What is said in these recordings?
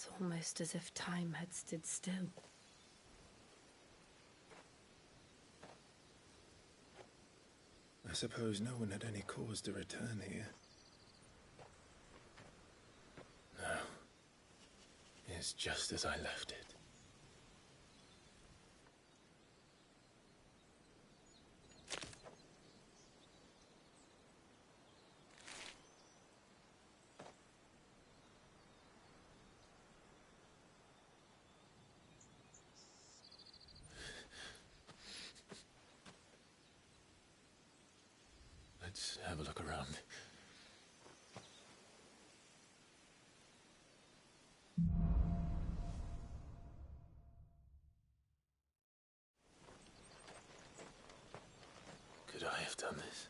It's almost as if time had stood still. I suppose no one had any cause to return here. No. It's just as I left it. Let's have a look around. Could I have done this?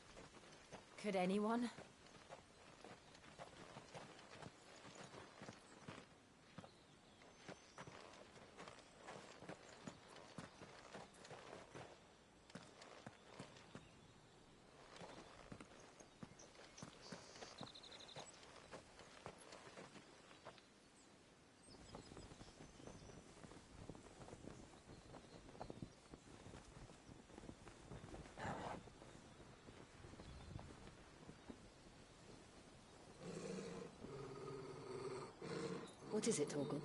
Could anyone? What is it, Torgal?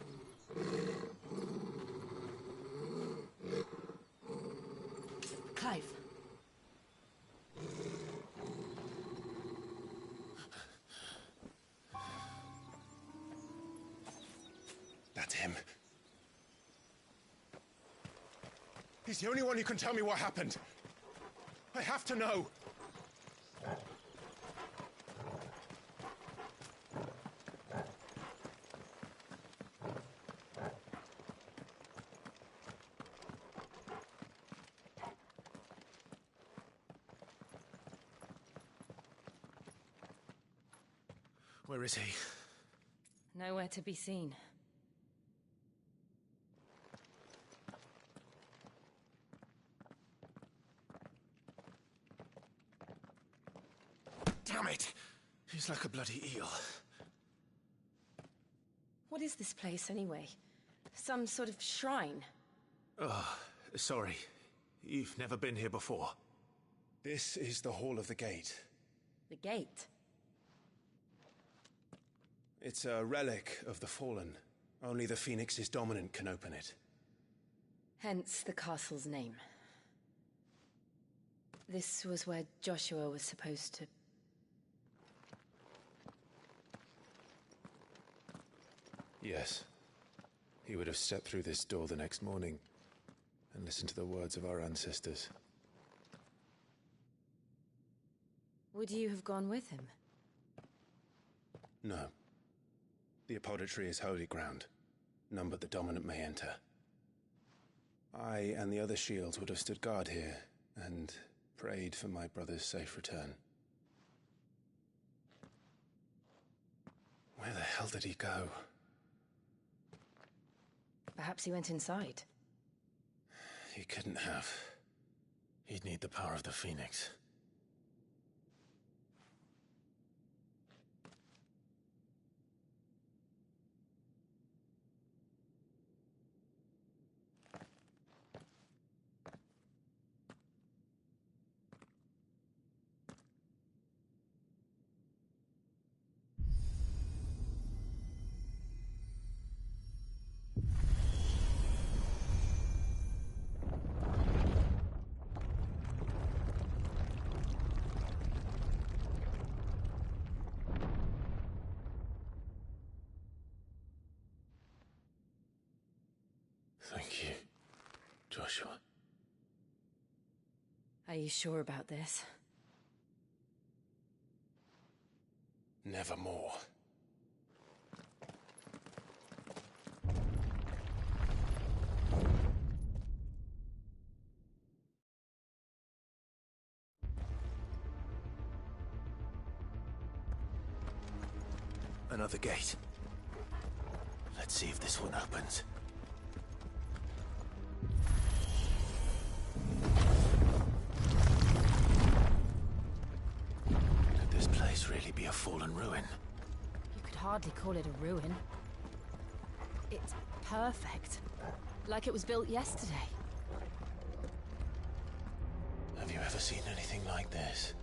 Clive. That's him. He's the only one who can tell me what happened. I have to know. Where is he? Nowhere to be seen. Damn it! He's like a bloody eel. What is this place, anyway? Some sort of shrine? Oh, sorry. You've never been here before. This is the Hall of the Gate. The gate? It's a relic of the Fallen. Only the Phoenix's dominant can open it. Hence the castle's name. This was where Joshua was supposed to... Yes. He would have stepped through this door the next morning and listened to the words of our ancestors. Would you have gone with him? No. The apodatory is holy ground. None but the dominant may enter. I and the other shields would have stood guard here and prayed for my brother's safe return. Where the hell did he go? Perhaps he went inside. He couldn't have. He'd need the power of the Phoenix. Thank you, Joshua. Are you sure about this? Nevermore. Another gate. Let's see if this one opens. Could this place really be a fallen ruin? You could hardly call it a ruin. perfect. Like it was built yesterday. Have you ever seen anything like this?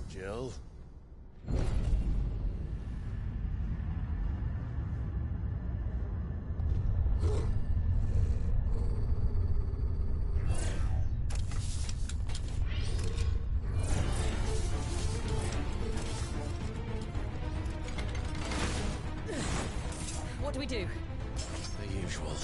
Jill? What do we do? The usual.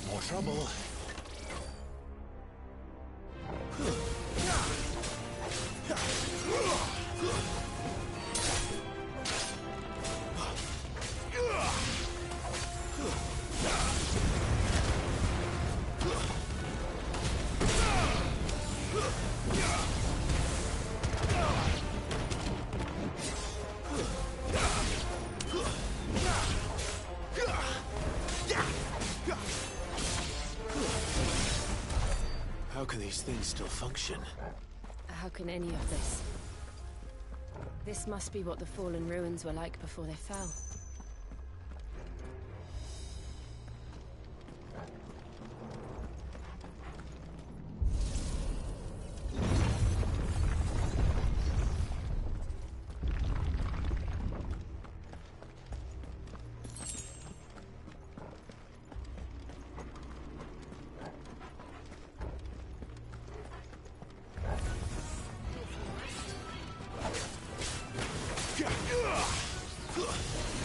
More trouble. How can these things still function? How can any of this? This must be what the fallen ruins were like before they fell.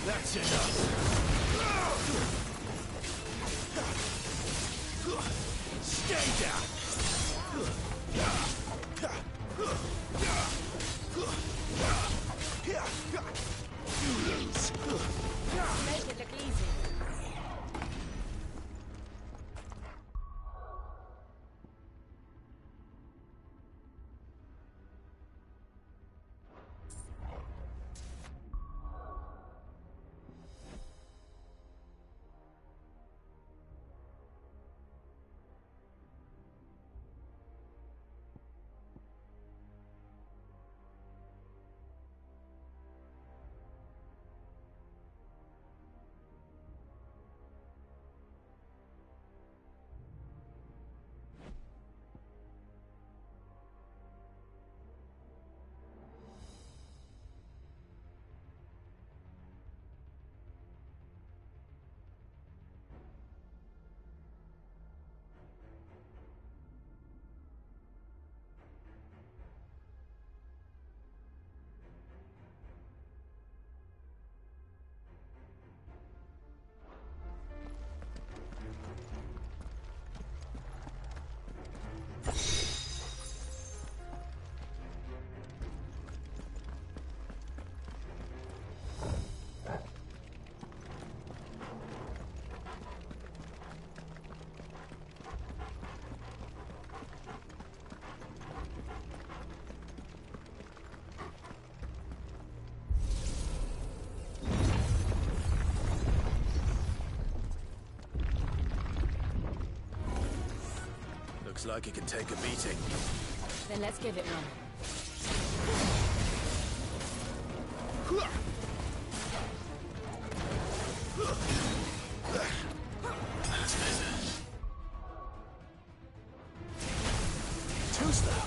That's enough. Stay down. You lose. Make it look easy. Looks like it can take a beating. Then let's give it one. That's better. Too slow.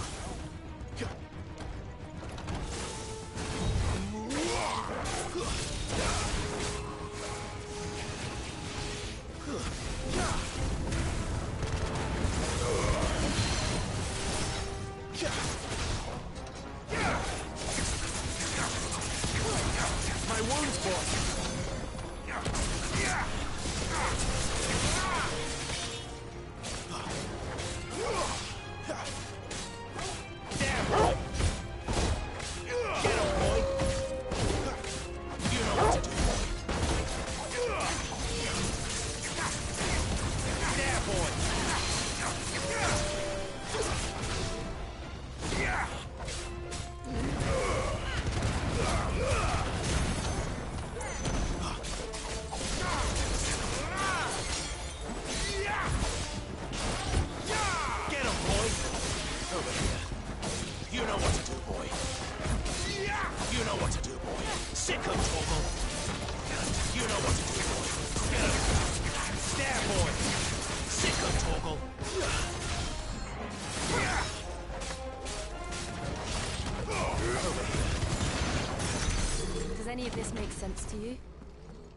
make sense to you?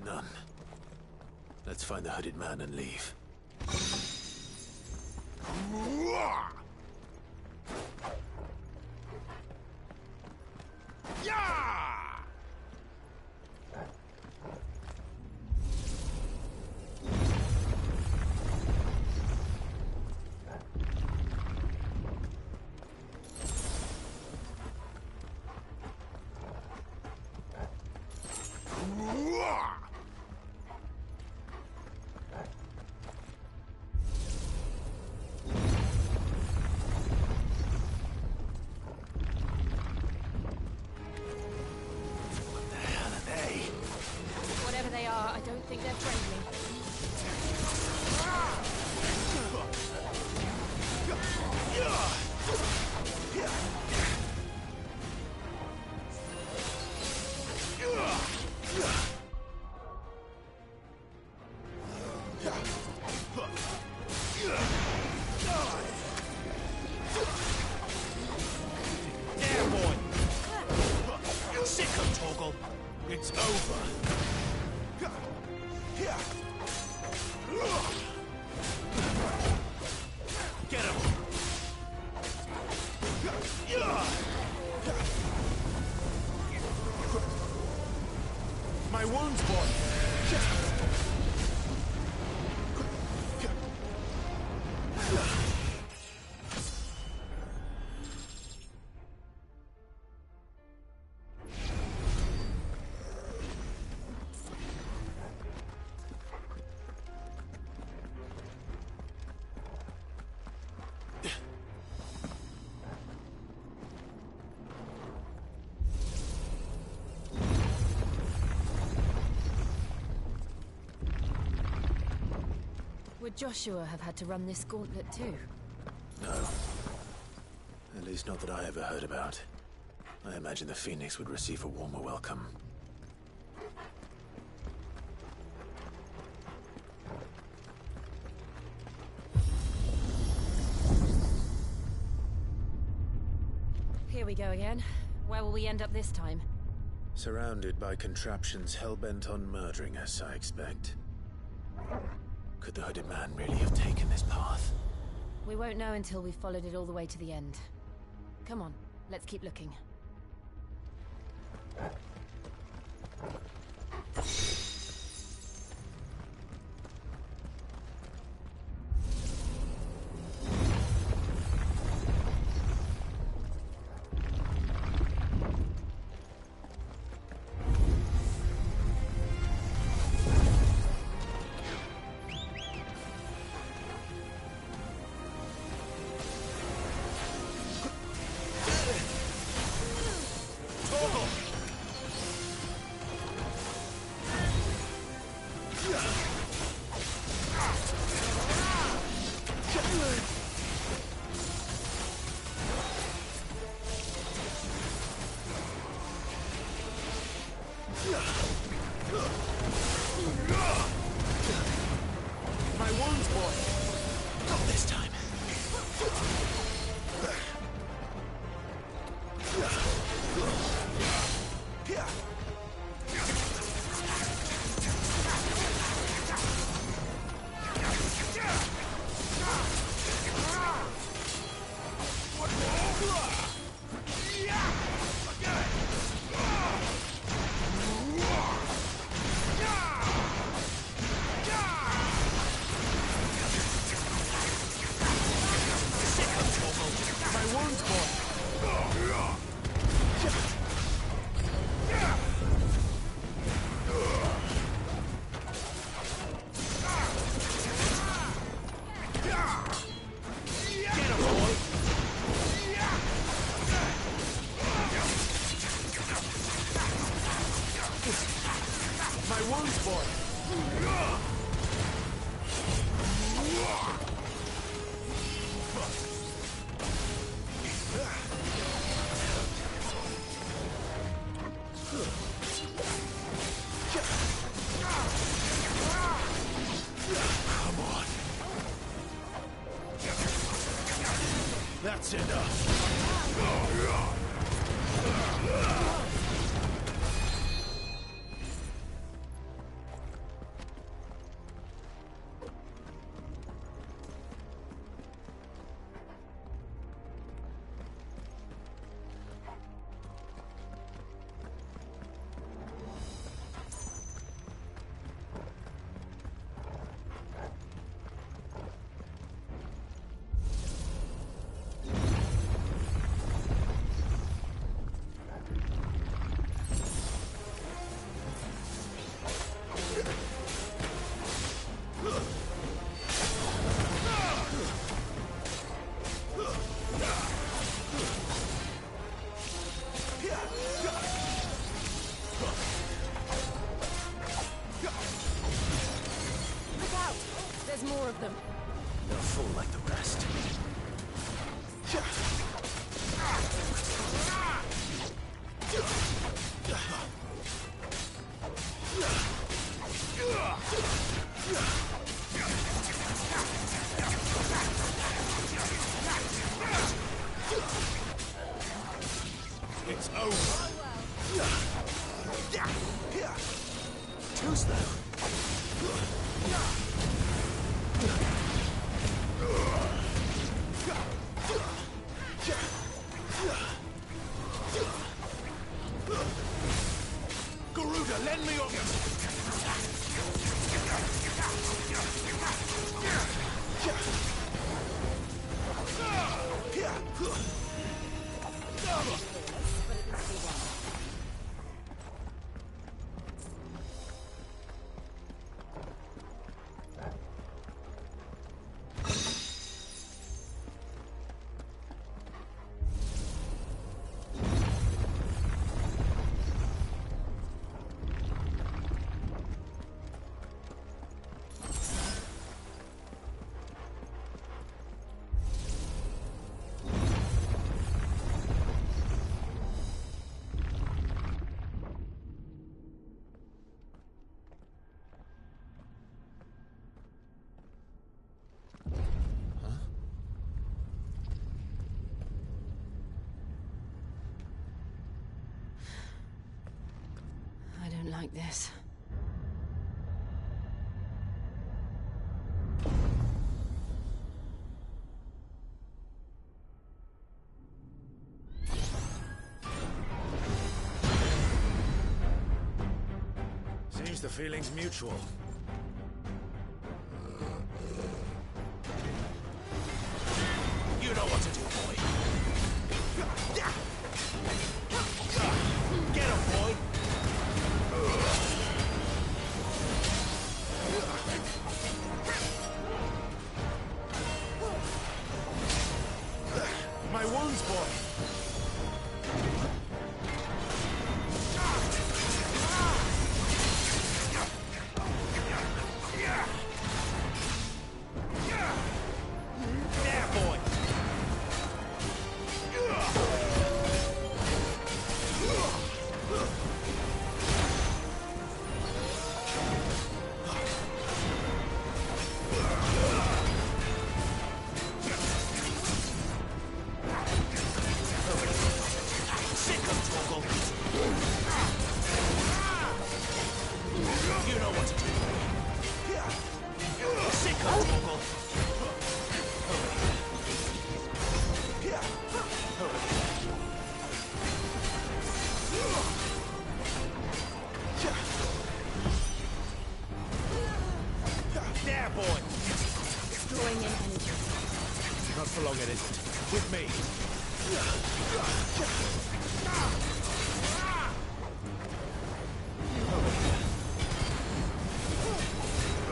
None. Let's find the hooded man and leave. Whatever they are, I don't think they're friendly. There, boy! Sick of Toggle! It's over! Get him! My wounds, boy! Would Joshua have had to run this gauntlet too? No. At least not that I ever heard about. I imagine the Phoenix would receive a warmer welcome. Here we go again. Where will we end up this time? Surrounded by contraptions hell-bent on murdering us, I expect. Could the hooded man really have taken this path? We won't know until we've followed it all the way to the end. Come on, let's keep looking. My wounds, boy! Not this time. My wounds, boy! Come on. That's enough. They'll fall like the rest. It's over. Too slow. Garuda, lend me your... I don't like this. Seems the feeling's mutual. You know what to do, boy. Get him, boy. My wounds, boy. There, boy. Sick of Toggle. You know what to do. Sick of Toggle. There, boy. Drawing in energy. Not for long, it isn't. With me.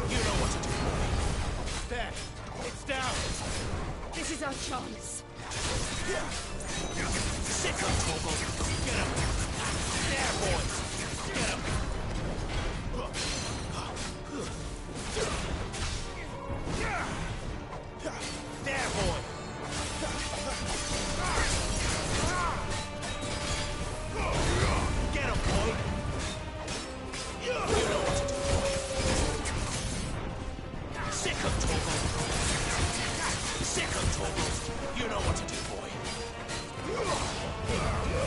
You know what to do, boy. There. It's down. This is our chance. Sick of Toggle. Get him. There, boys. Get him. There, boy. Get him, boy. You know what to do, boy. Sick of Toggle. Sick of Toggle. You know what to do, boy.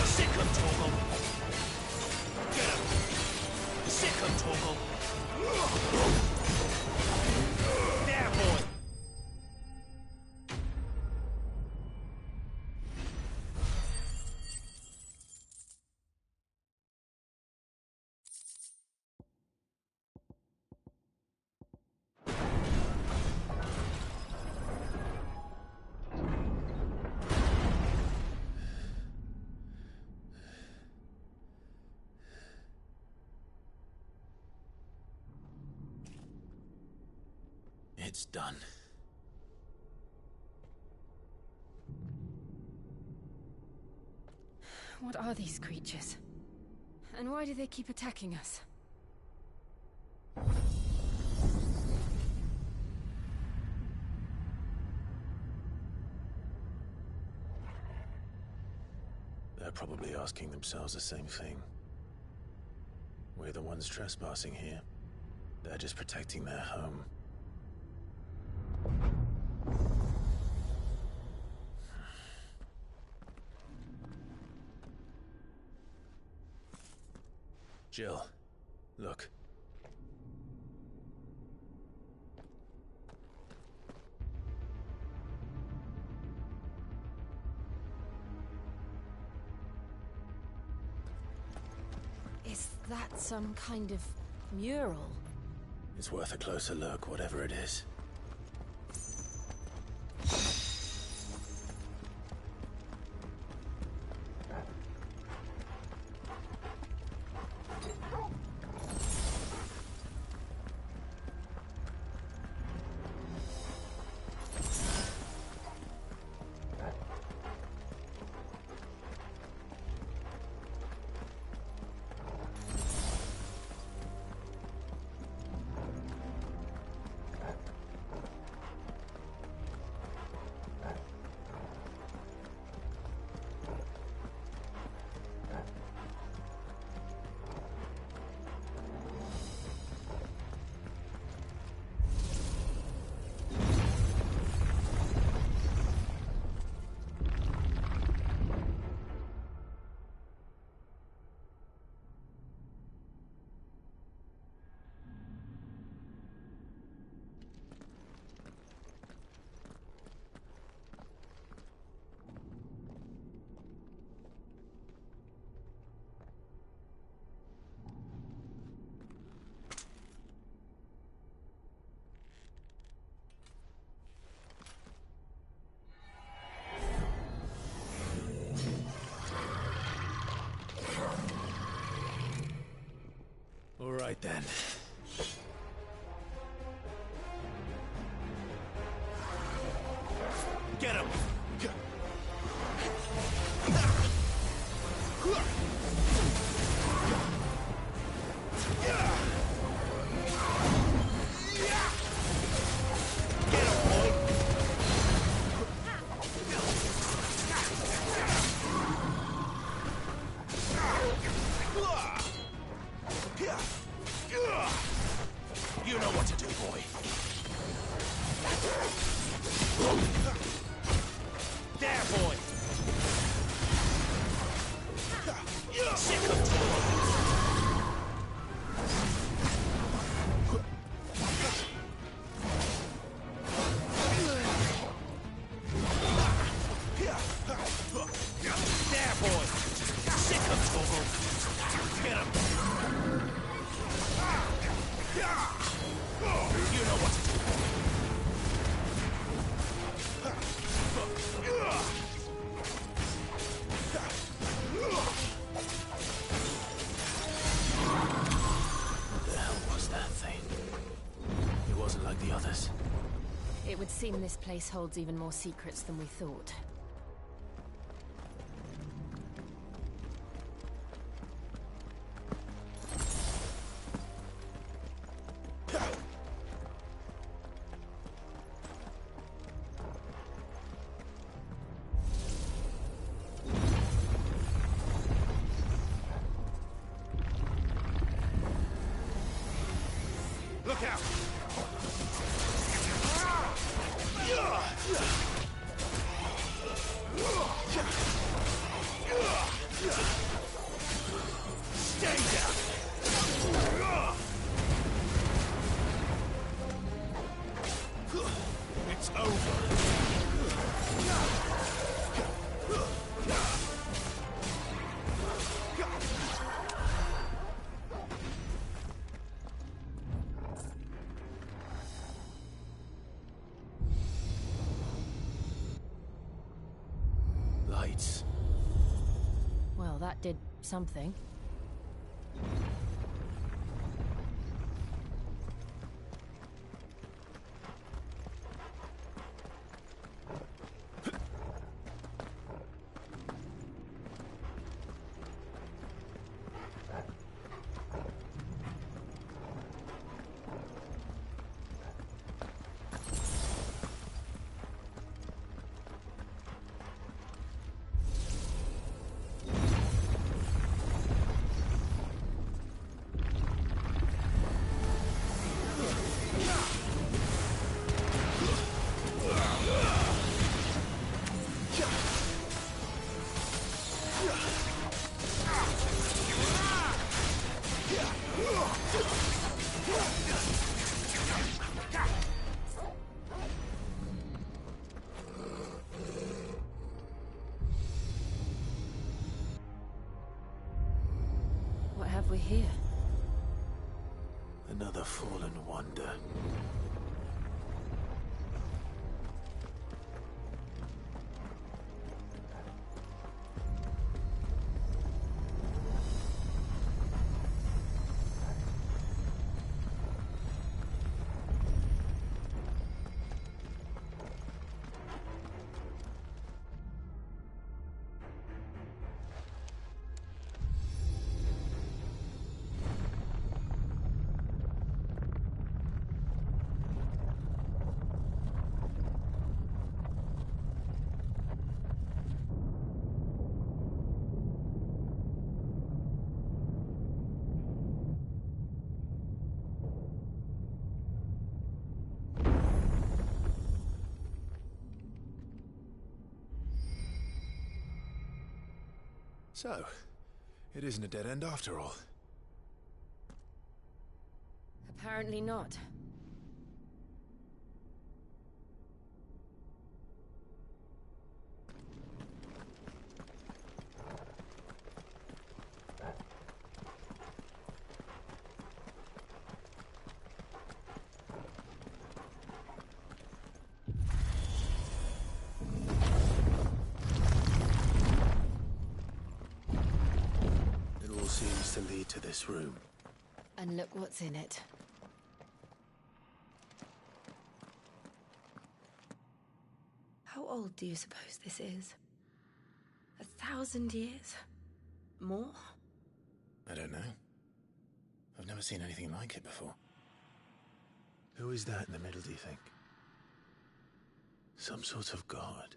Sick of Toggle. Get him. Sick of Toggle. There, boy. It's done. What are these creatures? And why do they keep attacking us? They're probably asking themselves the same thing. We're the ones trespassing here. They're just protecting their home. Jill, look. Is that some kind of mural? It's worth a closer look, whatever it is. All right then. Get him! You know what to do, boy. There, boy. Sick of There, boy. Sick of trouble. Get him. You know what to do. What the hell was that thing? It wasn't like the others. It would seem this place holds even more secrets than we thought. Look out! Stay down! It's over. Lights. Well, that did something. we're here. Another fallen wonder. So, it isn't a dead end after all. Apparently not. Seems to lead to this room. And look what's in it. How old do you suppose this is? 1,000 years? More? I don't know. I've never seen anything like it before. Who is that in the middle, do you think? Some sort of god?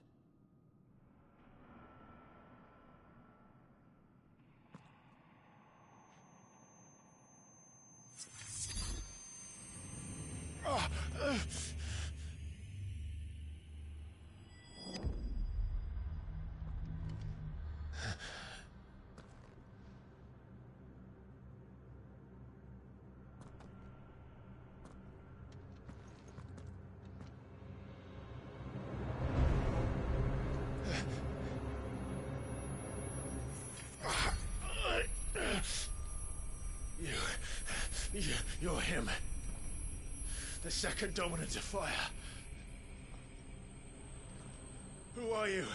You're him. The second dominant of fire. Who are you?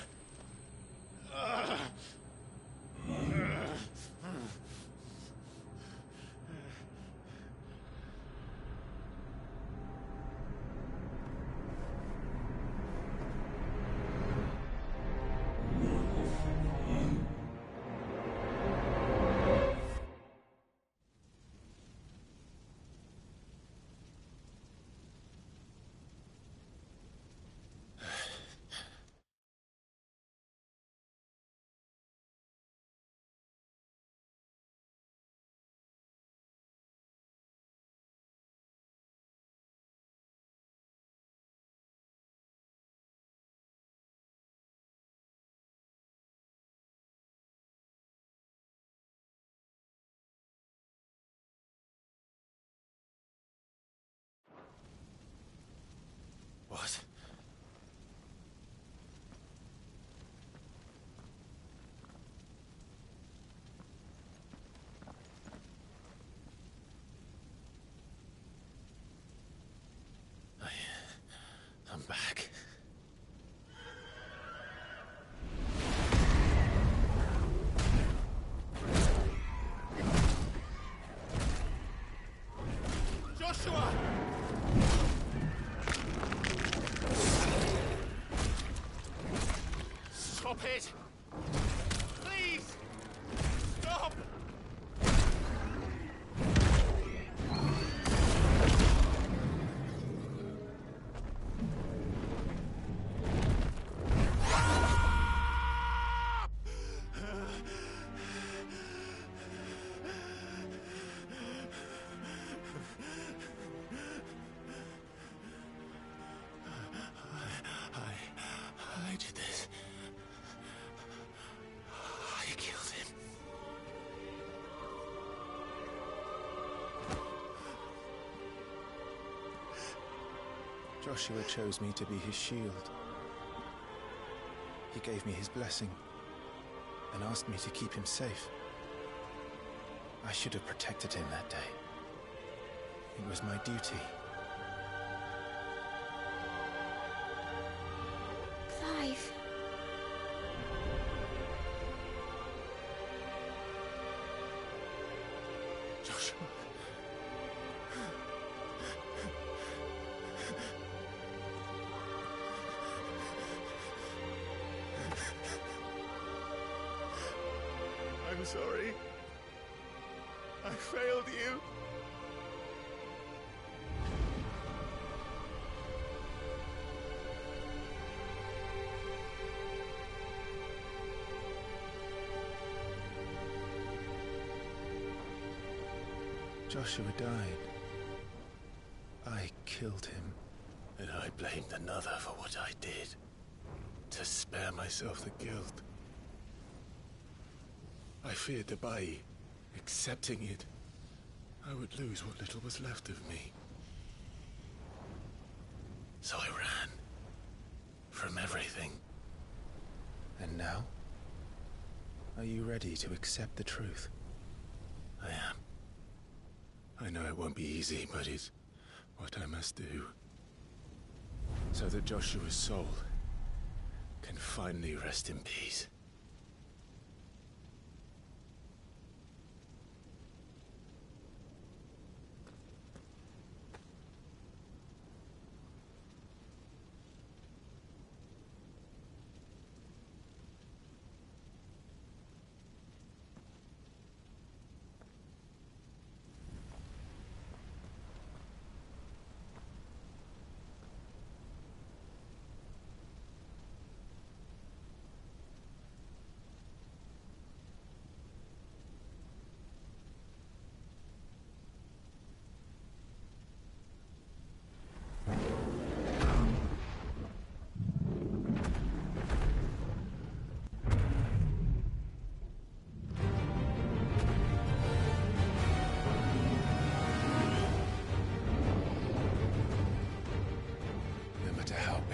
What? I'm back. Joshua! Stop it! Please! Stop! I did this. I killed him. Joshua chose me to be his shield. He gave me his blessing and asked me to keep him safe. I should have protected him that day. It was my duty. Clive. Joshua. I'm sorry. I failed you. Joshua died. I killed him. And I blamed another for what I did. To spare myself the guilt. I feared that by accepting it, I would lose what little was left of me. So I ran. From everything. And now? Are you ready to accept the truth? I am. I know it won't be easy, but it's what I must do. So that Joshua's soul can finally rest in peace.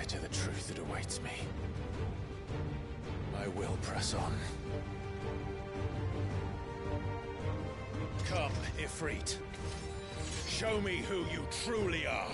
To the truth that awaits me, I will press on. Come, Ifrit. Show me who you truly are.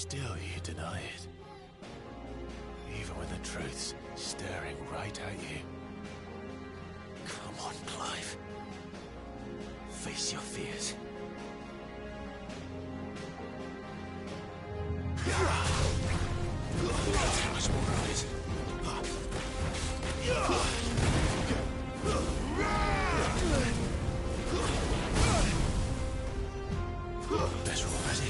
still you deny it. Even when the truth's staring right at you. Come on, Clive. Face your fears. How much more of it? Better already.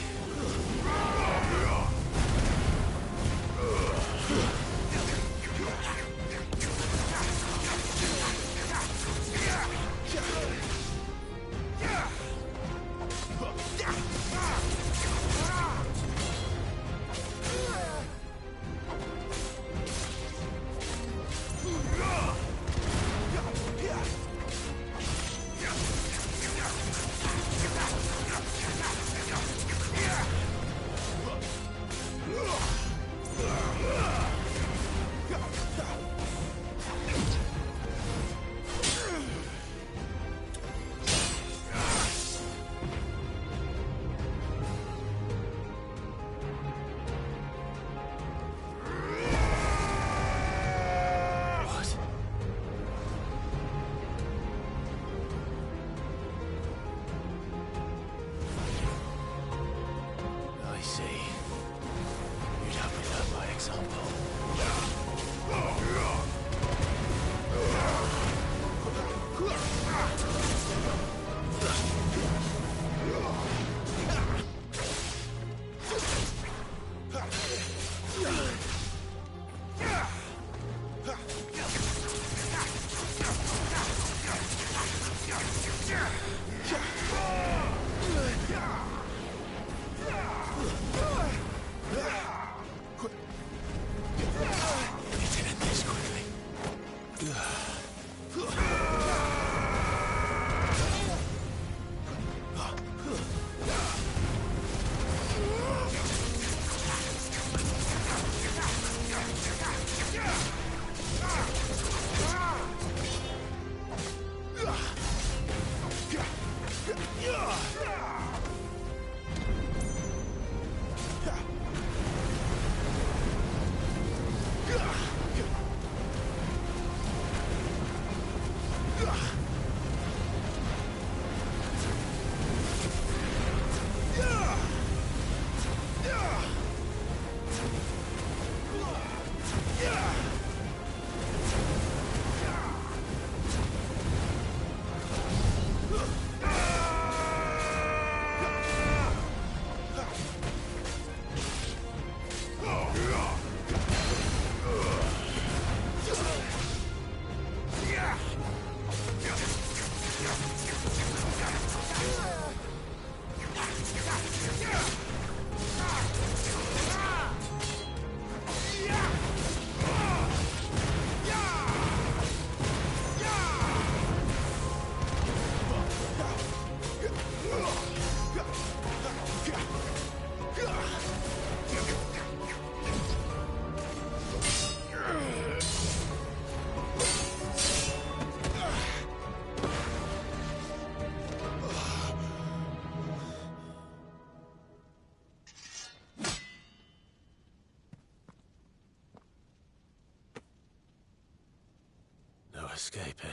Escape, eh?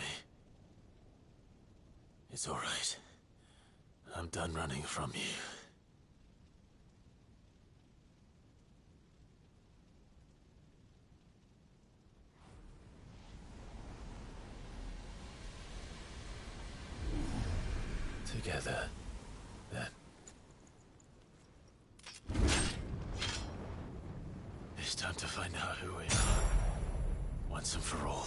It's all right. I'm done running from you. Together, then. It's time to find out who we are, once and for all.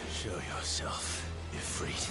Show yourself, Ifrit.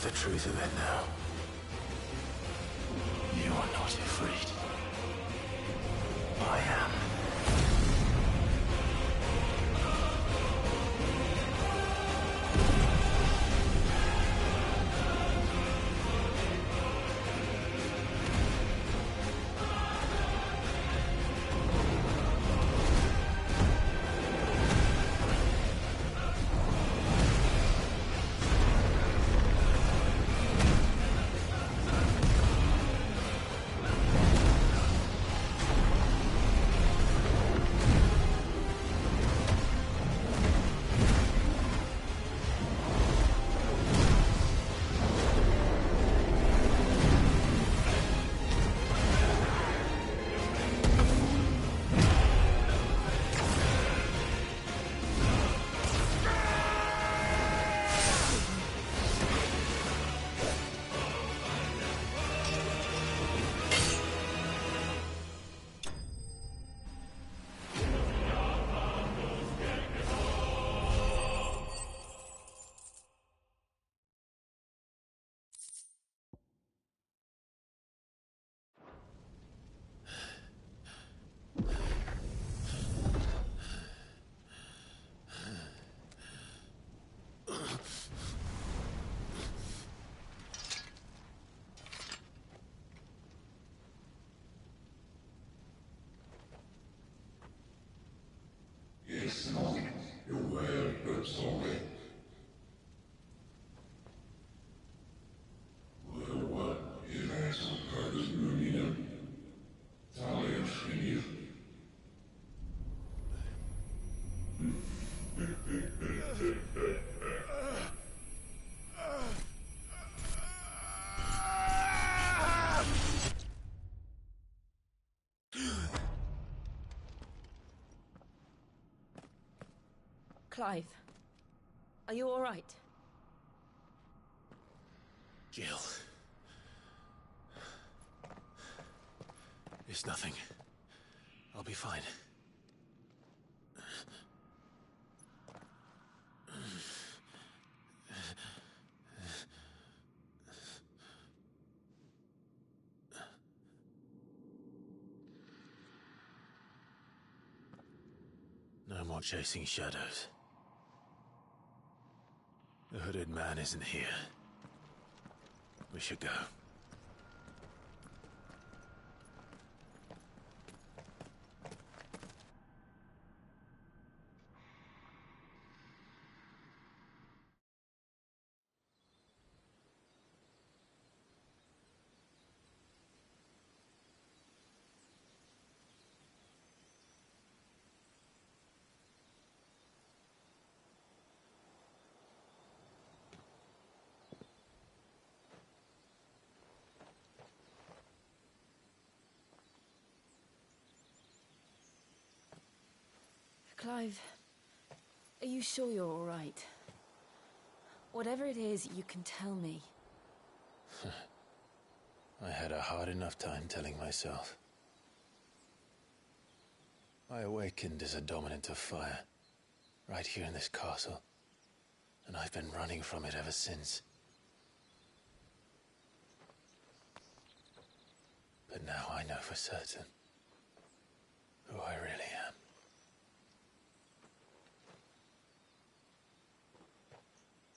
The truth of it now. You are not afraid. I am. Clive, are you all right? Jill. It's nothing. I'll be fine. No more chasing shadows. The hooded man isn't here. We should go. Clive, are you sure you're all right? Whatever it is, you can tell me. I had a hard enough time telling myself. I awakened as a dominant of fire, right here in this castle, and I've been running from it ever since. But now I know for certain who I really am.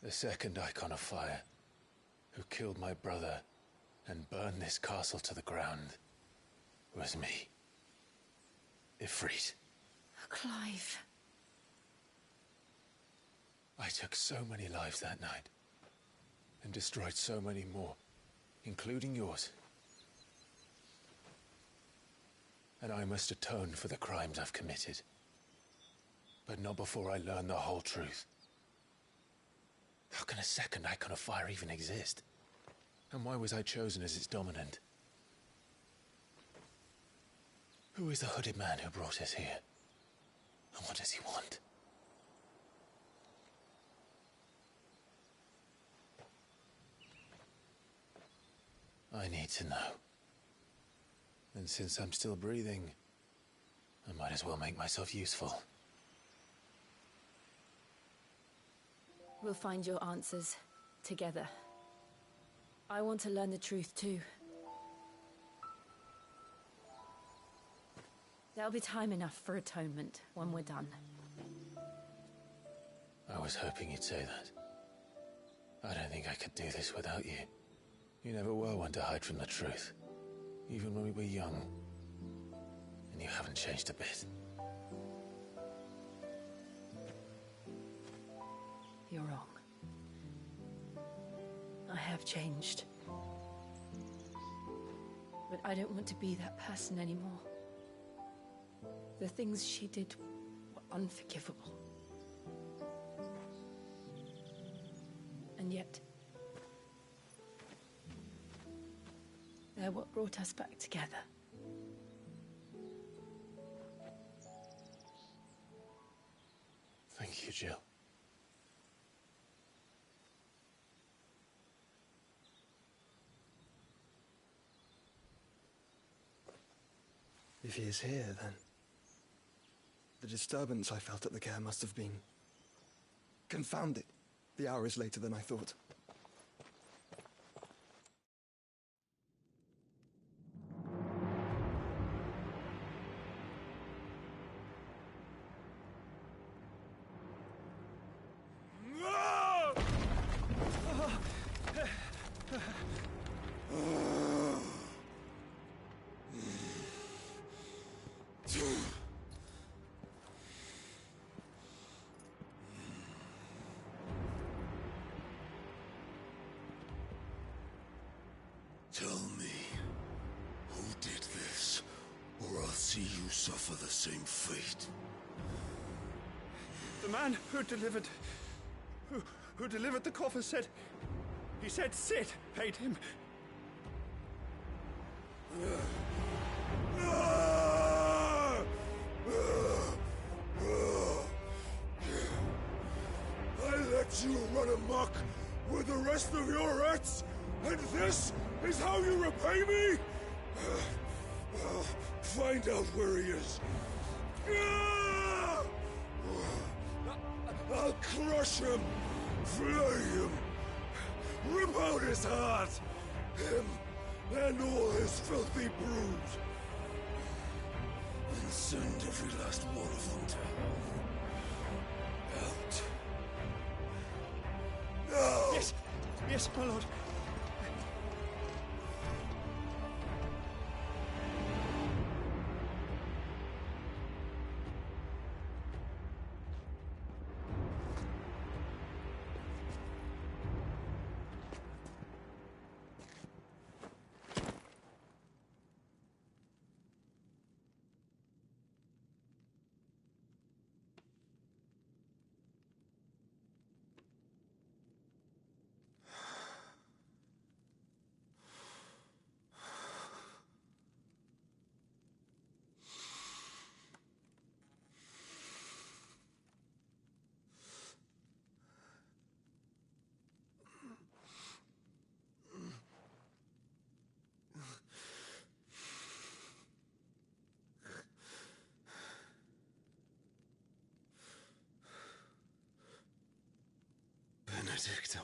The second icon of fire who killed my brother and burned this castle to the ground was me. Ifrit. Clive. I took so many lives that night, and destroyed so many more, including yours. And I must atone for the crimes I've committed. But not before I learn the whole truth. How can a second icon of fire even exist? And why was I chosen as its dominant? Who is the hooded man who brought us here? And what does he want? I need to know. And since I'm still breathing, I might as well make myself useful. We'll find your answers together. I want to learn the truth too. There'll be time enough for atonement when we're done. I was hoping you'd say that. I don't think I could do this without you. You never were one to hide from the truth, even when we were young. And you haven't changed a bit. You're wrong. I have changed. But I don't want to be that person anymore. The things she did were unforgivable. And yet, they're what brought us back together. Thank you, Jill. If he is here, then the disturbance I felt at the care must have been confounded. The hour is later than I thought. Tell me, who did this, or I'll see you suffer the same fate. The man who delivered the coffer said... He said Sid paid him. I let you run amok with the rest of your rats, and this is how you repay me? Find out where he is. I'll crush him, flay him, rip out his heart, him and all his filthy brood, and send every last one of them to hell. Out. Now! Yes, yes, my lord. Benedicta.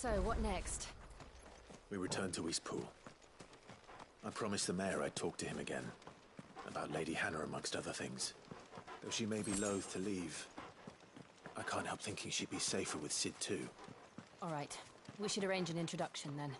So, what next? We return to Eastpool. I promised the mayor I'd talk to him again. About Lady Hannah, amongst other things. Though she may be loath to leave, I can't help thinking she'd be safer with Sid too. All right. We should arrange an introduction then.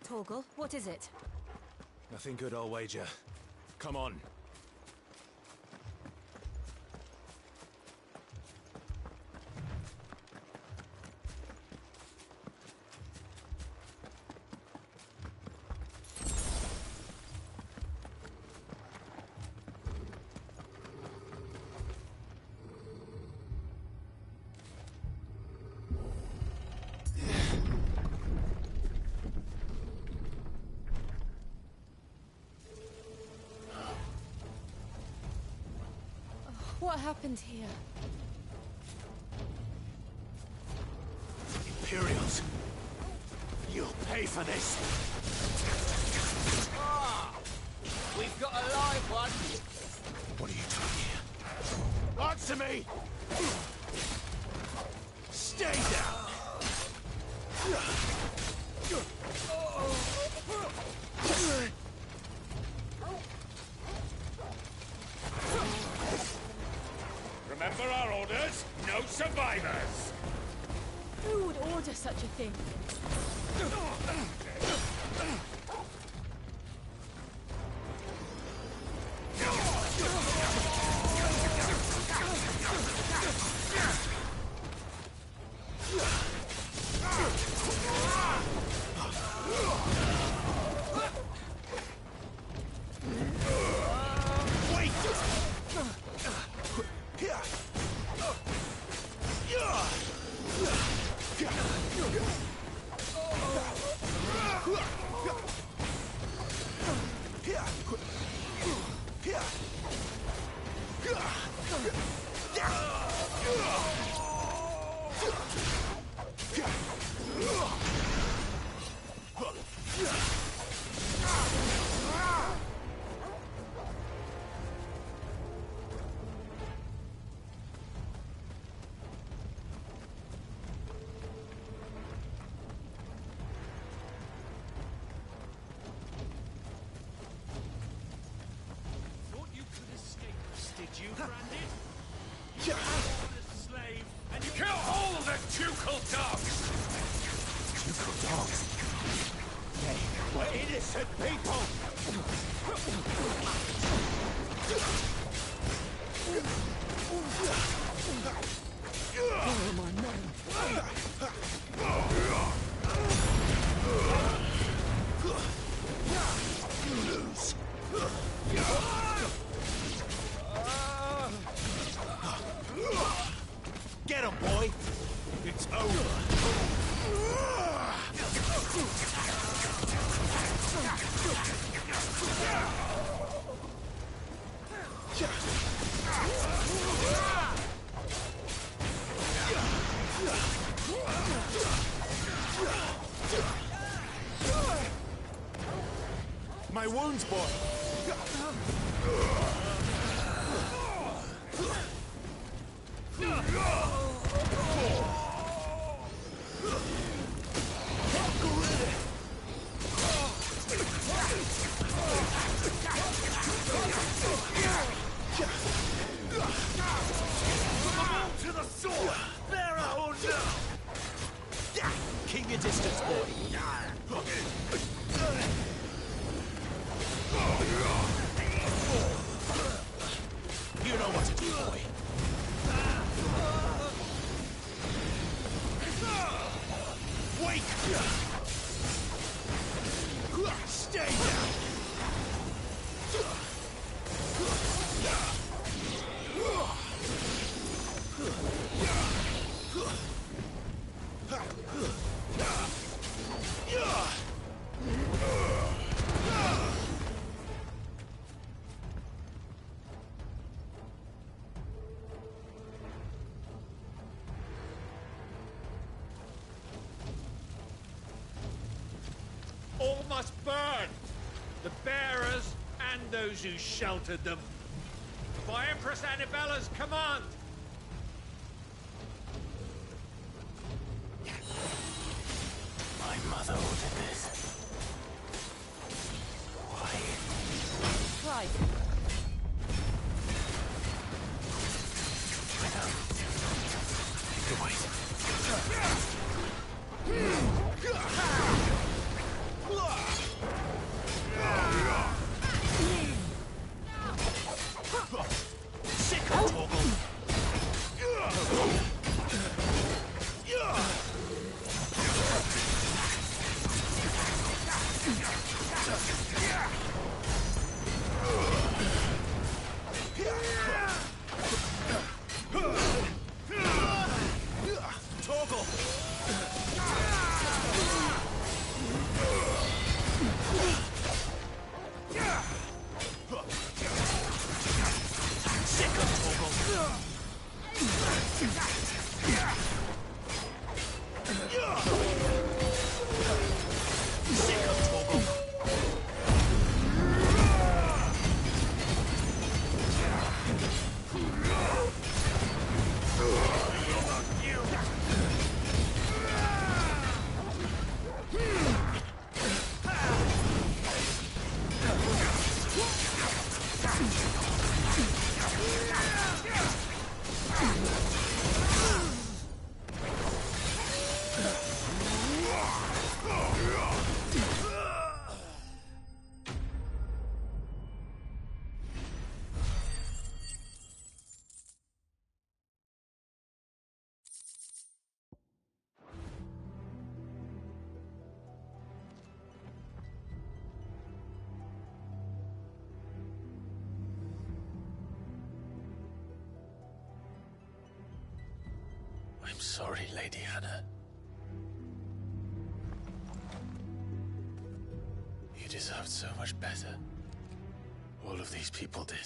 Torgal, what is it? Nothing good, I'll wager. Come on. What happened here? Imperials! You'll pay for this! We've got a live one. What are you doing here? Answer me! Stay down! Remember our orders? No survivors! Who would order such a thing? Did you, Branded? You a slave, and you kill all the ducal dogs! Ducal dogs? They were innocent people! Oh, my man. You lose. Get him, boy! It's over! My wounds, boy! To the sword! Bear a Keep your distance, boy. Stay down! All must burn! The bearers and those who sheltered them. By Empress Annibella's command! My mother ordered this. Why? Clive, I know. Take the weight. Sick of Torgal! I'm sorry, Lady Hannah. You deserved so much better. All of these people did.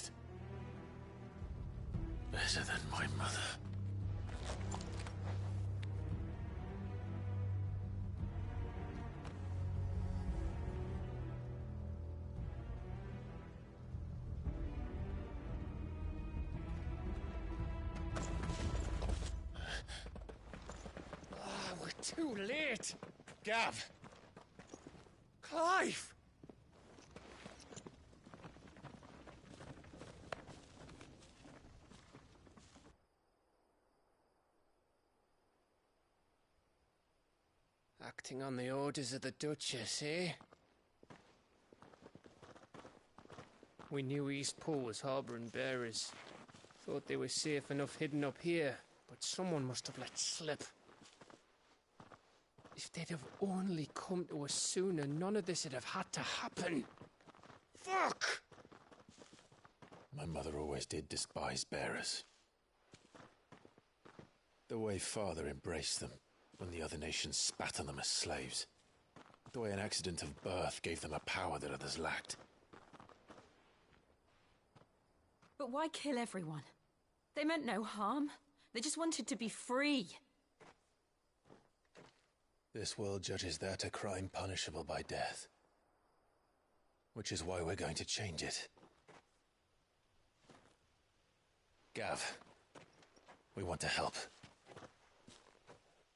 Better than my mother. We're too late! Gav! Clive! Acting on the orders of the Duchess, eh? We knew Eastpool was harbouring bearers. Thought they were safe enough hidden up here, but someone must have let slip. If they'd have only come to us sooner, none of this would have had to happen. Fuck! My mother always did despise bearers. The way Father embraced them when the other nations spat on them as slaves. The way an accident of birth gave them a power that others lacked. but why kill everyone? They meant no harm. They just wanted to be free. This world judges that a crime punishable by death. Which is why we're going to change it. Gav, we want to help.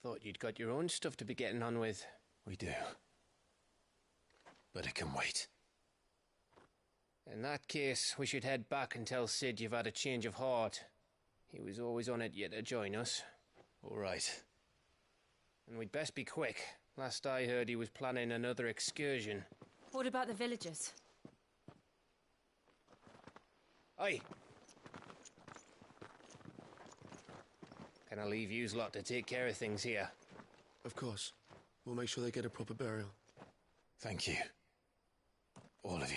Thought you'd got your own stuff to be getting on with. We do. But it can wait. In that case, we should head back and tell Sid you've had a change of heart. He was always on it yet to join us. All right. And we'd best be quick. Last I heard, he was planning another excursion. What about the villagers? Aye. Can I leave yous lot to take care of things here? Of course. We'll make sure they get a proper burial. Thank you. All of you.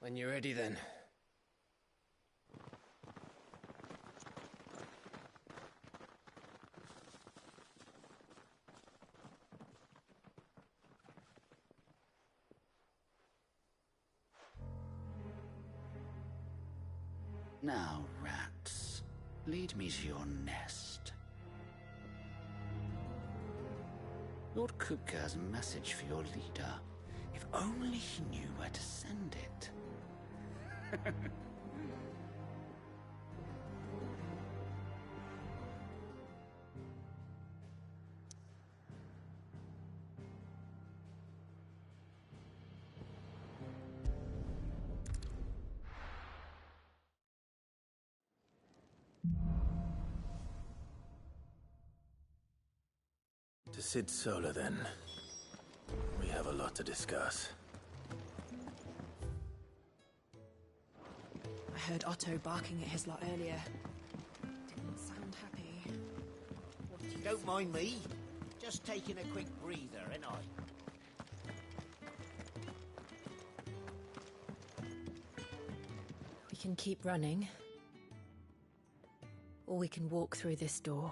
When you're ready, then. Now, rats, lead me to your nest. Lord Kupka has a message for your leader. If only he knew where to send it. To Sid Solar, then. We have a lot to discuss. I heard Otto barking at his lot earlier. Didn't sound happy. Don't mind me. Just taking a quick breather, ain't I? We can keep running. Or we can walk through this door.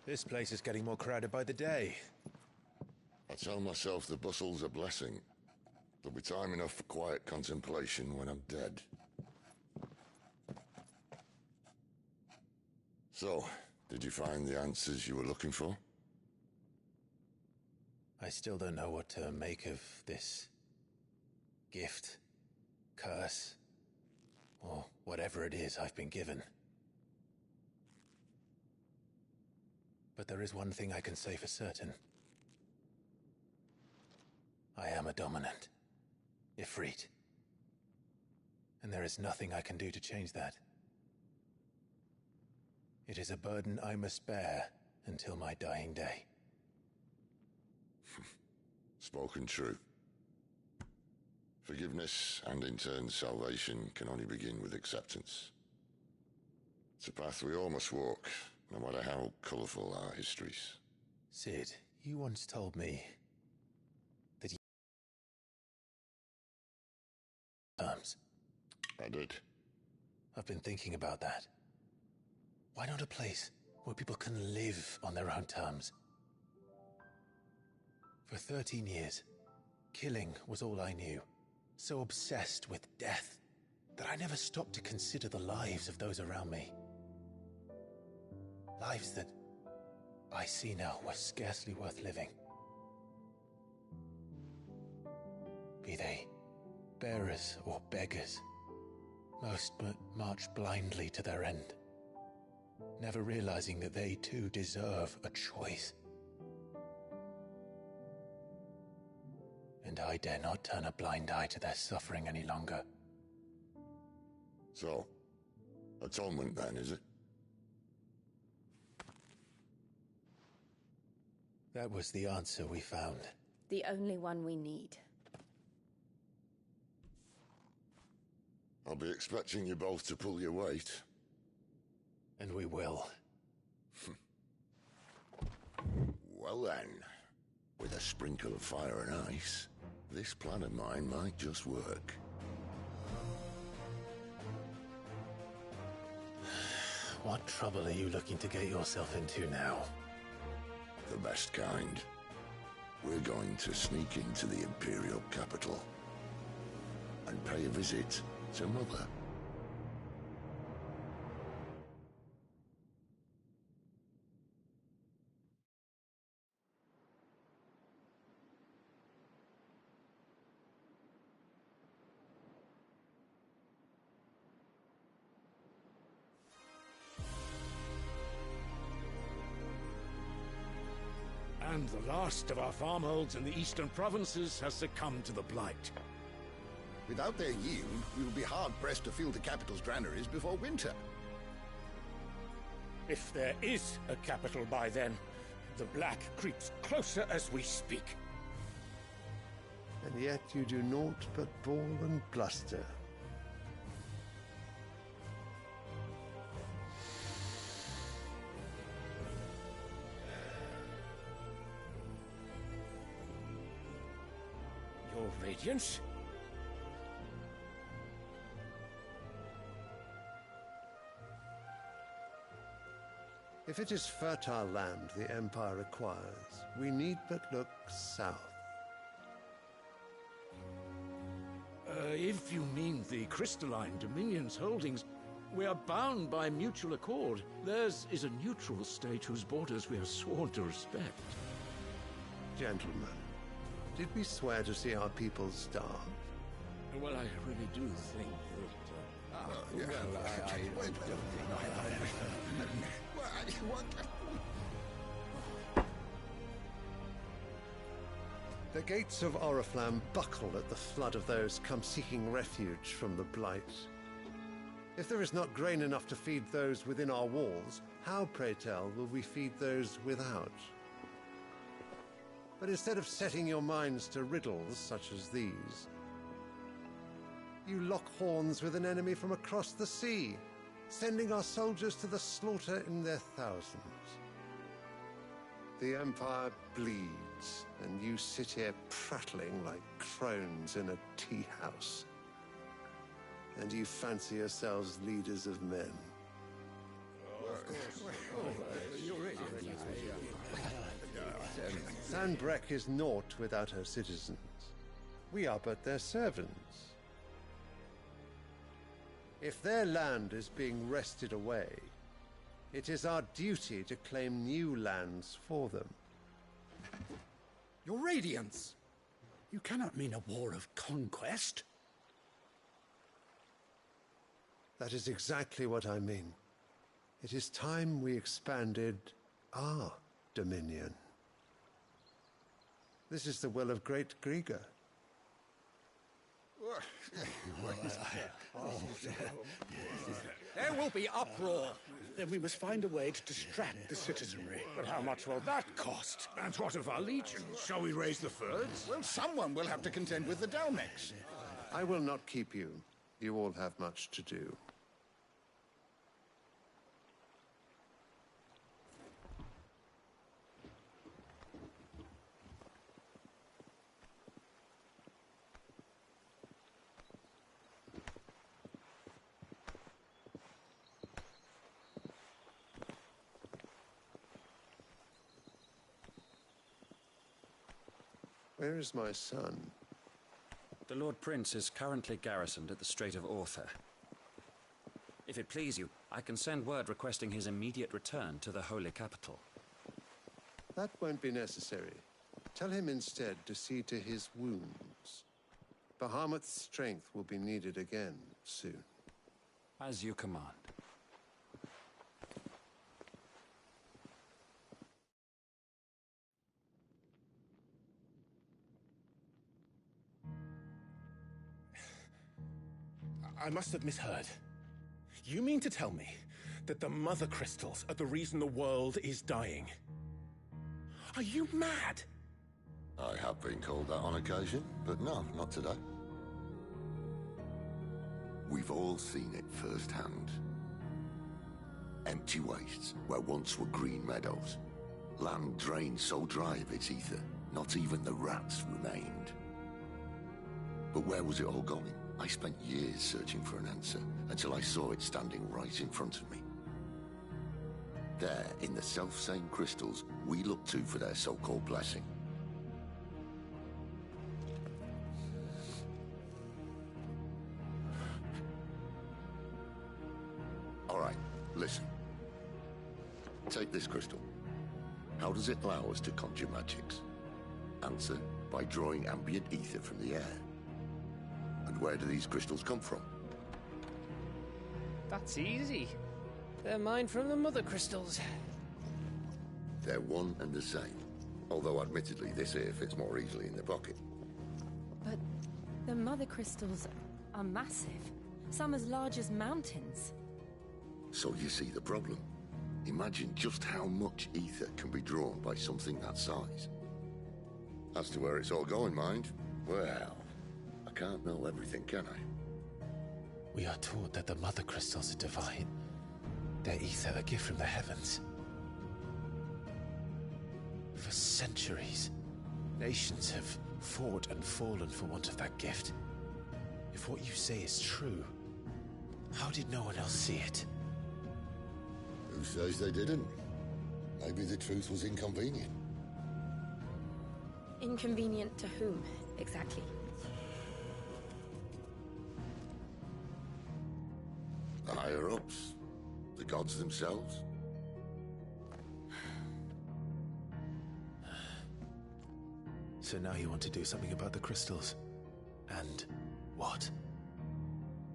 This place is getting more crowded by the day. I tell myself the bustle's a blessing. There'll be time enough for quiet contemplation when I'm dead. So, did you find the answers you were looking for? I still don't know what to make of this gift, curse, or whatever it is I've been given. But there is one thing I can say for certain. I am a dominant, Ifrit. And there is nothing I can do to change that. It is a burden I must bear until my dying day. Spoken true. Forgiveness, and in turn salvation, can only begin with acceptance. It's a path we all must walk, no matter how colourful our histories. Sid, you once told me that you... terms. I did. I've been thinking about that. Why not a place where people can live on their own terms? For 13 years, killing was all I knew. So obsessed with death that I never stopped to consider the lives of those around me. Lives that I see now were scarcely worth living. Be they bearers or beggars, most march blindly to their end, never realizing that they too deserve a choice. And I dare not turn a blind eye to their suffering any longer. So, atonement then, is it? That was the answer we found. The only one we need. I'll be expecting you both to pull your weight. And we will. Well then, with a sprinkle of fire and ice, this plan of mine might just work. What trouble are you looking to get yourself into now? The best kind. We're going to sneak into the Imperial capital and pay a visit to Mother. And the last of our farmholds in the eastern provinces has succumbed to the blight. Without their yield, we will be hard-pressed to fill the capital's granaries before winter. If there is a capital by then, the black creeps closer as we speak. and yet you do naught but bawl and bluster. Your Radiance? If it is fertile land the Empire requires, we need but look south. If you mean the crystalline Dominion's holdings, we are bound by mutual accord. Theirs is a neutral state whose borders we are sworn to respect. Gentlemen, did we swear to see our people starve? Well, I really do think that... The gates of Oriflamme buckle at the flood of those come seeking refuge from the Blight. If there is not grain enough to feed those within our walls, how, pray tell, will we feed those without? But instead of setting your minds to riddles such as these, you lock horns with an enemy from across the sea, sending our soldiers to the slaughter in their thousands. The Empire bleeds, and you sit here prattling like crones in a tea house. And you fancy yourselves leaders of men. Sandbreck is naught without her citizens. We are but their servants. If their land is being wrested away, it is our duty to claim new lands for them. Your Radiance! You cannot mean a war of conquest. That is exactly what I mean. It is time we expanded our dominion. This is the will of great Grieger. There will be uproar. Then we must find a way to distract the citizenry. But how much will that cost? And what of our legions? Shall we raise the furs? Well, someone will have to contend with the Dalmex. I will not keep you. You all have much to do. Where is my son? The Lord Prince is currently garrisoned at the Strait of Author. If it please you, I can send word requesting his immediate return to the Holy Capital. That won't be necessary. Tell him instead to see to his wounds. Bahamut's strength will be needed again soon. As you command. I must have misheard. You mean to tell me that the Mother Crystals are the reason the world is dying? Are you mad? I have been called that on occasion, but no, not today. We've all seen it firsthand. Empty wastes where once were green meadows. Land drained so dry of its ether, not even the rats remained. But where was it all going? I spent years searching for an answer, until I saw it standing right in front of me. There, in the self-same crystals we look to for their so-called blessing. All right, listen. Take this crystal. How does it allow us to conjure magics? Answer, by drawing ambient ether from the air. And where do these crystals come from? That's easy. They're mine from the Mother Crystals. They're one and the same. Although admittedly this here fits more easily in the pocket. But the Mother Crystals are massive. Some as large as mountains. So you see the problem. Imagine just how much ether can be drawn by something that size. As to where it's all going, mind, Well, I can't know everything, can I? We are taught that the mother crystals are divine. Their ether a gift from the heavens. For centuries, nations have fought and fallen for want of that gift. If what you say is true, how did no one else see it? Who says they didn't? Maybe the truth was inconvenient. Inconvenient to whom, exactly? The higher-ups? The gods themselves? So now you want to do something about the crystals? And what?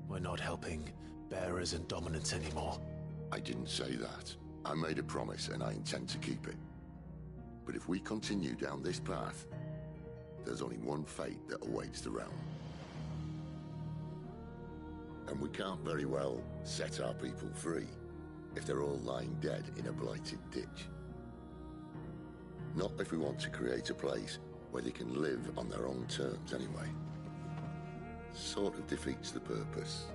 We're not helping bearers and dominants anymore. I didn't say that. I made a promise and I intend to keep it. But if we continue down this path, there's only one fate that awaits the realm. And we can't very well set our people free if they're all lying dead in a blighted ditch. Not if we want to create a place where they can live on their own terms anyway. Sort of defeats the purpose.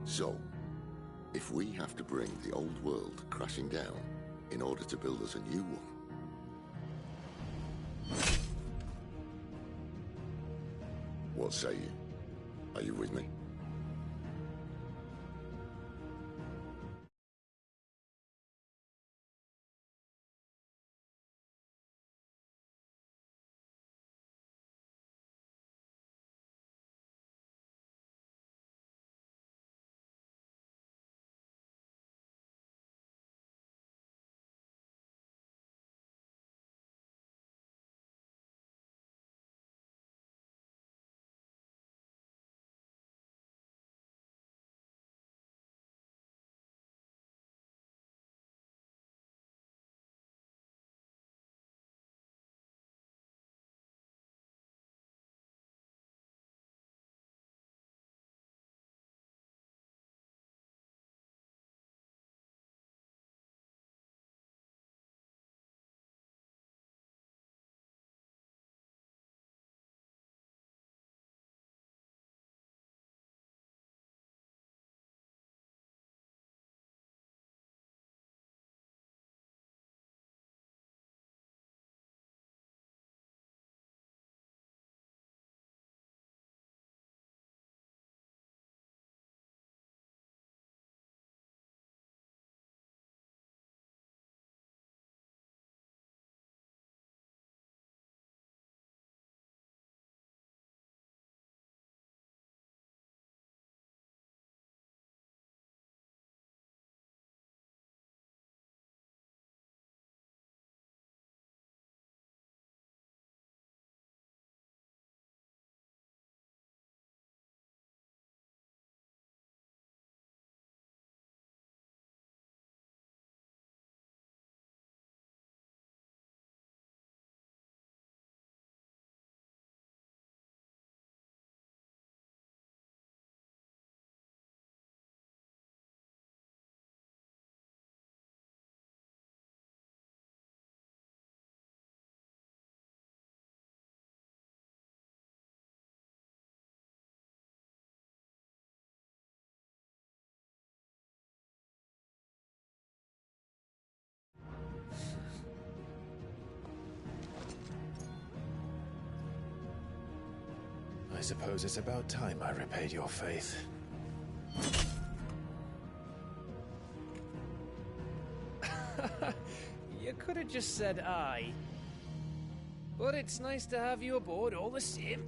So, if we have to bring the old world crashing down in order to build us a new one, what say you? Are you with me? I suppose it's about time I repaid your faith. You could have just said aye. But it's nice to have you aboard all the same.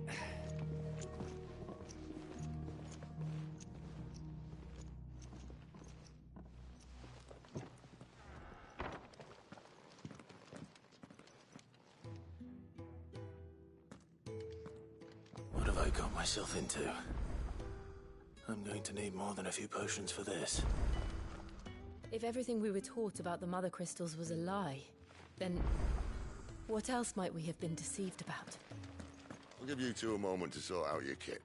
What have I got myself into? I'm going to need more than a few potions for this. If everything we were taught about the mother crystals was a lie, then what else might we have been deceived about? I'll give you two a moment to sort out your kit.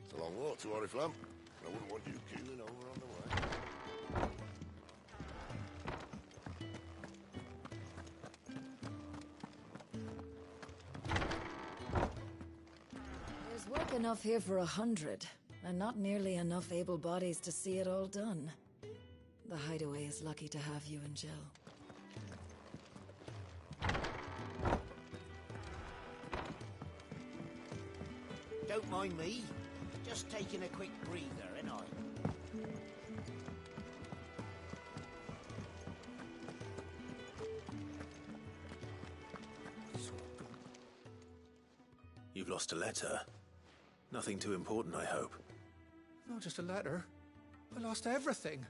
It's a long walk to Oriflamme. I wouldn't want you keeling over on the way. Work enough here for 100, and not nearly enough able bodies to see it all done. The Hideaway is lucky to have you and Jill. Don't mind me. Just taking a quick breather, ain't I? You've lost a letter. Nothing too important, I hope. Not just a letter. I lost everything.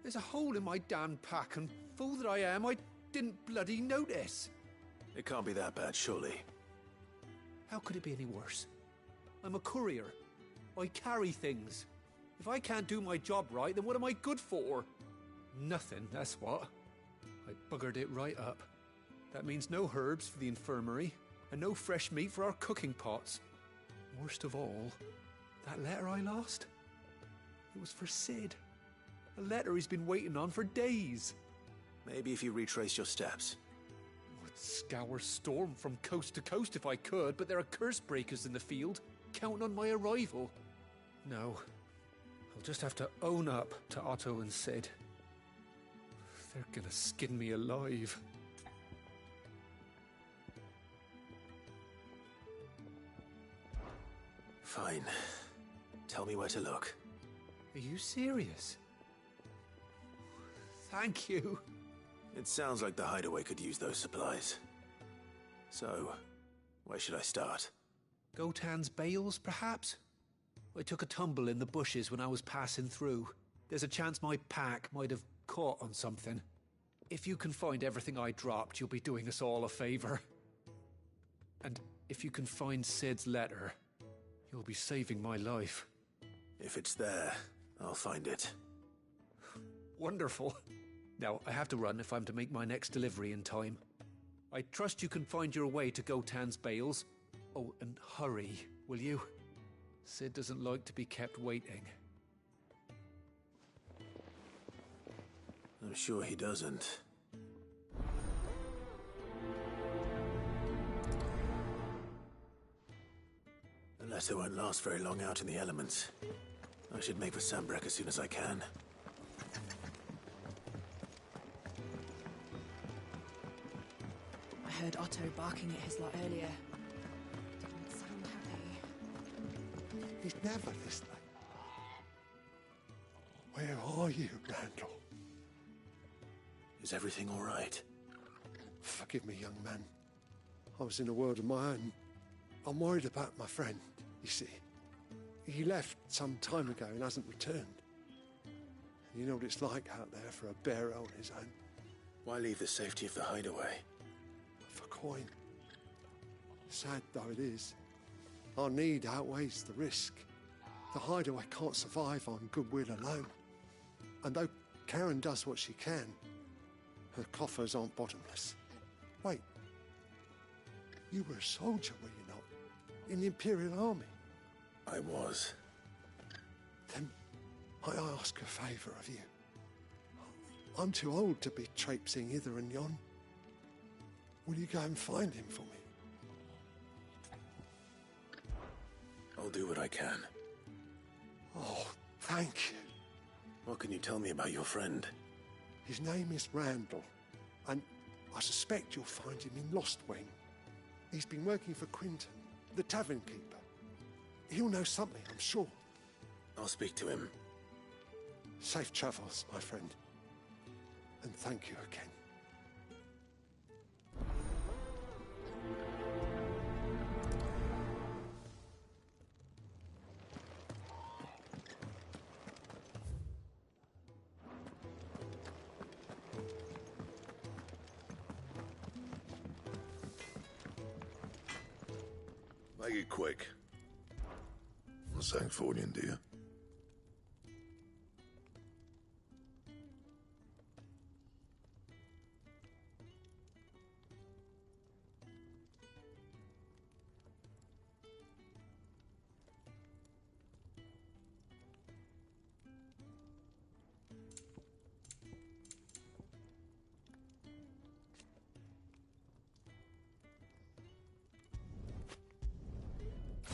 There's a hole in my damn pack, and fool that I am, I didn't bloody notice. It can't be that bad, surely. How could it be any worse? I'm a courier. I carry things. If I can't do my job right, then what am I good for? Nothing, that's what. I buggered it right up. That means no herbs for the infirmary, and no fresh meat for our cooking pots. Worst of all, that letter I lost? It was for Sid. A letter he's been waiting on for days. Maybe if you retrace your steps. I'd scour Storm from coast to coast if I could, but there are curse breakers in the field, counting on my arrival. No, I'll just have to own up to Otto and Sid. They're gonna skin me alive. Fine. Tell me where to look. Are you serious? Thank you. It sounds like the Hideaway could use those supplies. So, where should I start? Gotan's bales, perhaps? I took a tumble in the bushes when I was passing through. There's a chance my pack might have caught on something. If you can find everything I dropped, you'll be doing us all a favor. And if you can find Sid's letter, you'll be saving my life. If it's there, I'll find it. Wonderful. Now, I have to run if I'm to make my next delivery in time. I trust you can find your way to Gotan's bales. Oh, and hurry, will you? Sid doesn't like to be kept waiting. I'm sure he doesn't. The letter won't last very long out in the elements. I should make for Sambrek as soon as I can. I heard Otto barking at his lot earlier. Didn't sound happy. He's never this late. Where are you, Randall? Is everything all right? Forgive me, young man. I was in a world of my own. I'm worried about my friend, you see. He left some time ago and hasn't returned. You know what it's like out there for a bearer on his own. Why leave the safety of the Hideaway? For coin. Sad though it is, our need outweighs the risk. The Hideaway can't survive on goodwill alone. And though Karen does what she can, her coffers aren't bottomless. Wait. You were a soldier, were you not? In the Imperial Army? I was. Then I ask a favour of you. I'm too old to be traipsing hither and yon. Will you go and find him for me? I'll do what I can. Oh, thank you. What can you tell me about your friend? His name is Randall, and I suspect you'll find him in Lost Wing. He's been working for Quinton, the tavern keeper. He'll know something, I'm sure. I'll speak to him. Safe travels, my friend. And thank you again. Make it quick. I'm saying Fornian, do you?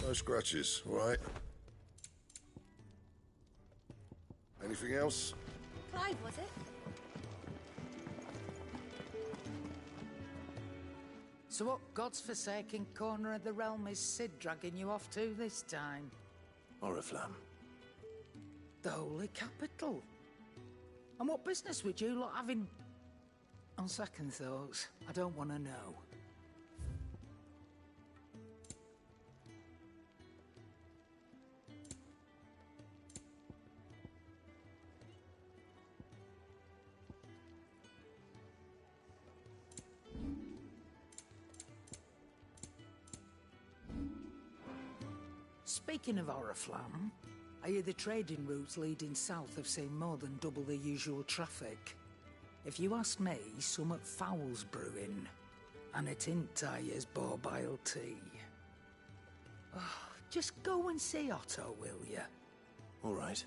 No scratches, all right? Anything else? Clive, was it? So what God's forsaken corner of the realm is Sid dragging you off to this time? Oriflamme. The Holy Capital. And what business would you lot having? On second thoughts, I don't want to know. Speaking of Oriflamme, I hear the trading routes leading south have seen more than double the usual traffic. If you ask me, summat foul's brewing, and it ain't Tyre's borbile tea. Oh, just go and see Otto, will you? All right.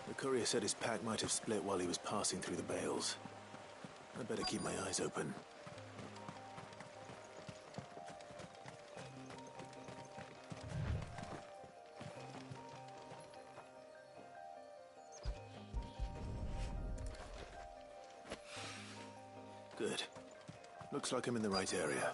The courier said his pack might have split while he was passing through the bales. I'd better keep my eyes open. Good. Looks like I'm in the right area.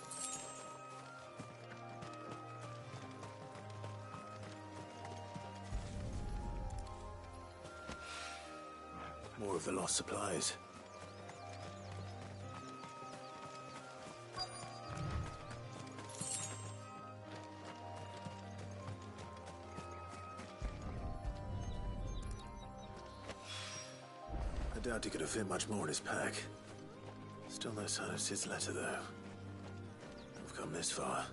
More of the lost supplies. I doubt he could have fit much more in his pack. Still no sign of Sid's letter, though. I've come this far.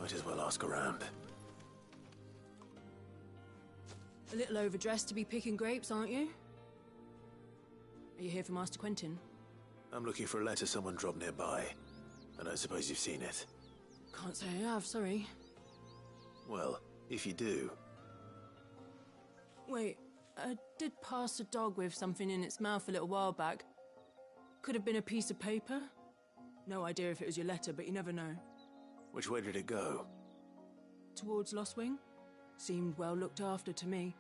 Might as well ask around. A little overdressed to be picking grapes, aren't you? Are you here for Master Quentin? I'm looking for a letter someone dropped nearby. And I suppose you've seen it. Can't say I have, sorry. Well, if you do... Wait, I did pass a dog with something in its mouth a little while back. Could have been a piece of paper. No idea if it was your letter, but you never know. Which way did it go? Towards Lostwing? Seemed well looked after to me.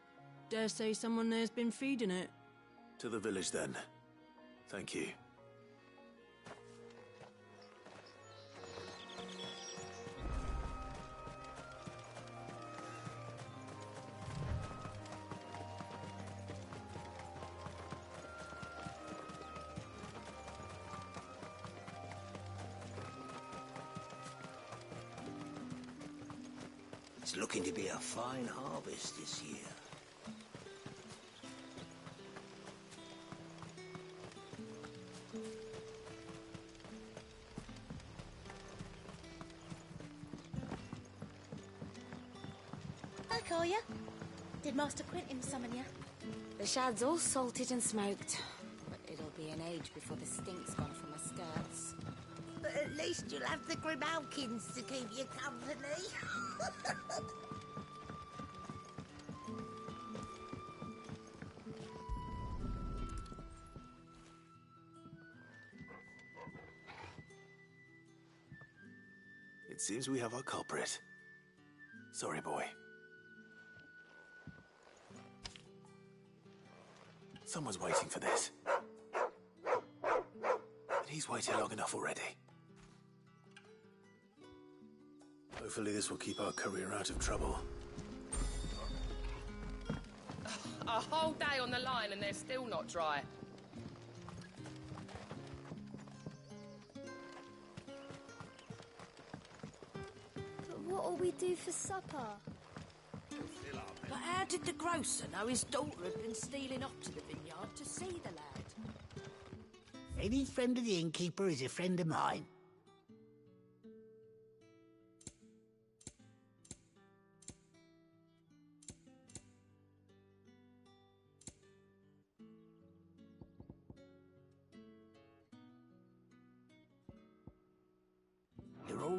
Dare say someone there's been feeding it. To the village, then. Thank you. It's looking to be a fine harvest this year. Back, are you? Did Master Quentin summon you? The shad's all salted and smoked, but it'll be an age before the stink's gone from my skirts. But at least you'll have the Grimalkins to keep you company. It seems we have our culprit. Sorry, boy. Someone's waiting for this. And he's waited long enough already. Hopefully this will keep our courier out of trouble. A whole day on the line and they're still not dry. But what'll we do for supper? But how did the grocer know his daughter had been stealing up to the vineyard to see the lad? Any friend of the innkeeper is a friend of mine.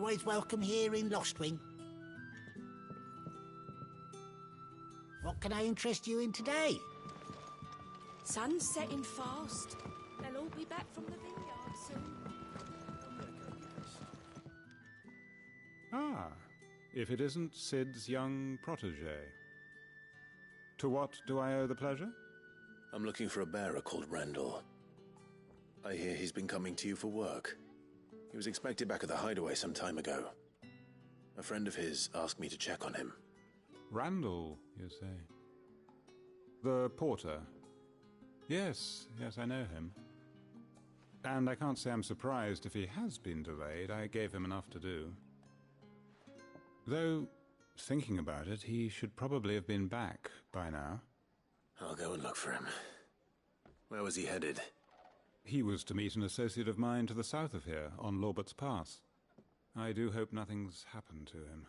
always welcome here in Lostwing. What can I interest you in today? Sun's setting fast. They'll all be back from the vineyard soon. Ah, if it isn't Sid's young protege. To what do I owe the pleasure? I'm looking for a bearer called Randall. I hear he's been coming to you for work. He was expected back at the hideaway some time ago. A friend of his asked me to check on him. Randall, you say? The porter? Yes, I know him. And I can't say I'm surprised if he has been delayed. I gave him enough to do. Though, thinking about it, he should probably have been back by now. I'll go and look for him. Where was he headed? He was to meet an associate of mine to the south of here, on Lorbert's Pass. I do hope nothing's happened to him.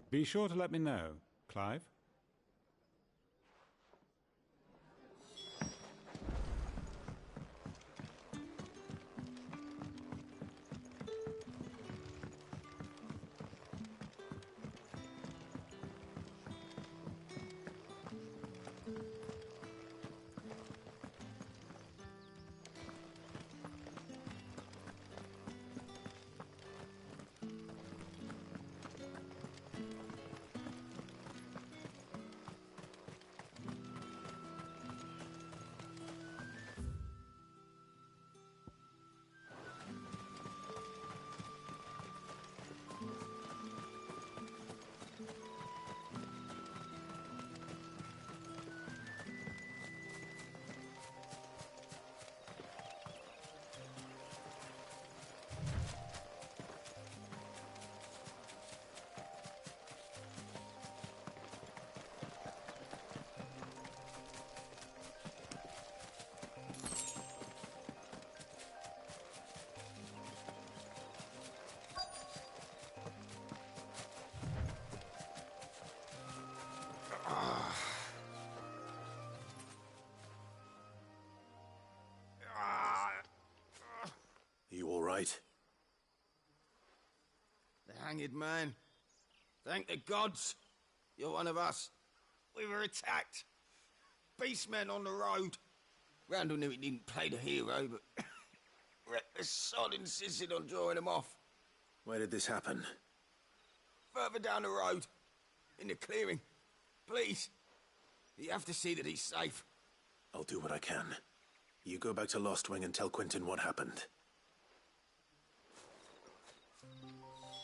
Be sure to let me know, Clive. You all right? The hanged man. Thank the gods. You're one of us. We were attacked. Beastmen on the road. Randall knew he didn't play the hero, but reckless sod insisted on drawing him off. Where did this happen? Further down the road. In the clearing. Please. You have to see that he's safe. I'll do what I can. You go back to Lostwing and tell Quentin what happened.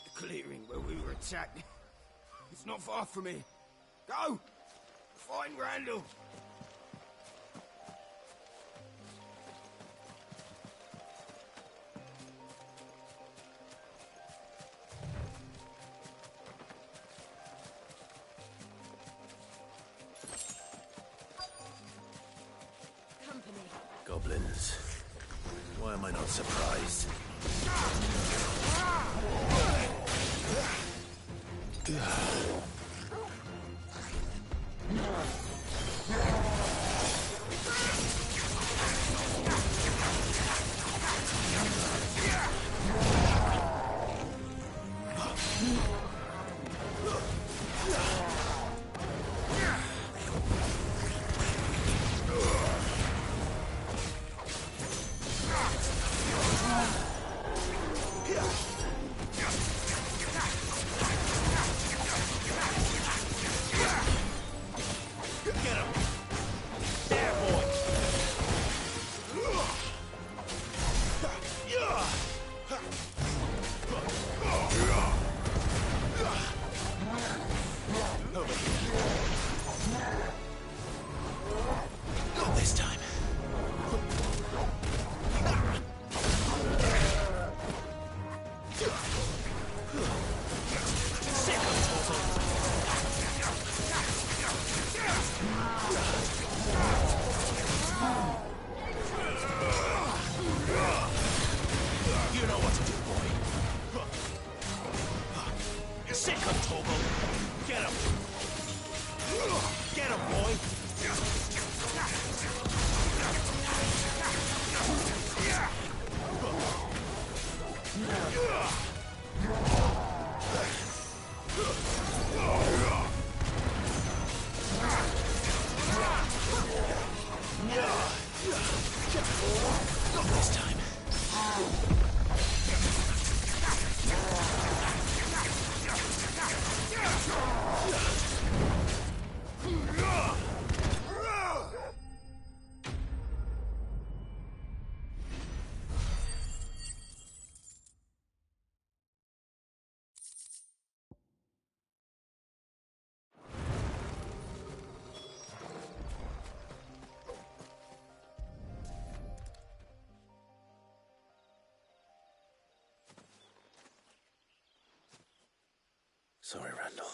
The clearing where we were attacked. It's not far from here. Go! Find Randall! Goblins. Why am I not surprised? Sorry, Randall.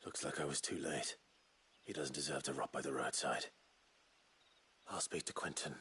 Looks like I was too late. He doesn't deserve to rot by the roadside. I'll speak to Quentin.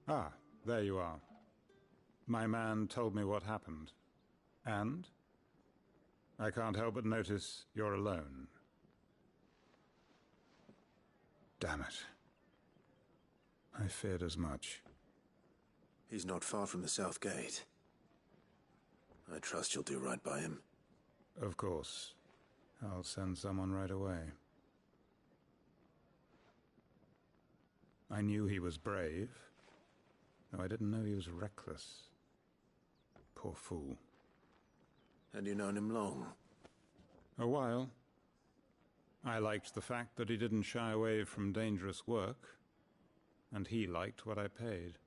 Ah, there you are. My man told me what happened. And? I can't help but notice you're alone. Damn it. I feared as much. He's not far from the South Gate. I trust you'll do right by him. Of course. I'll send someone right away. I knew he was brave, though I didn't know he was reckless. Poor fool. And you known him long? A while. I liked the fact that he didn't shy away from dangerous work, and he liked what I paid.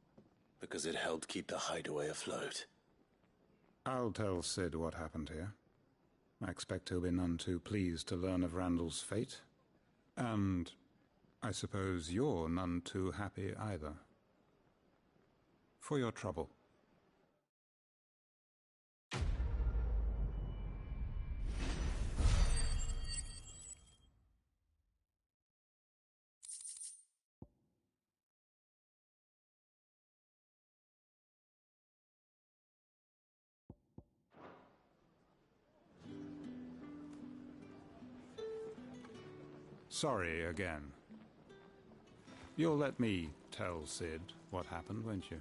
Because it helped keep the hideaway afloat. I'll tell Sid what happened here. I expect he'll be none too pleased to learn of Randall's fate. And I suppose you're none too happy either. For your trouble. Sorry again. You'll let me tell Sid what happened, won't you?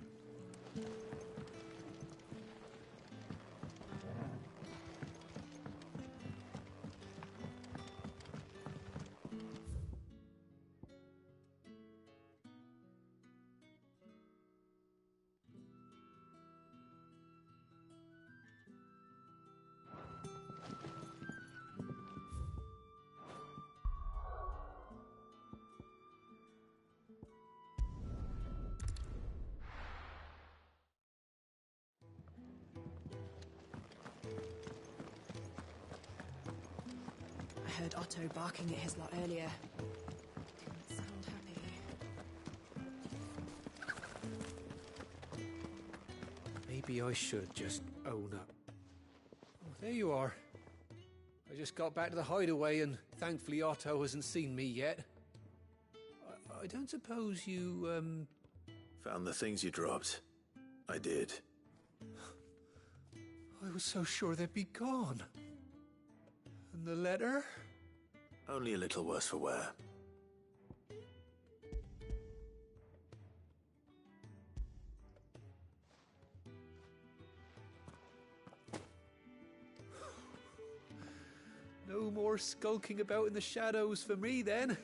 I heard Otto barking at his lot earlier. Didn't sound happy. Maybe I should just own up. Oh, there you are. I just got back to the hideaway and thankfully Otto hasn't seen me yet. I don't suppose you, Found the things you dropped. I did. I was so sure they'd be gone. And the letter? Only a little worse for wear. No more skulking about in the shadows for me, then.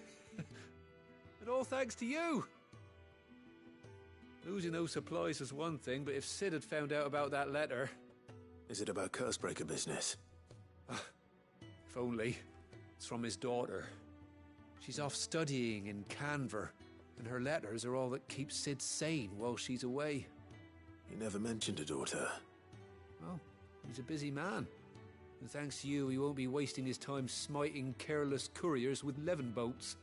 And all thanks to you. Losing those supplies was one thing, but if Sid had found out about that letter... Is it about Cursebreaker business? If only. It's from his daughter. She's off studying in Canver, and her letters are all that keeps Sid sane while she's away. He never mentioned a daughter. Well, he's a busy man. And thanks to you, he won't be wasting his time smiting careless couriers with levin bolts.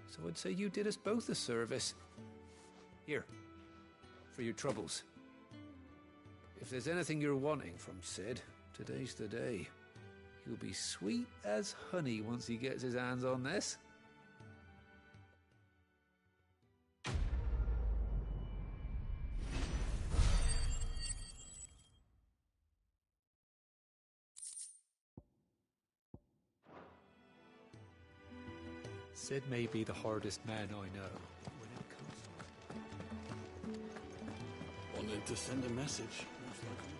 So I'd say you did us both a service. Here, for your troubles. If there's anything you're wanting from Sid, today's the day. He'll be sweet as honey once he gets his hands on this. Sid may be the hardest man I know. Wanted to send a message, most likely.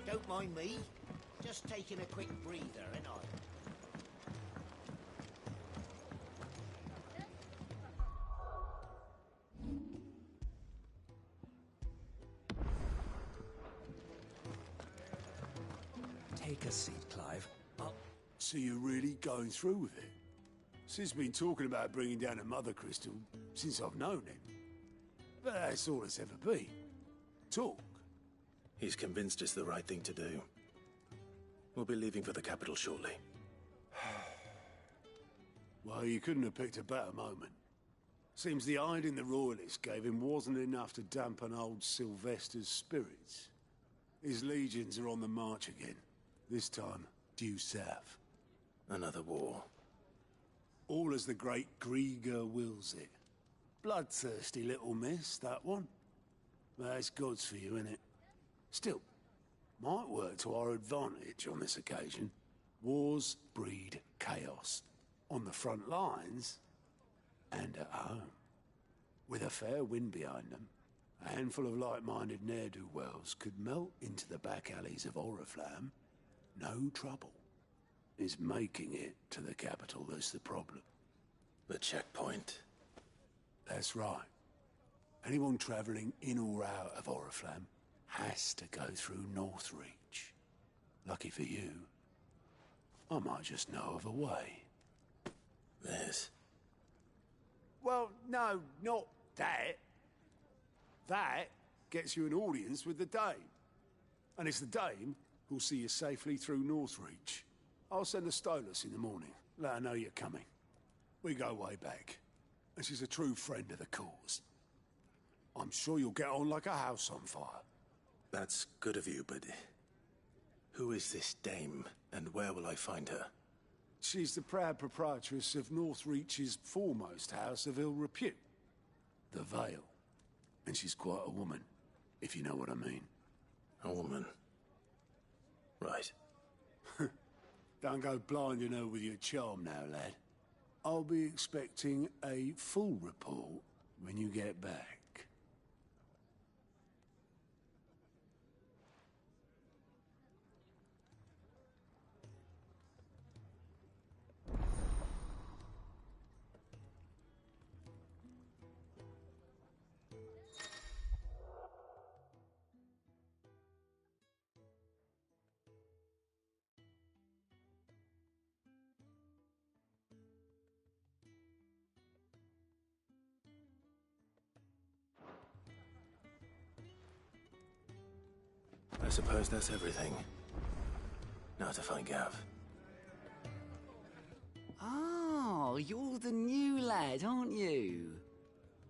Don't mind me. Just taking a quick breather, ain't I? Take a seat, Clive. So you're really going through with it? Sid's been talking about bringing down a mother crystal since I've known him. But that's all it's ever been. Talk. He's convinced it's the right thing to do. We'll be leaving for the capital shortly. Well, you couldn't have picked a better moment. Seems the hiding the royalists gave him wasn't enough to dampen old Sylvester's spirits. His legions are on the march again. This time, due south. Another war. All as the great Grieger wills it. Bloodthirsty little miss, that one. That's God's for you, innit? Still, might work to our advantage on this occasion. Wars breed chaos. On the front lines, and at home. With a fair wind behind them, a handful of like-minded ne'er-do-wells could melt into the back alleys of Oriflamme. No trouble. It's making it to the capital that's the problem. The checkpoint. That's right. Anyone travelling in or out of Oriflamme has to go through Northreach. Lucky for you, I might just know of a way. This? Well, no, not that. That gets you an audience with the Dame. And it's the Dame who'll see you safely through Northreach. I'll send a Stolas in the morning. Let her know you're coming. We go way back. And she's a true friend of the cause. I'm sure you'll get on like a house on fire. That's good of you, but who is this Dame, and where will I find her? She's the proud proprietress of Northreach's foremost house of ill repute, the Vale. And she's quite a woman, if you know what I mean. A woman? Right. Don't go blinding her with your charm now, lad. I'll be expecting a full report when you get back. I suppose that's everything. Now to find Gav. Oh, you're the new lad, aren't you?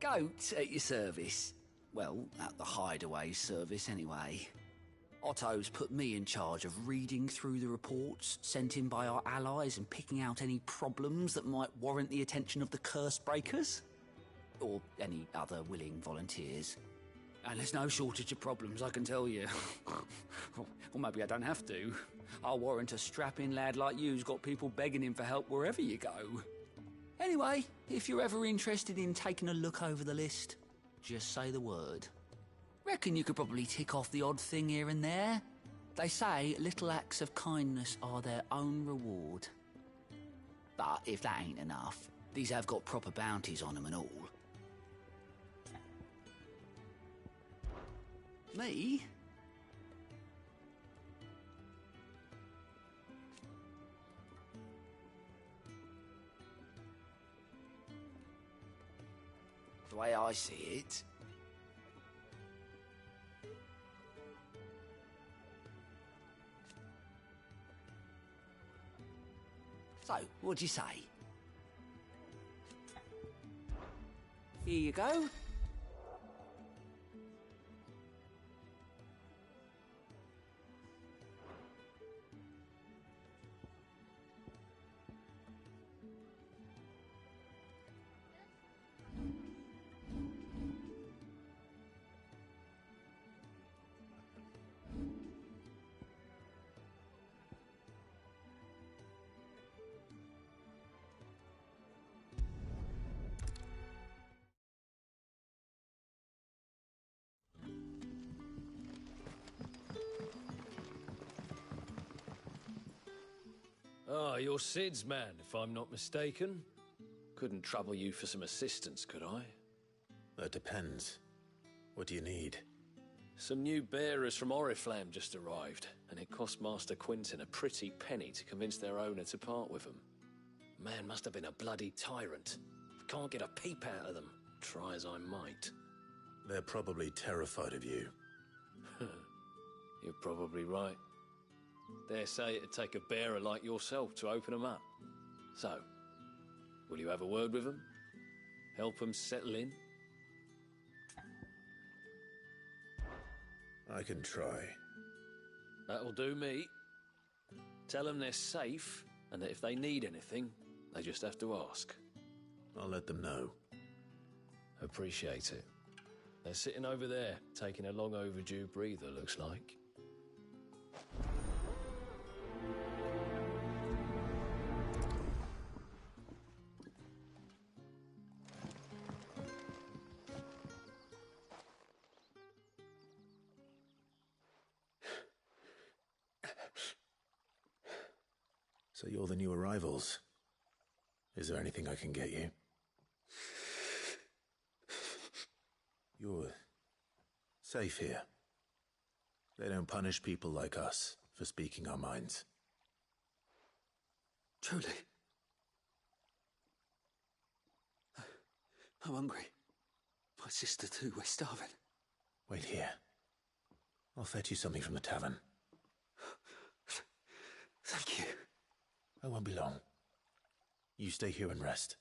Goat at your service. Well, at the hideaway service, anyway. Otto's put me in charge of reading through the reports sent in by our allies and picking out any problems that might warrant the attention of the curse breakers. Or any other willing volunteers. And there's no shortage of problems, I can tell you. Or maybe I don't have to. I'll warrant a strapping lad like you's got people begging him for help wherever you go. Anyway, if you're ever interested in taking a look over the list, just say the word. Reckon you could probably tick off the odd thing here and there. They say little acts of kindness are their own reward. But if that ain't enough, these have got proper bounties on them and all. Me? The way I see it, So, what'd you say? Here you go. Ah, you're Sid's man, if I'm not mistaken. Couldn't trouble you for some assistance, could I? That depends. What do you need? Some new bearers from Oriflamme just arrived, and it cost Master Quinton a pretty penny to convince their owner to part with them. Man must have been a bloody tyrant. Can't get a peep out of them, try as I might. They're probably terrified of you. You're probably right. Dare say it'd take a bearer like yourself to open them up. So, will you have a word with them? Help them settle in? I can try. That'll do me. Tell them they're safe, and that if they need anything, they just have to ask. I'll let them know. Appreciate it. They're sitting over there, taking a long overdue breather, looks like. So you're the new arrivals. Is there anything I can get you? You're safe here. They don't punish people like us for speaking our minds. Truly. I'm hungry. My sister too, we're starving. Wait here. I'll fetch you something from the tavern. Thank you. I won't be long. You stay here and rest.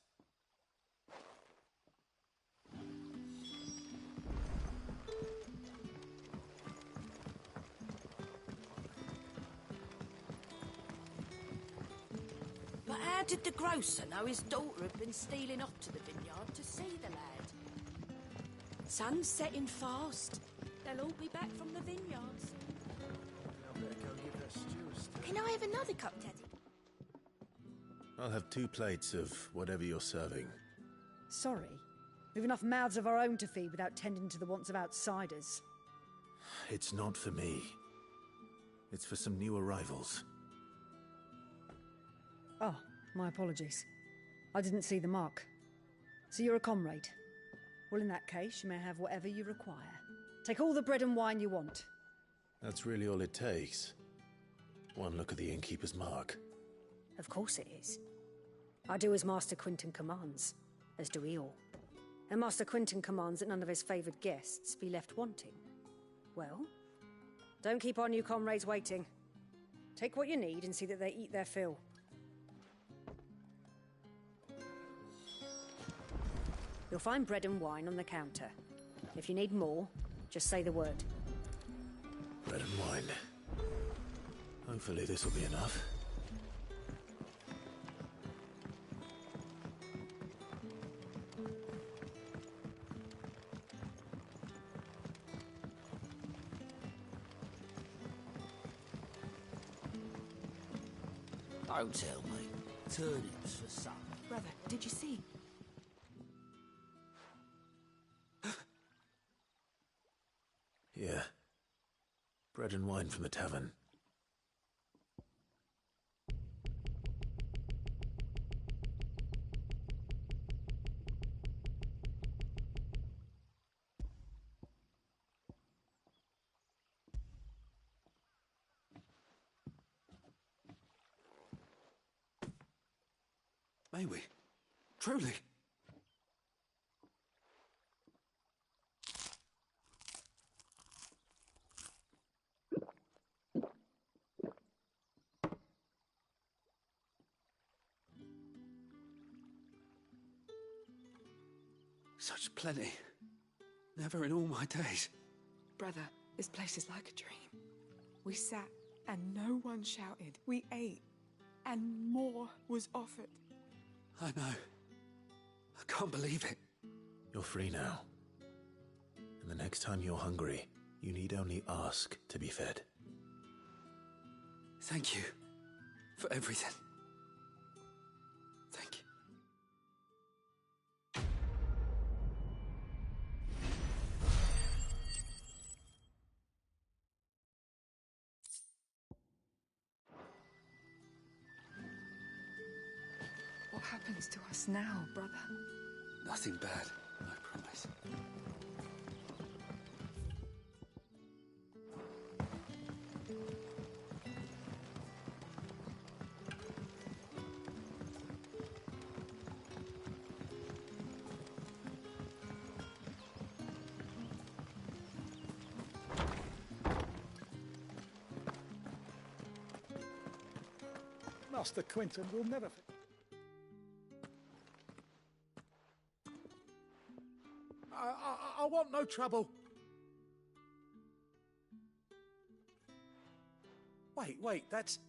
But how did the grocer know his daughter had been stealing off to the vineyard to see the lad? Sun's setting fast. They'll all be back from the vineyards. I better go give that stew a stir. Can I have another cup, Teddy? I'll have 2 plates of whatever you're serving. Sorry. We've enough mouths of our own to feed without tending to the wants of outsiders. It's not for me. It's for some new arrivals. Oh, my apologies. I didn't see the mark. So you're a comrade. Well, in that case, you may have whatever you require. Take all the bread and wine you want. That's really all it takes. One look at the innkeeper's mark. Of course it is. I do as Master Quinton commands, as do we all. And Master Quinton commands that none of his favoured guests be left wanting. Well, don't keep our new comrades waiting. Take what you need and see that they eat their fill. You'll find bread and wine on the counter. If you need more, just say the word. Bread and wine. Hopefully this will be enough. Don't tell me. Turnips for supper. Brother, did you see? Yeah. Bread and wine from the tavern. May we? Truly? Such plenty. Never in all my days. Brother, this place is like a dream. We sat and no one shouted. We ate and more was offered. I know. I can't believe it. You're free now. And the next time you're hungry, you need only ask to be fed. Thank you for everything. Thank you. What happens to us now, brother? Nothing bad, I promise. Master Quinton will never... I want no trouble. Wait, that's...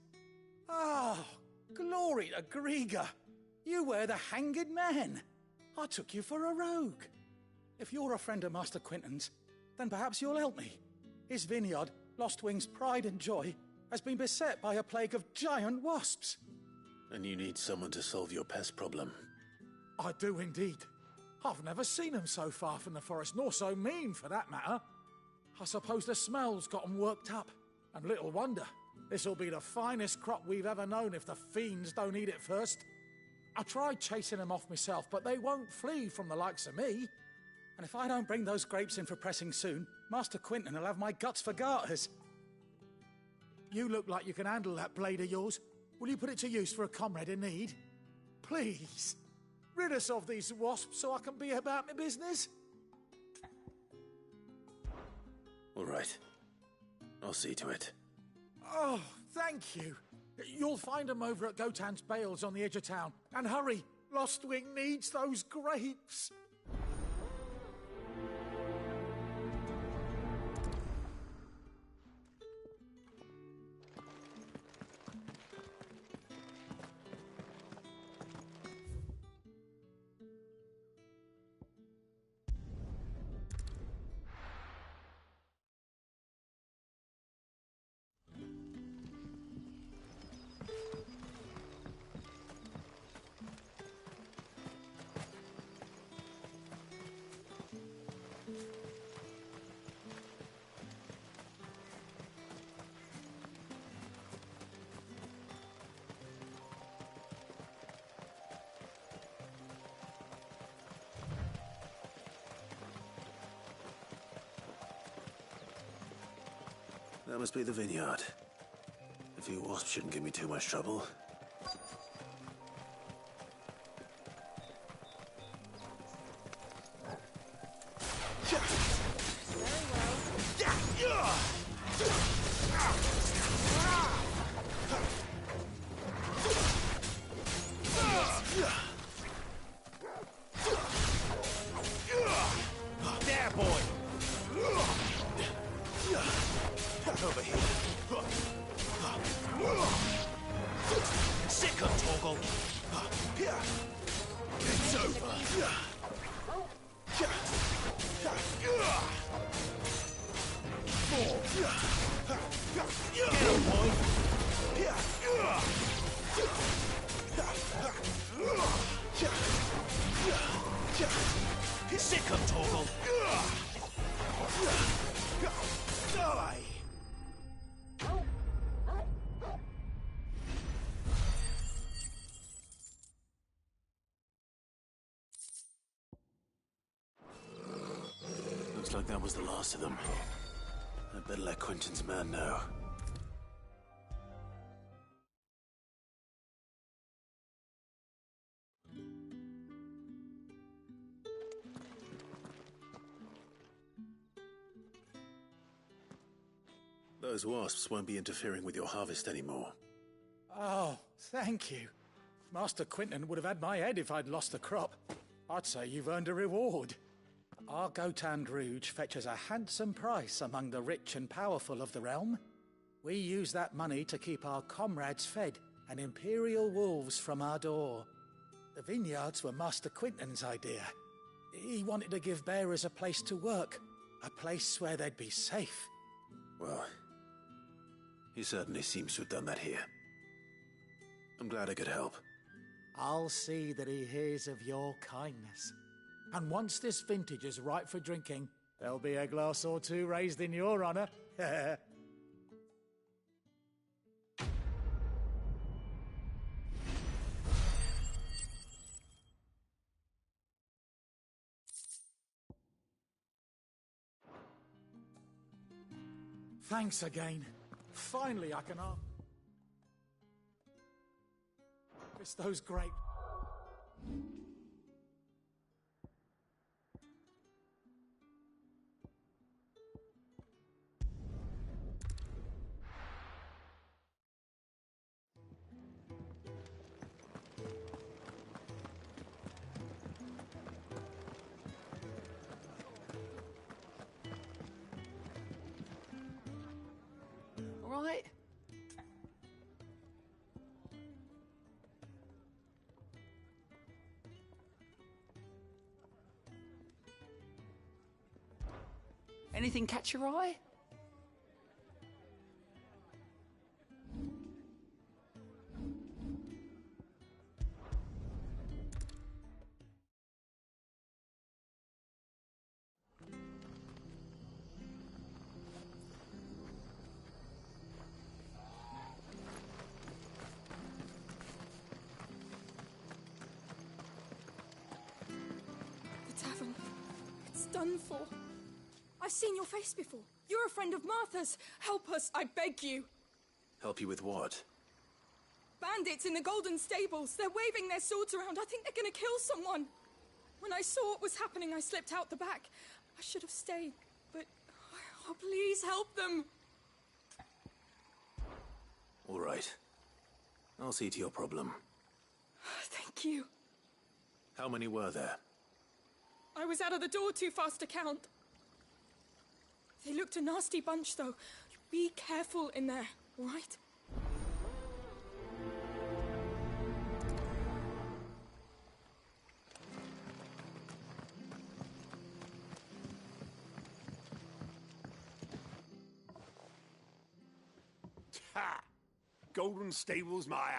Oh, glory to Grieger. You were the hanged man. I took you for a rogue. If you're a friend of Master Quinton's, then perhaps you'll help me. His vineyard, Lostwing's pride and joy, has been beset by a plague of giant wasps. And you need someone to solve your pest problem. I do indeed. I've never seen them so far from the forest, nor so mean, for that matter. I suppose the smell's got 'em worked up. And little wonder. This'll be the finest crop we've ever known if the fiends don't eat it first. I tried chasing them off myself, but they won't flee from the likes of me. And if I don't bring those grapes in for pressing soon, Master Quinton will have my guts for garters. You look like you can handle that blade of yours. Will you put it to use for a comrade in need? Please. Rid us of these wasps so I can be about my business. All right. I'll see to it. Oh, thank you. You'll find them over at Gotan's Bales on the edge of town. And hurry, Lostwing needs those grapes. That must be the vineyard. A few wasps shouldn't give me too much trouble. There, boy! Over here. Sick of Torgal. It's over. Get him, boy. Sick of Torgal. Die! Looks like that was the last of them. I'd better let Quinton's man know. Those wasps won't be interfering with your harvest anymore. Oh, thank you. Master Quinton would have had my head if I'd lost the crop. I'd say you've earned a reward. Our Gotand Rouge fetches a handsome price among the rich and powerful of the realm. We use that money to keep our comrades fed and imperial wolves from our door. The vineyards were Master Quinton's idea. He wanted to give bearers a place to work, a place where they'd be safe. Well, he certainly seems to have done that here. I'm glad I could help. I'll see that he hears of your kindness. And once this vintage is ripe for drinking, there'll be a glass or two raised in your honor. Thanks again. Finally, I can harvest those grapes. All right? Anything catch your eye? The tavern. It's done for. I've seen your face before. You're a friend of Martha's. Help us, I beg you. Help you with what? Bandits in the Golden Stables. They're waving their swords around. I think they're gonna kill someone. When I saw what was happening, I slipped out the back. I should have stayed, but... Oh, please help them. All right. I'll see to your problem. Thank you. How many were there? I was out of the door too fast to count. They looked a nasty bunch, though. Be careful in there, all right? Ha! Golden Stables, my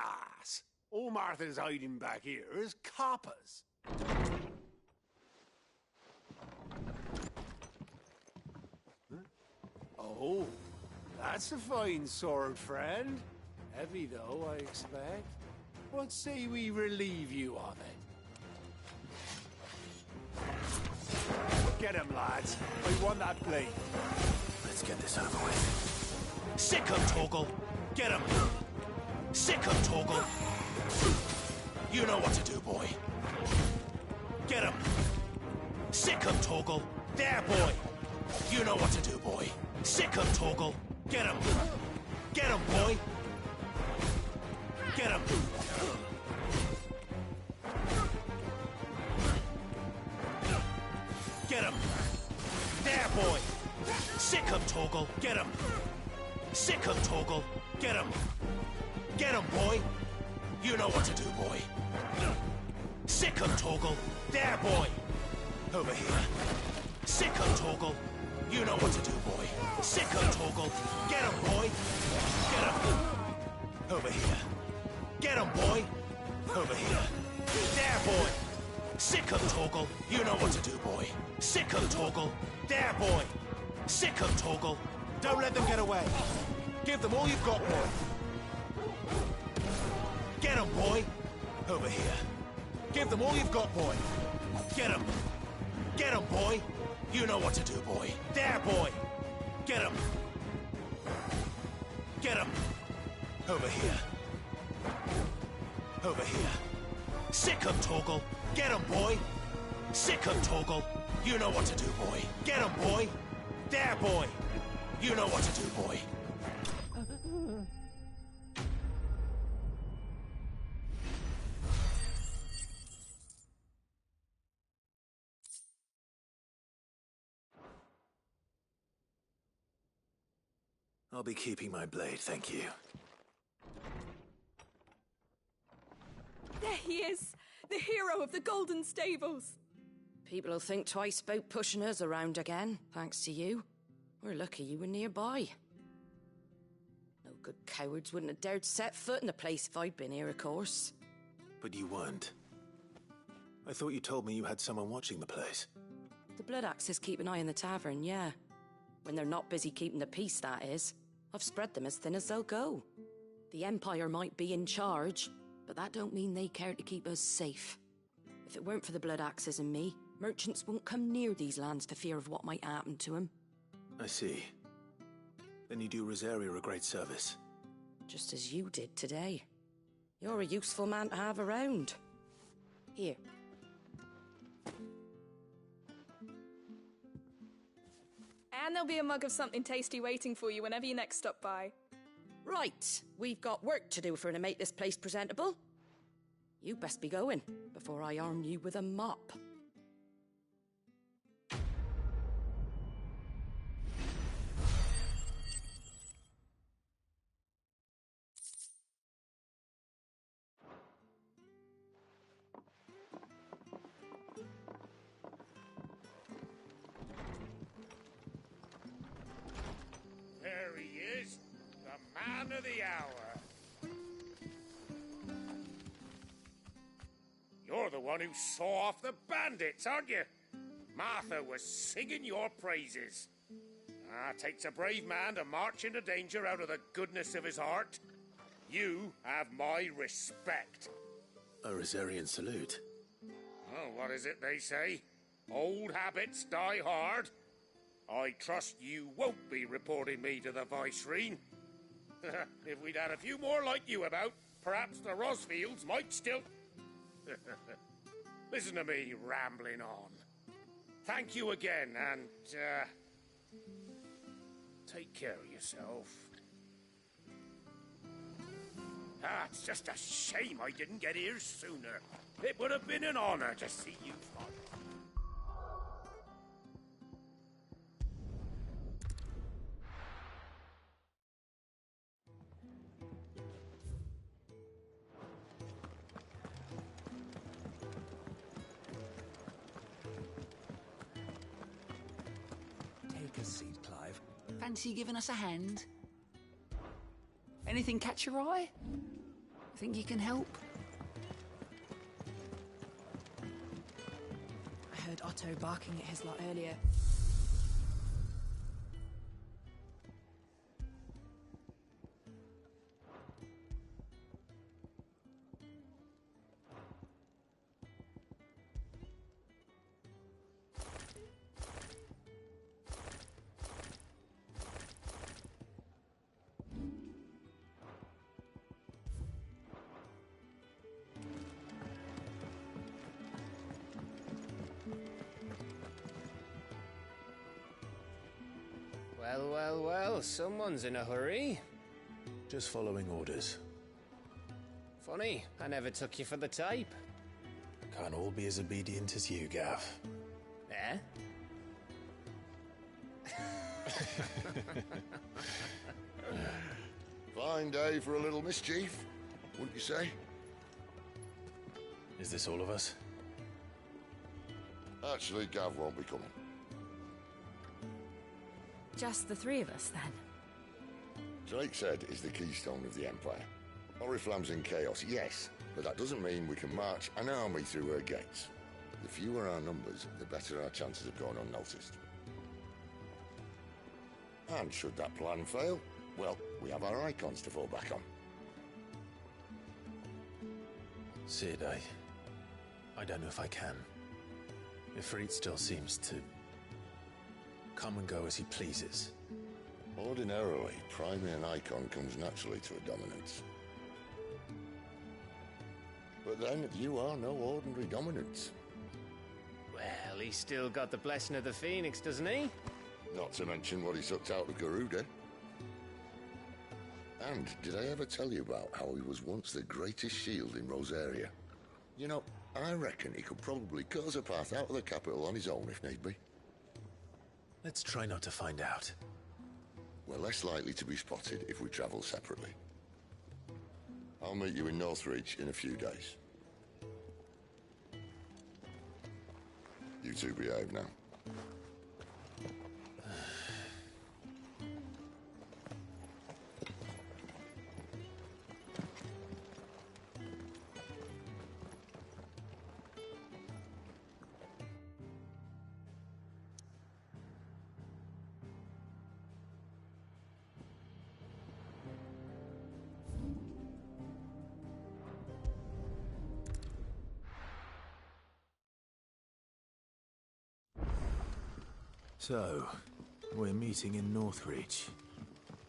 ass. All Martha's hiding back here is coppers. Oh, that's a fine sword, friend. Heavy, though, I expect. What say we relieve you of it? Get him, lads. I want that blade. Let's get this over with. Sick him, Torgal! Get him! Sick him, Torgal! You know what to do, boy. Get him! Sick him, Torgal! There, boy! You know what to do, boy. Sick him, Torgal! Get him! Get him, boy! Get him! Get him! There, boy! Sick him, Torgal! Get him! Sick him, Torgal! Get him! Get him, boy! You know what to do, boy. Sick him, Torgal! There, boy! Over here. Sick him, Torgal! You know what to do, boy. Sick him, Torgal! Get him, boy! Get him! Over here. Get him, boy! Over here. There, boy! Sick him, Torgal! You know what to do, boy. Sick him, Torgal! There, boy! Sick him, Torgal! Don't let them get away! Give them all you've got, boy! Get him, boy! Over here. Give them all you've got, boy! Get him! Get him, boy! You know what to do, boy. There, boy! Get him! Get him! Over here. Over here. Sick him, Torgal! Get him, boy! Sick him, Torgal! You know what to do, boy. Get him, boy! There, boy! You know what to do, boy. I'll be keeping my blade, thank you. There he is! The hero of the Golden Stables! People will think twice about pushing us around again, thanks to you. We're lucky you were nearby. No good cowards wouldn't have dared set foot in the place if I'd been here, of course. But you weren't. I thought you told me you had someone watching the place. The Blood Axes keep an eye on the tavern, yeah. When they're not busy keeping the peace, that is. I've spread them as thin as they'll go. The Empire might be in charge, but that don't mean they care to keep us safe. If it weren't for the Blood Axes and me, merchants won't come near these lands for fear of what might happen to them. I see. Then you do Rosaria a great service. Just as you did today. You're a useful man to have around. Here. And there'll be a mug of something tasty waiting for you whenever you next stop by. Right, we've got work to do for to make this place presentable. You best be going, before I arm you with a mop. There he is, the man of the hour. You're the one who saw off the bandits, aren't you? Martha was singing your praises. Takes a brave man to march into danger out of the goodness of his heart. You have my respect. A Rosarian salute. Oh, what is it they say? Old habits die hard. I trust you won't be reporting me to the Viceroy. If we'd had a few more like you about, perhaps the Rosfields might still... Listen to me rambling on. Thank you again, and, take care of yourself. It's just a shame I didn't get here sooner. It would have been an honor to see you fight. Take a seat, Clive. Fancy giving us a hand? Anything catch your eye? Think you can help? I heard Otto barking at his lot earlier. Well, well, well, someone's in a hurry. Just following orders. Funny, I never took you for the type. Can't all be as obedient as you, Gav. Eh? Fine day for a little mischief, wouldn't you say? Is this all of us? Actually, Gav won't be coming. Just the three of us, then? Drake's Head is the keystone of the Empire. Oriflamme's in chaos, yes, but that doesn't mean we can march an army through her gates. The fewer our numbers, the better our chances of going unnoticed. And should that plan fail, well, we have our icons to fall back on. Sid, I don't know if I can. Ifrit still seems to come and go as he pleases. Ordinarily, priming an icon comes naturally to a dominance. But then, you are no ordinary dominance. Well, he's still got the blessing of the Phoenix, doesn't he? Not to mention what he sucked out of Garuda. And did I ever tell you about how he was once the greatest shield in Rosaria? You know, I reckon he could probably cut us a path out of the capital on his own if need be. Let's try not to find out. We're less likely to be spotted if we travel separately. I'll meet you in Northreach in a few days. You two behave now. So, we're meeting in Northreach.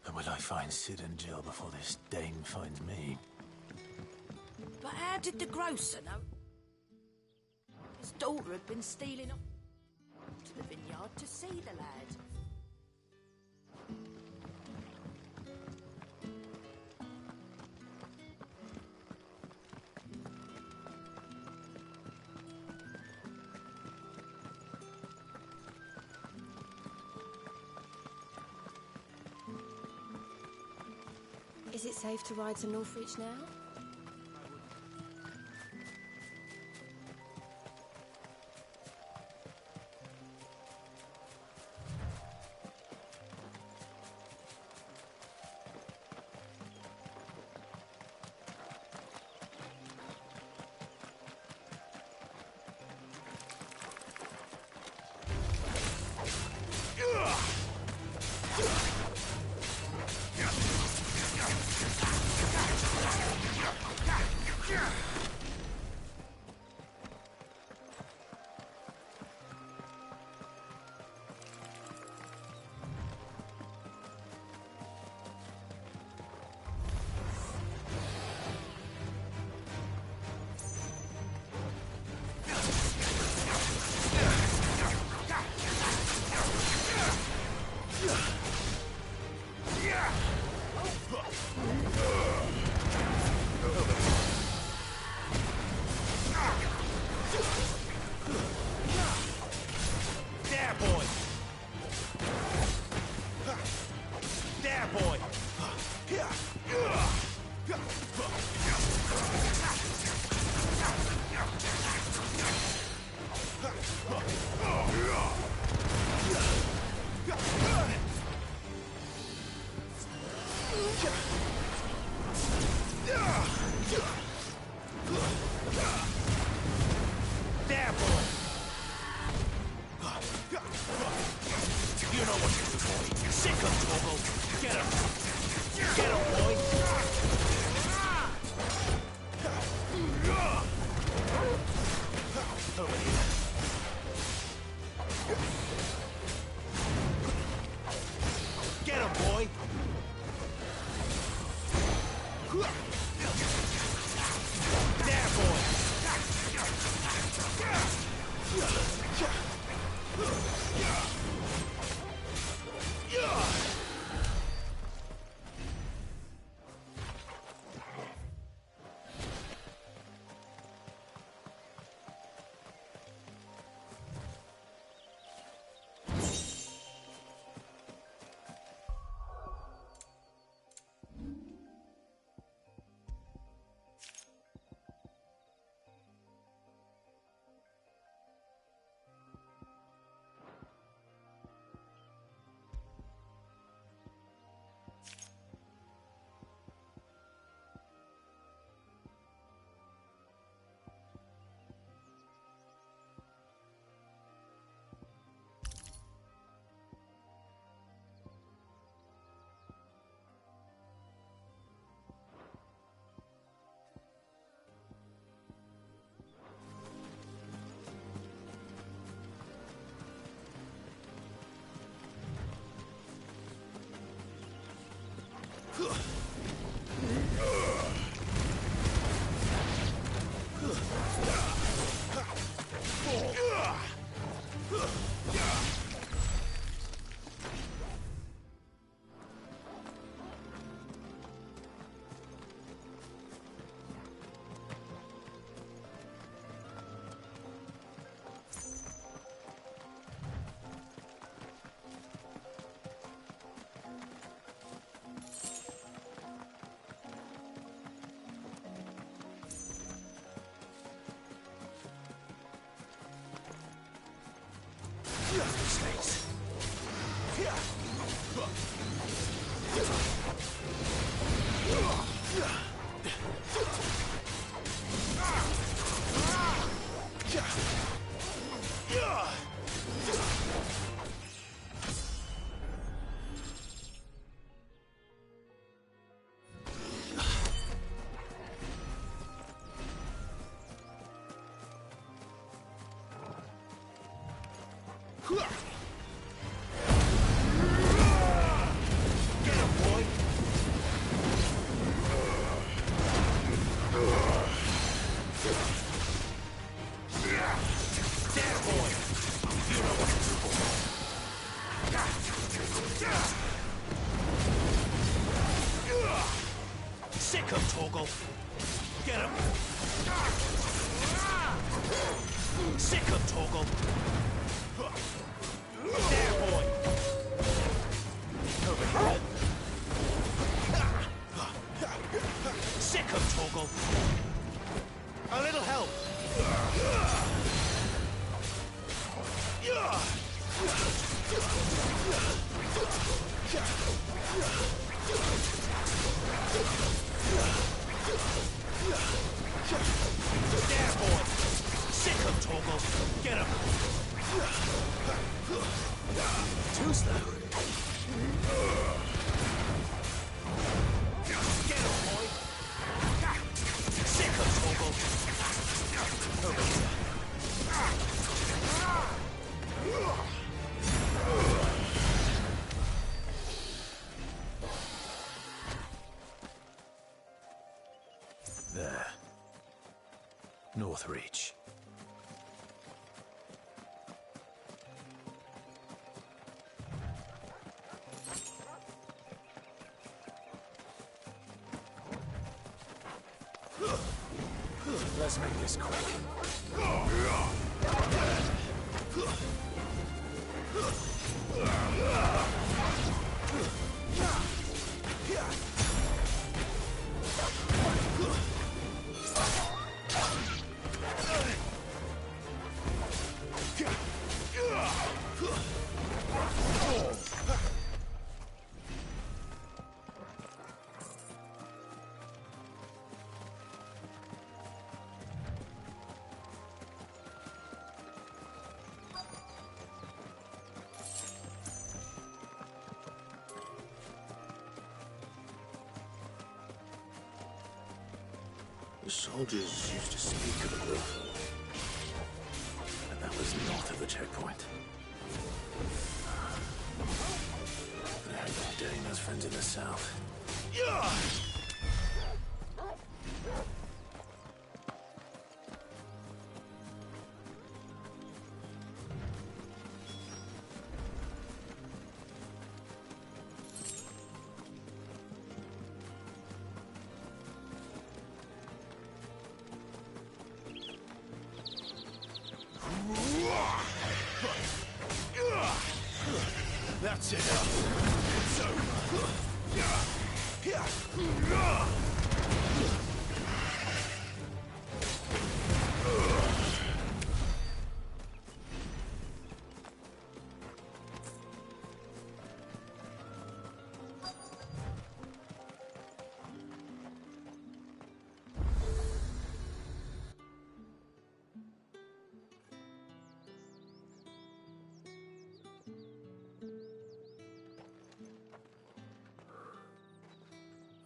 And will I find Sid and Jill before this dame finds me? But how did the grocer know his daughter had been stealing off to the vineyard to see the lad? Is it safe to ride to Northreach now? Stays. Sick him, Torgal. Get him. Sick him, Torgal. There, boy. Over here. Sick him, Torgal. A little help. There, boy. Sick him, Torgal. Get him. Too slow. Get him, boy. Sick him, Torgal. Over here. There. Northreach. Let's make this quick. The soldiers used to speak of a grove, but that was north of the checkpoint. I heard that Dane has friends in the south. That's enough. It's over.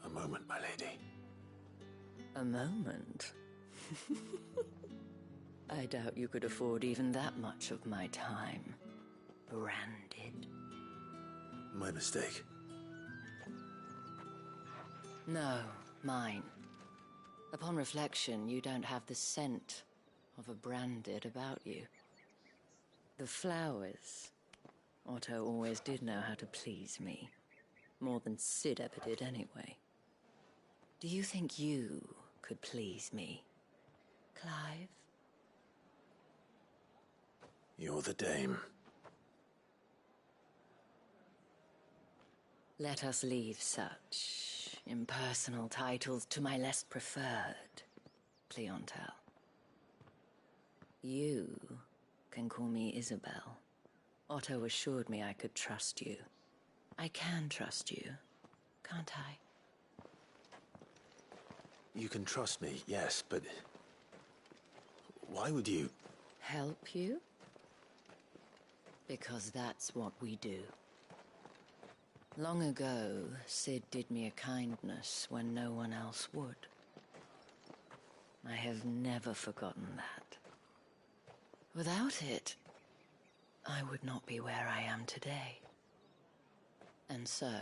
A moment, my lady. A moment? I doubt you could afford even that much of my time. Branded. My mistake. No, mine. Upon reflection, you don't have the scent of a branded about you. The flowers. Otto always did know how to please me. More than Sid ever did anyway. Do you think you could please me, Clive? You're the dame. Let us leave such impersonal titles to my less preferred clientele. You can call me Isabel, Otto assured me I could trust you. I can trust you, can't I? You can trust me, yes, but... why would you... Help you? Because that's what we do. Long ago, Sid did me a kindness when no one else would. I have never forgotten that. Without it, I would not be where I am today. And so,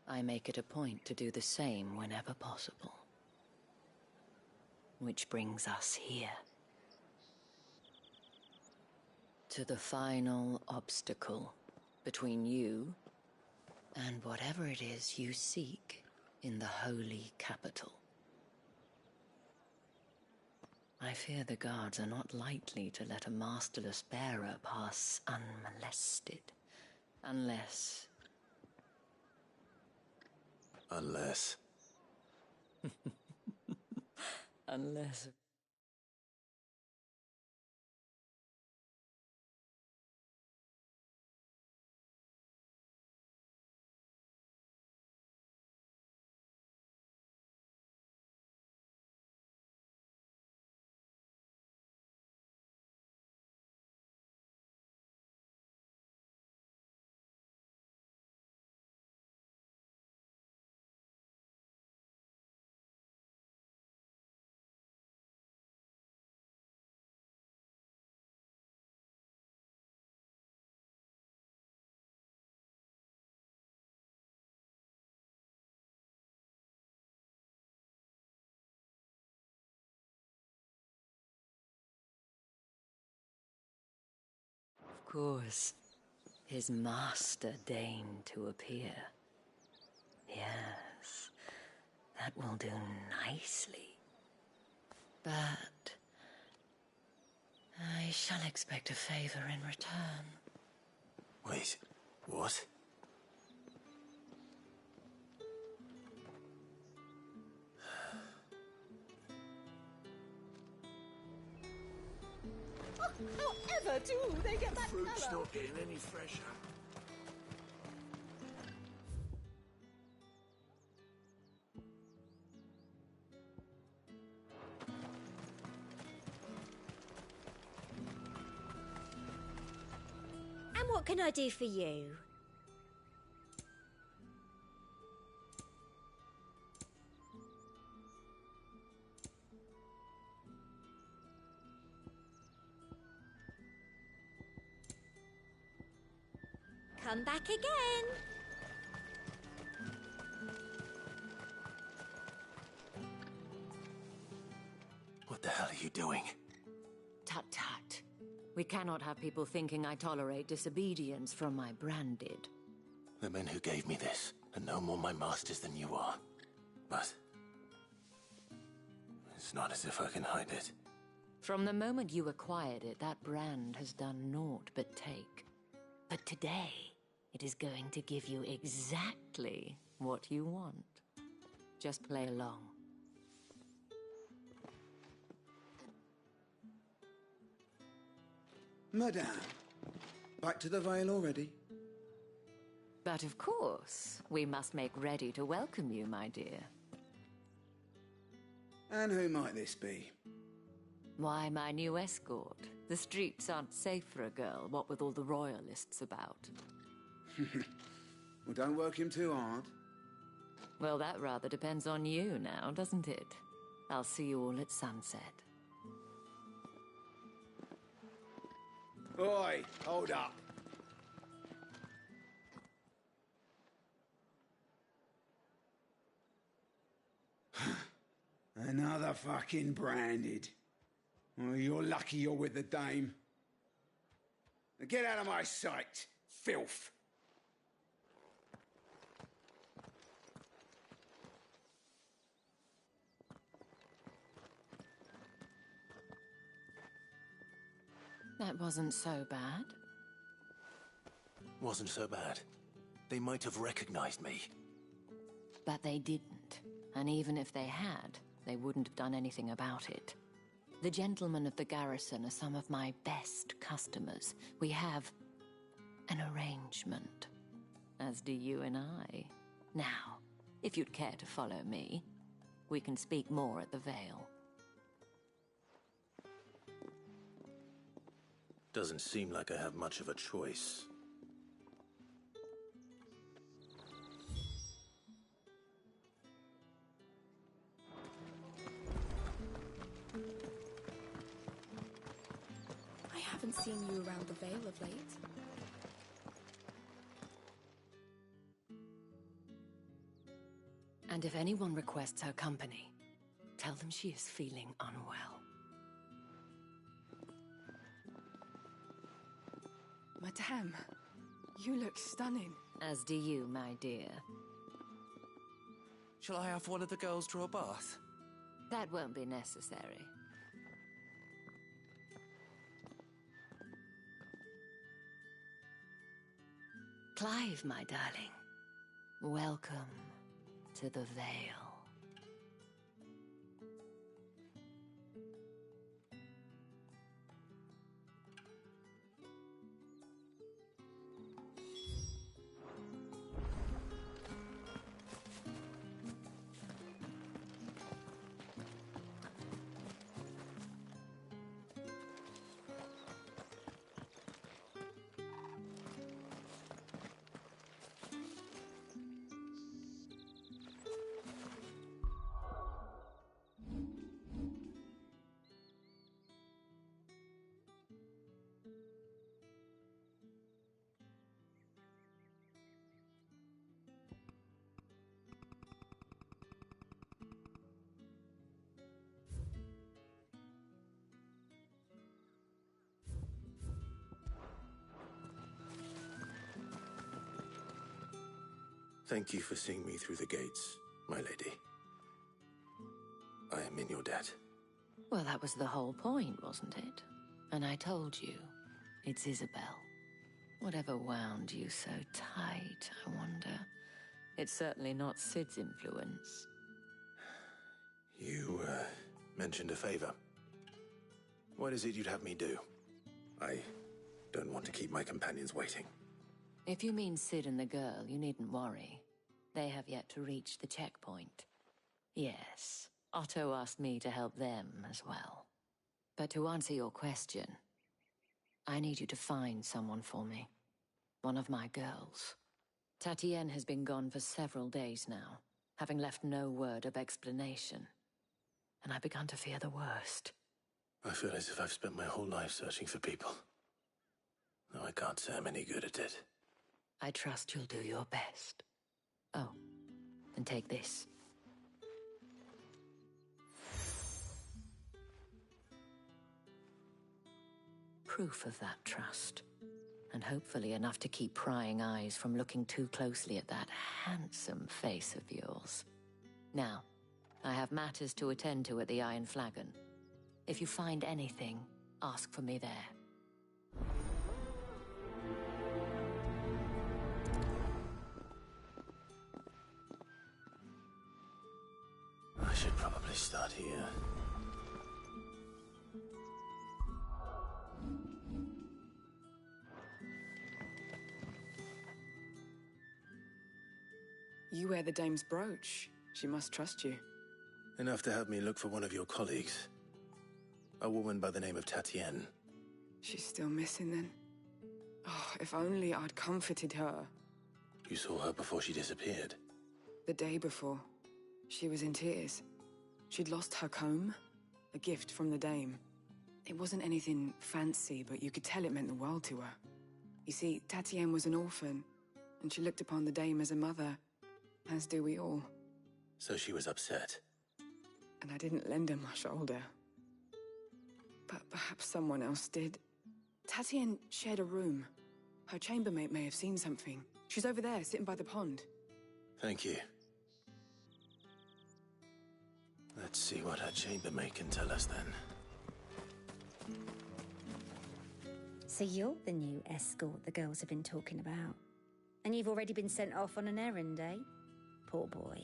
I make it a point to do the same whenever possible. Which brings us here. To the final obstacle between you and whatever it is you seek in the holy capital. I fear the guards are not likely to let a masterless bearer pass unmolested. Unless... Unless... Unless... Of course, his master deigned to appear. Yes, that will do nicely. But I shall expect a favor in return. Wait, what? However do they get that Fruit's fellow? not getting any fresher. And what can I do for you? Come back again. What the hell are you doing? Tut tut. We cannot have people thinking I tolerate disobedience from my branded. The men who gave me this are no more my masters than you are. But... it's not as if I can hide it. From the moment you acquired it, that brand has done naught but take. But today, it is going to give you exactly what you want. Just play along. Madame, back to the Vale already? But of course, we must make ready to welcome you, my dear. And who might this be? Why, my new escort. The streets aren't safe for a girl, what with all the royalists about. Well, don't work him too hard. Well, that rather depends on you now, doesn't it? I'll see you all at sunset. Oi, hold up. Another fucking branded. Oh, you're lucky you're with the dame. Now get out of my sight, filth. That wasn't so bad. Wasn't so bad. They might have recognized me. But they didn't. And even if they had, they wouldn't have done anything about it. The gentlemen of the garrison are some of my best customers. We have an arrangement. As do you and I. Now, if you'd care to follow me, we can speak more at the Vale. Doesn't seem like I have much of a choice. I haven't seen you around the Vale of late. And if anyone requests her company, tell them she is feeling unwell. Madame, you look stunning. As do you, my dear. Shall I have one of the girls draw a bath? That won't be necessary. Clive, my darling. Welcome to the Vale. Thank you for seeing me through the gates, my lady. I am in your debt. Well, that was the whole point, wasn't it? And I told you, it's Isabel. Whatever wound you so tight, I wonder. It's certainly not Sid's influence. You, mentioned a favor. What is it you'd have me do? I don't want to keep my companions waiting. If you mean Sid and the girl, you needn't worry. They have yet to reach the checkpoint. Yes, Otto asked me to help them as well. But to answer your question, I need you to find someone for me. One of my girls. Tatienne has been gone for several days now, having left no word of explanation. And I've begun to fear the worst. I feel as if I've spent my whole life searching for people. Though I can't say I'm any good at it. I trust you'll do your best. Oh, and take this. Proof of that trust. And hopefully enough to keep prying eyes from looking too closely at that handsome face of yours. Now, I have matters to attend to at the Iron Flagon. If you find anything, ask for me there. I should probably start here. You wear the dame's brooch. She must trust you. Enough to have me look for one of your colleagues. A woman by the name of Tatienne. She's still missing then. Oh, if only I'd comforted her. You saw her before she disappeared. The day before. She was in tears. She'd lost her comb, a gift from the dame. It wasn't anything fancy, but you could tell it meant the world to her. You see, Tatienne was an orphan, and she looked upon the dame as a mother, as do we all. So she was upset. And I didn't lend her my shoulder. But perhaps someone else did. Tatienne shared a room. Her chambermaid may have seen something. She's over there, sitting by the pond. Thank you. Let's see what her chambermaid can tell us then. So you're the new escort the girls have been talking about. And you've already been sent off on an errand, eh? Poor boy.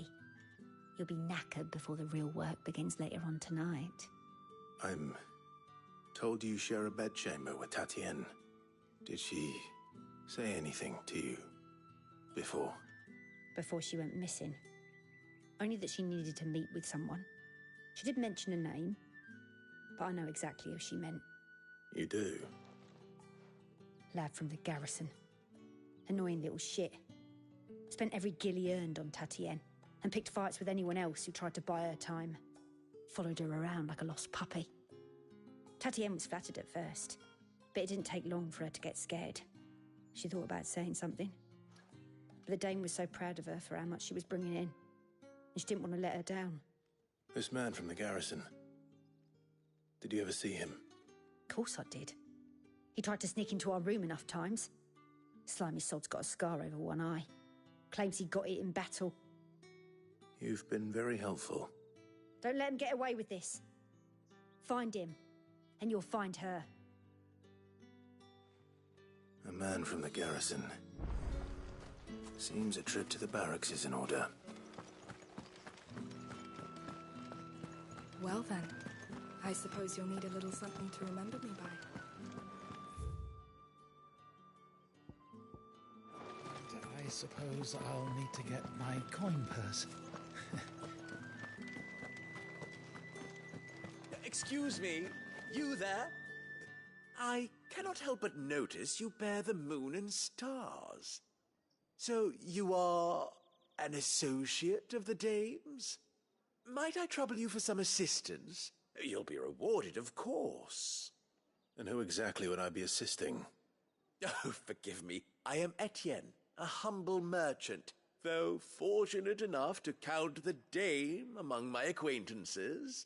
You'll be knackered before the real work begins later on tonight. I'm told you share a bedchamber with Tatienne. Did she say anything to you before? Before she went missing. Only that she needed to meet with someone. She did mention a name, but I know exactly who she meant. You do? Lad from the garrison. Annoying little shit. Spent every guil he earned on Tatienne, and picked fights with anyone else who tried to buy her time. Followed her around like a lost puppy. Tatienne was flattered at first, but it didn't take long for her to get scared. She thought about saying something. But the dame was so proud of her for how much she was bringing in, and she didn't want to let her down. This man from the garrison. Did you ever see him? Of course I did. He tried to sneak into our room enough times. Slimy sod's got a scar over one eye. Claims he got it in battle. You've been very helpful. Don't let him get away with this. Find him, and you'll find her. A man from the garrison. Seems a trip to the barracks is in order. Well then, I suppose you'll need a little something to remember me by. I suppose I'll need to get my coin purse. Excuse me, you there? I cannot help but notice you bear the moon and stars. So you are an associate of the dame's? Might I trouble you for some assistance? You'll be rewarded, of course. And who exactly would I be assisting? Oh, forgive me. I am Etienne, a humble merchant, though fortunate enough to count the dame among my acquaintances.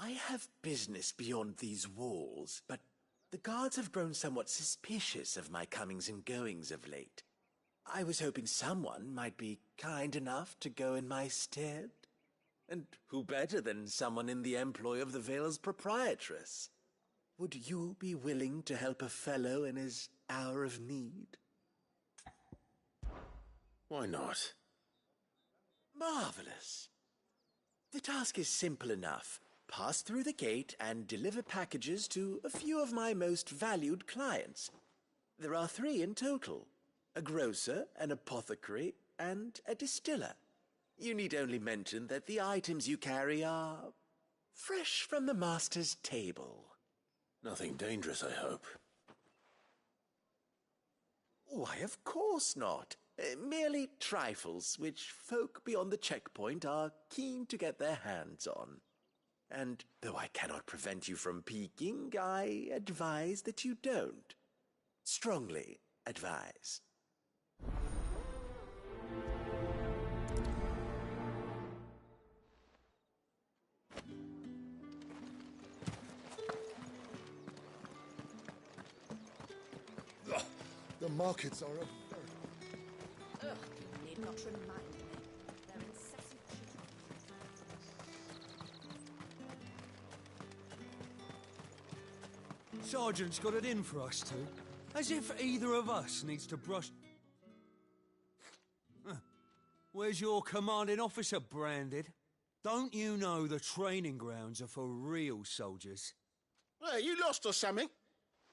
I have business beyond these walls, but the guards have grown somewhat suspicious of my comings and goings of late. I was hoping someone might be kind enough to go in my stead. And who better than someone in the employ of the Vale's proprietress? Would you be willing to help a fellow in his hour of need? Why not? Marvelous. The task is simple enough. Pass through the gate and deliver packages to a few of my most valued clients. There are 3 in total. A grocer, an apothecary, and a distiller. You need only mention that the items you carry are fresh from the master's table. Nothing dangerous, I hope. Why, of course not. Merely trifles which folk beyond the checkpoint are keen to get their hands on. And though I cannot prevent you from peeking, I advise that you don't. Strongly advise. The markets are a... Ugh, you need not remind me. They're incessant Sergeant's got it in for us two. As if either of us needs to brush... Huh. Where's your commanding officer branded? Don't you know the training grounds are for real soldiers? Hey, you lost or something?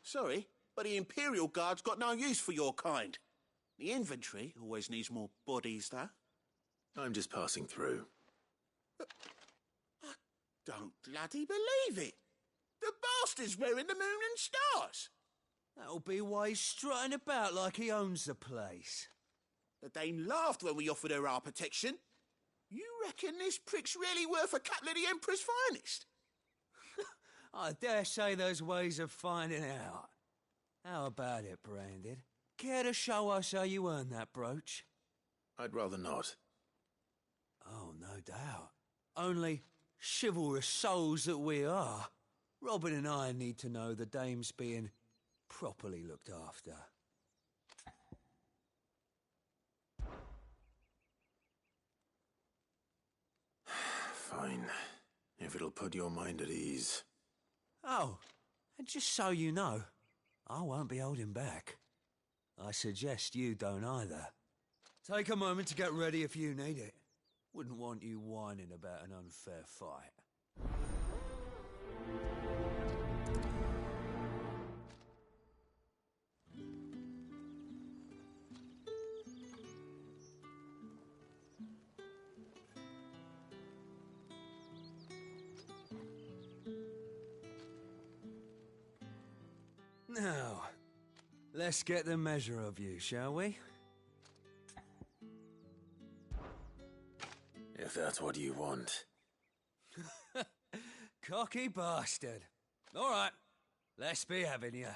Sorry, but the Imperial Guard's got no use for your kind. The infantry always needs more bodies, though. I'm just passing through. I don't bloody believe it. The bastard's wearing the moon and stars. That'll be why he's strutting about like he owns the place. The dame laughed when we offered her our protection. You reckon this prick's really worth a couple of the Emperor's finest? I dare say there's ways of finding out. How about it, Branded? Care to show us how you earned that brooch? I'd rather not. Oh, no doubt. Only chivalrous souls that we are. Robin and I need to know the dame's being properly looked after. Fine. If it'll put your mind at ease. Oh, and just so you know, I won't be holding back. I suggest you don't either. Take a moment to get ready if you need it. Wouldn't want you whining about an unfair fight. Now, let's get the measure of you, shall we? If that's what you want. Cocky bastard. All right, let's be having you.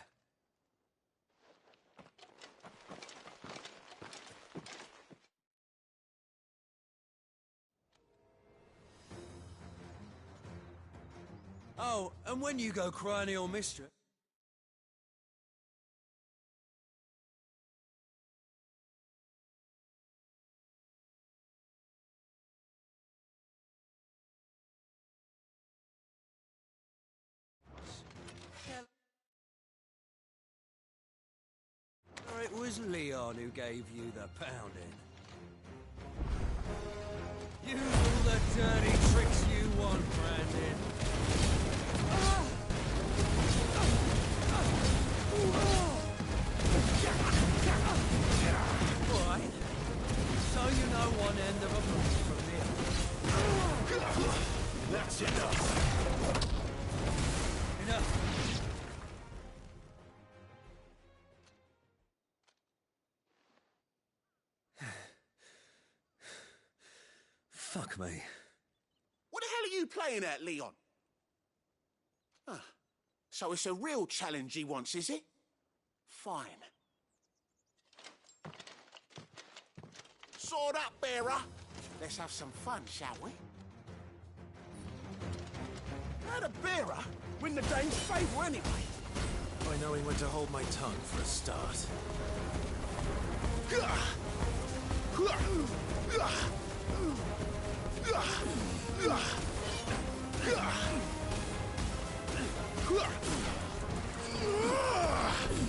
Oh, and when you go crying to your mistress... Or it was Leon who gave you the pounding. Use all the dirty tricks you want, Brandon. Alright. So you know one end of a bruise from the other. That's enough. Enough. Fuck me. What the hell are you playing at, Leon? Ah, so it's a real challenge he wants, is it? Fine. Sword up, bearer. Let's have some fun, shall we? How'd a bearer win the dame's favour anyway? By knowing when to hold my tongue for a start.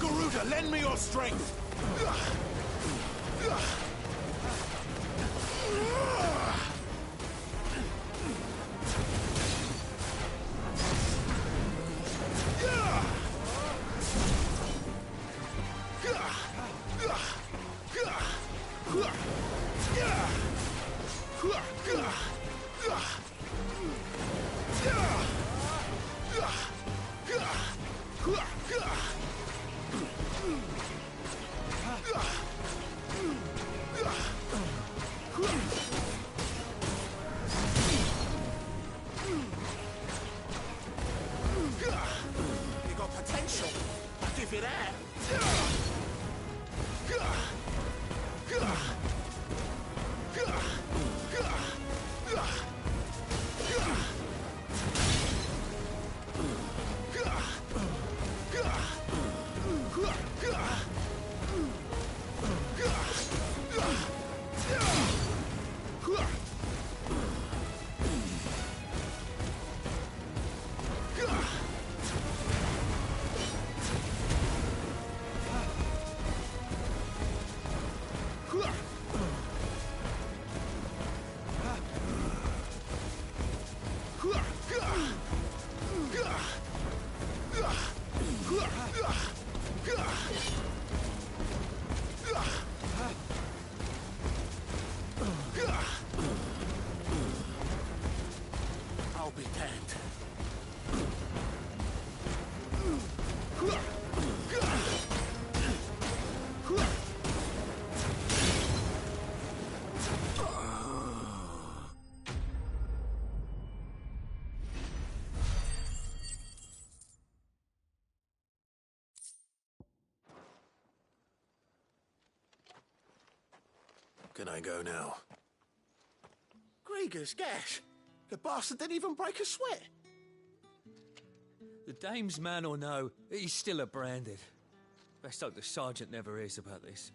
Garuda, lend me your strength! You got potential. I'll give you that. I'll be damned. Can I go now? Grieger's gas. The bastard didn't even break a sweat. The dame's man or no, he's still a branded. Best hope the sergeant never hears about this.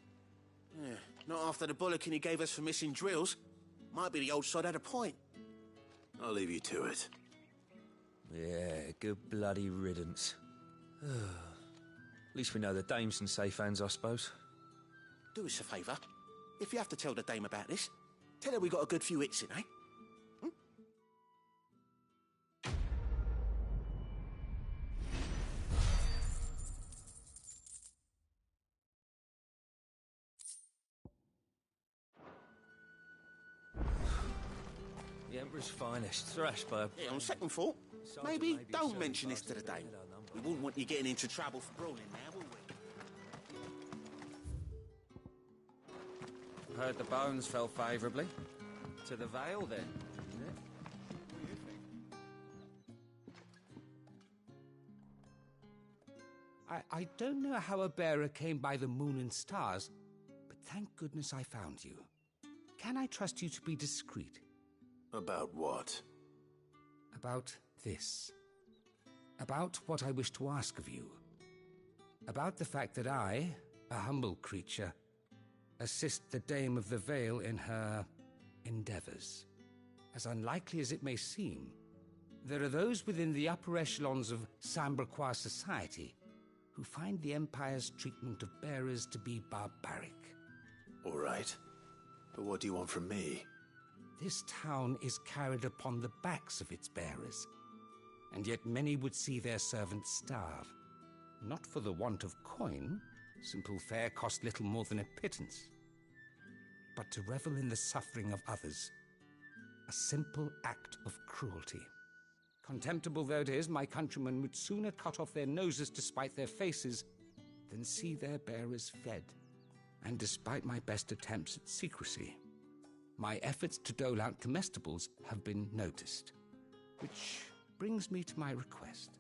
Yeah, not after the bullocking he gave us for missing drills. Might be the old sod had a point. I'll leave you to it. Yeah, good bloody riddance. At least we know the dame's in safe hands, I suppose. Do us a favour. If you have to tell the dame about this, tell her we got a good few hits in, eh? The Emperor's finest, thrashed by a... Yeah, on second thought, maybe don't mention this to the dame. We wouldn't want you getting into trouble for brawling now, would we? Heard the bones fell favourably. To the Vale, then, isn't it? What do you think? I don't know how a bearer came by the moon and stars, but thank goodness I found you. Can I trust you to be discreet? About what? About this. About what I wish to ask of you. About the fact that I, a humble creature, assist the Dame of the Vale in her endeavours. As unlikely as it may seem, there are those within the upper echelons of Samberquois society who find the Empire's treatment of bearers to be barbaric. All right. But what do you want from me? This town is carried upon the backs of its bearers, and yet many would see their servants starve. Not for the want of coin, simple fare cost little more than a pittance, but to revel in the suffering of others, a simple act of cruelty. Contemptible though it is, my countrymen would sooner cut off their noses to spite their faces than see their bearers fed. And despite my best attempts at secrecy, my efforts to dole out comestibles have been noticed. Which brings me to my request.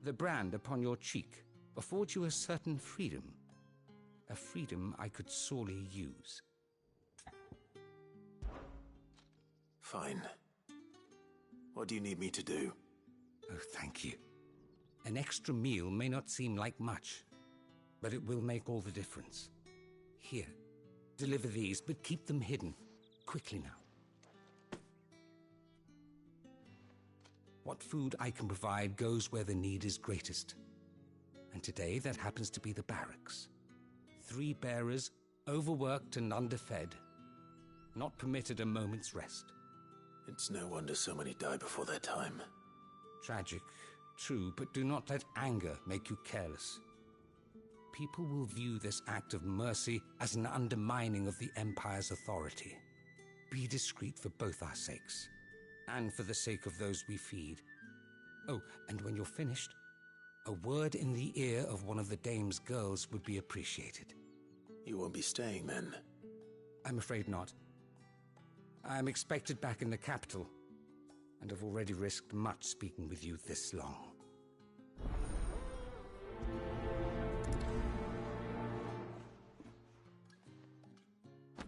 The brand upon your cheek affords you a certain freedom. A freedom I could sorely use. Fine. What do you need me to do? Oh, thank you. An extra meal may not seem like much, but it will make all the difference. Here, deliver these, but keep them hidden. Quickly now. What food I can provide goes where the need is greatest. And today that happens to be the barracks. 3 bearers, overworked and underfed, not permitted a moment's rest. It's no wonder so many die before their time. Tragic, true, but do not let anger make you careless. People will view this act of mercy as an undermining of the Empire's authority. Be discreet for both our sakes, and for the sake of those we feed. Oh, and when you're finished, a word in the ear of one of the Dame's girls would be appreciated. You won't be staying then? I'm afraid not. I'm expected back in the capital, and have already risked much speaking with you this long.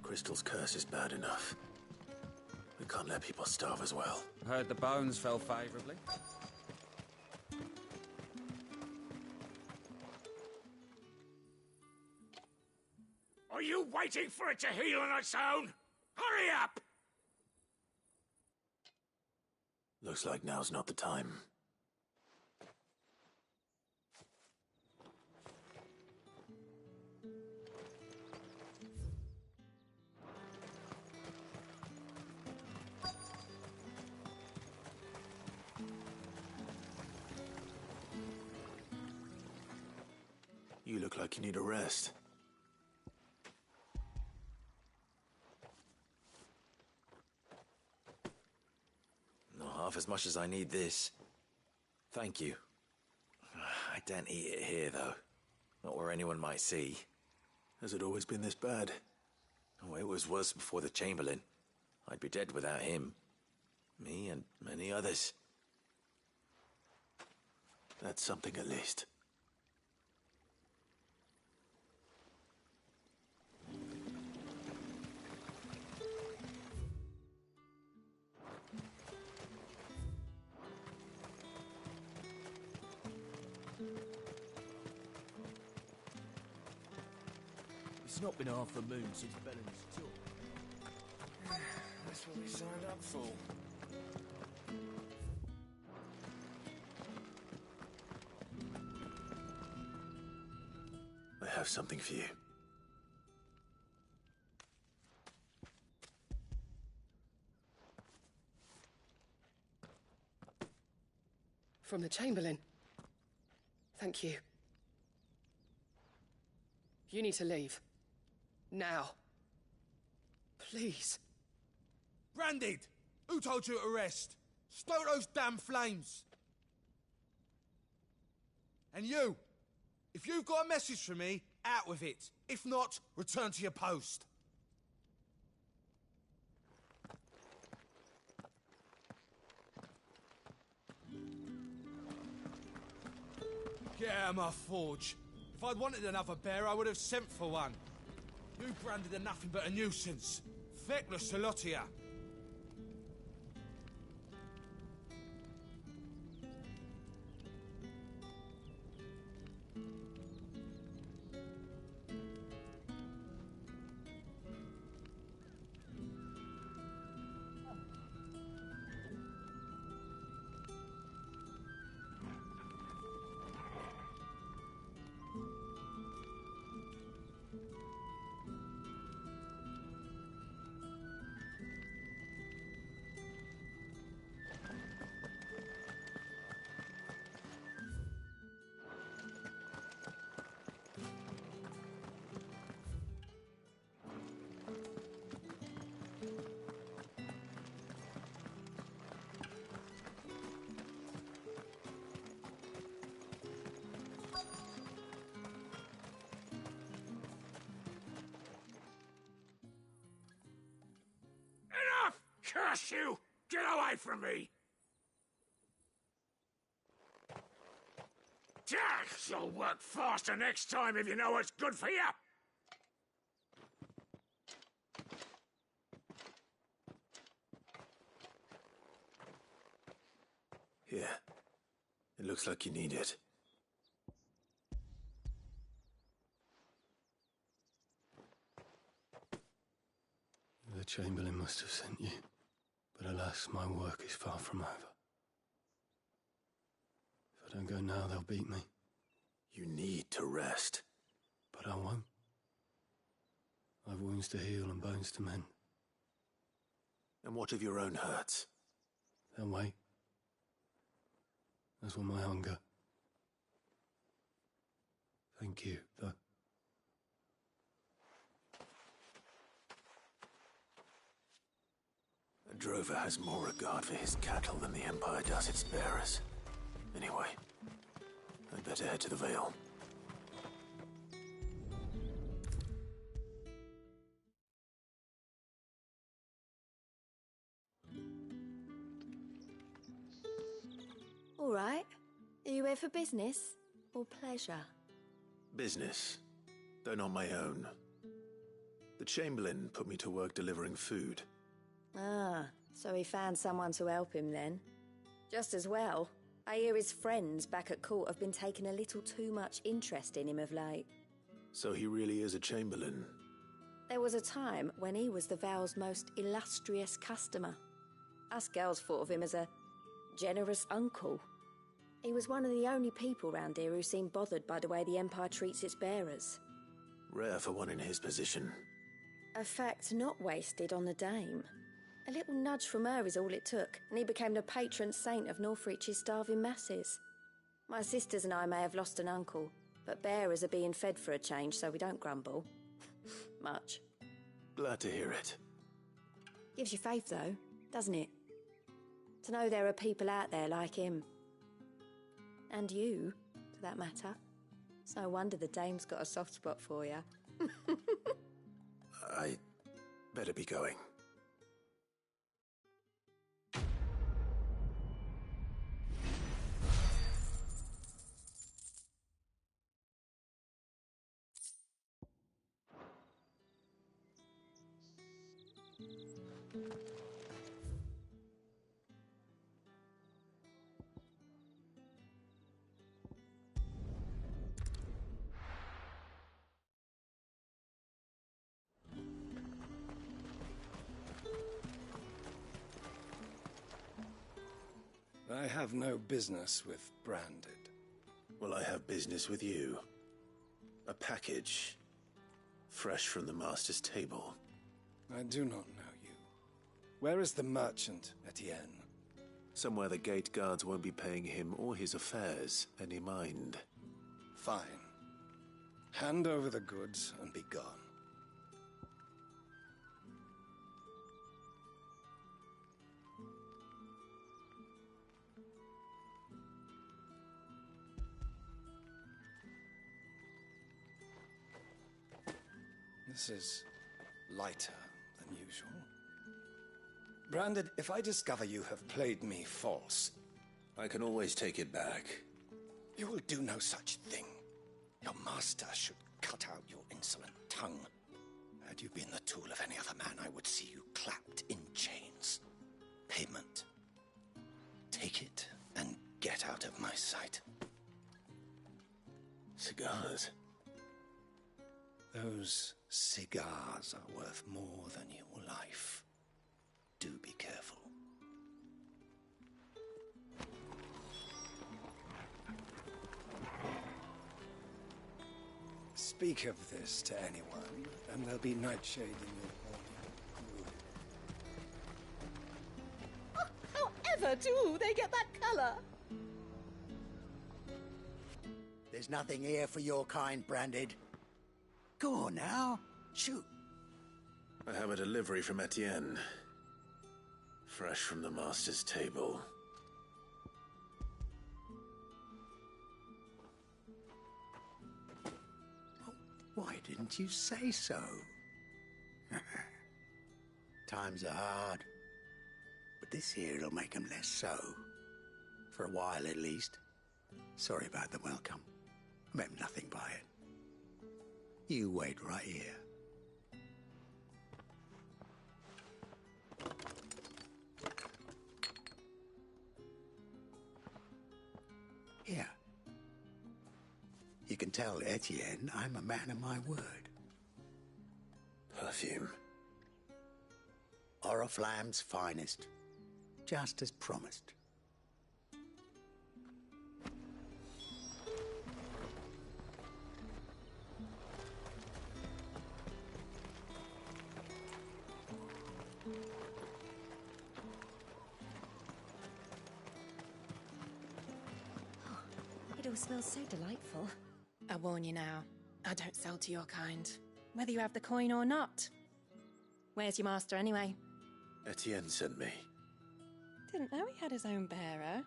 Crystal's curse is bad enough. We can't let people starve as well. Heard the bones fell favourably. Are you waiting for it to heal on its own? Hurry up! Looks like now's not the time. You look like you need a rest. Not half as much as I need this. Thank you. I daren't eat it here, though. Not where anyone might see. Has it always been this bad? Oh, it was worse before the Chamberlain. I'd be dead without him. Me and many others. That's something at least. It's not been half the moon since Bellen's took. That's what we signed up for. I have something for you. From the Chamberlain. Thank you. You need to leave. Now. Please. Branded! Who told you to rest? Stoke those damn flames! And you! If you've got a message for me, out with it. If not, return to your post. Get out of my forge. If I'd wanted another bear, I would have sent for one. You branded are nothing but a nuisance. Feckless a lot of ya. Enough! Curse you! Get away from me! You'll work faster next time if you know what's good for you! Here. It looks like you need it. The Chamberlain must have sent you, but alas, my work is far from over. If I don't go now, they'll beat me. You need to rest. But I won't. I've wounds to heal and bones to mend. And what of your own hurts? They'll wait. As will my hunger. Thank you, though. A drover has more regard for his cattle than the Empire does its bearers. Anyway, I'd better head to the Vale. All right. Are you here for business or pleasure? Business, though not my own. The Chamberlain put me to work delivering food. Ah, so he found someone to help him then. Just as well. I hear his friends back at court have been taking a little too much interest in him of late. So he really is a Chamberlain. There was a time when he was the Vale's most illustrious customer. Us girls thought of him as a generous uncle. He was one of the only people round here who seemed bothered by the way the Empire treats its bearers. Rare for one in his position. A fact not wasted on the dame. A little nudge from her is all it took, and he became the patron saint of Northreach's starving masses. My sisters and I may have lost an uncle, but bearers are being fed for a change, so we don't grumble. Much. Glad to hear it. Gives you faith, though, doesn't it? To know there are people out there like him. And you, for that matter. It's no wonder the dame's got a soft spot for you. I better be going. I have no business with Branded. Well, I have business with you. A package. Fresh from the Master's table. I do not know you. Where is the merchant, Etienne? Somewhere the gate guards won't be paying him or his affairs any mind. Fine. Hand over the goods and be gone. This is lighter than usual. Branded, if I discover you have played me false... I can always take it back. You will do no such thing. Your master should cut out your insolent tongue. Had you been the tool of any other man, I would see you clapped in chains. Payment. Take it and get out of my sight. Cigars? Those cigars are worth more than your life. Do be careful. Speak of this to anyone, and there'll be nightshade in your morning. However do they get that colour? There's nothing here for your kind, Branded. Go on now. Shoot. I have a delivery from Etienne. Fresh from the master's table. Why didn't you say so? Times are hard. But this here'll make 'em less so. For a while, at least. Sorry about the welcome. I meant nothing by it. You wait right here. Here. You can tell Etienne I'm a man of my word. Perfume. Oriflamme's finest. Just as promised. It all smells so delightful. I warn you now, I don't sell to your kind, whether you have the coin or not. Where's your master anyway? Etienne sent me. Didn't know he had his own bearer.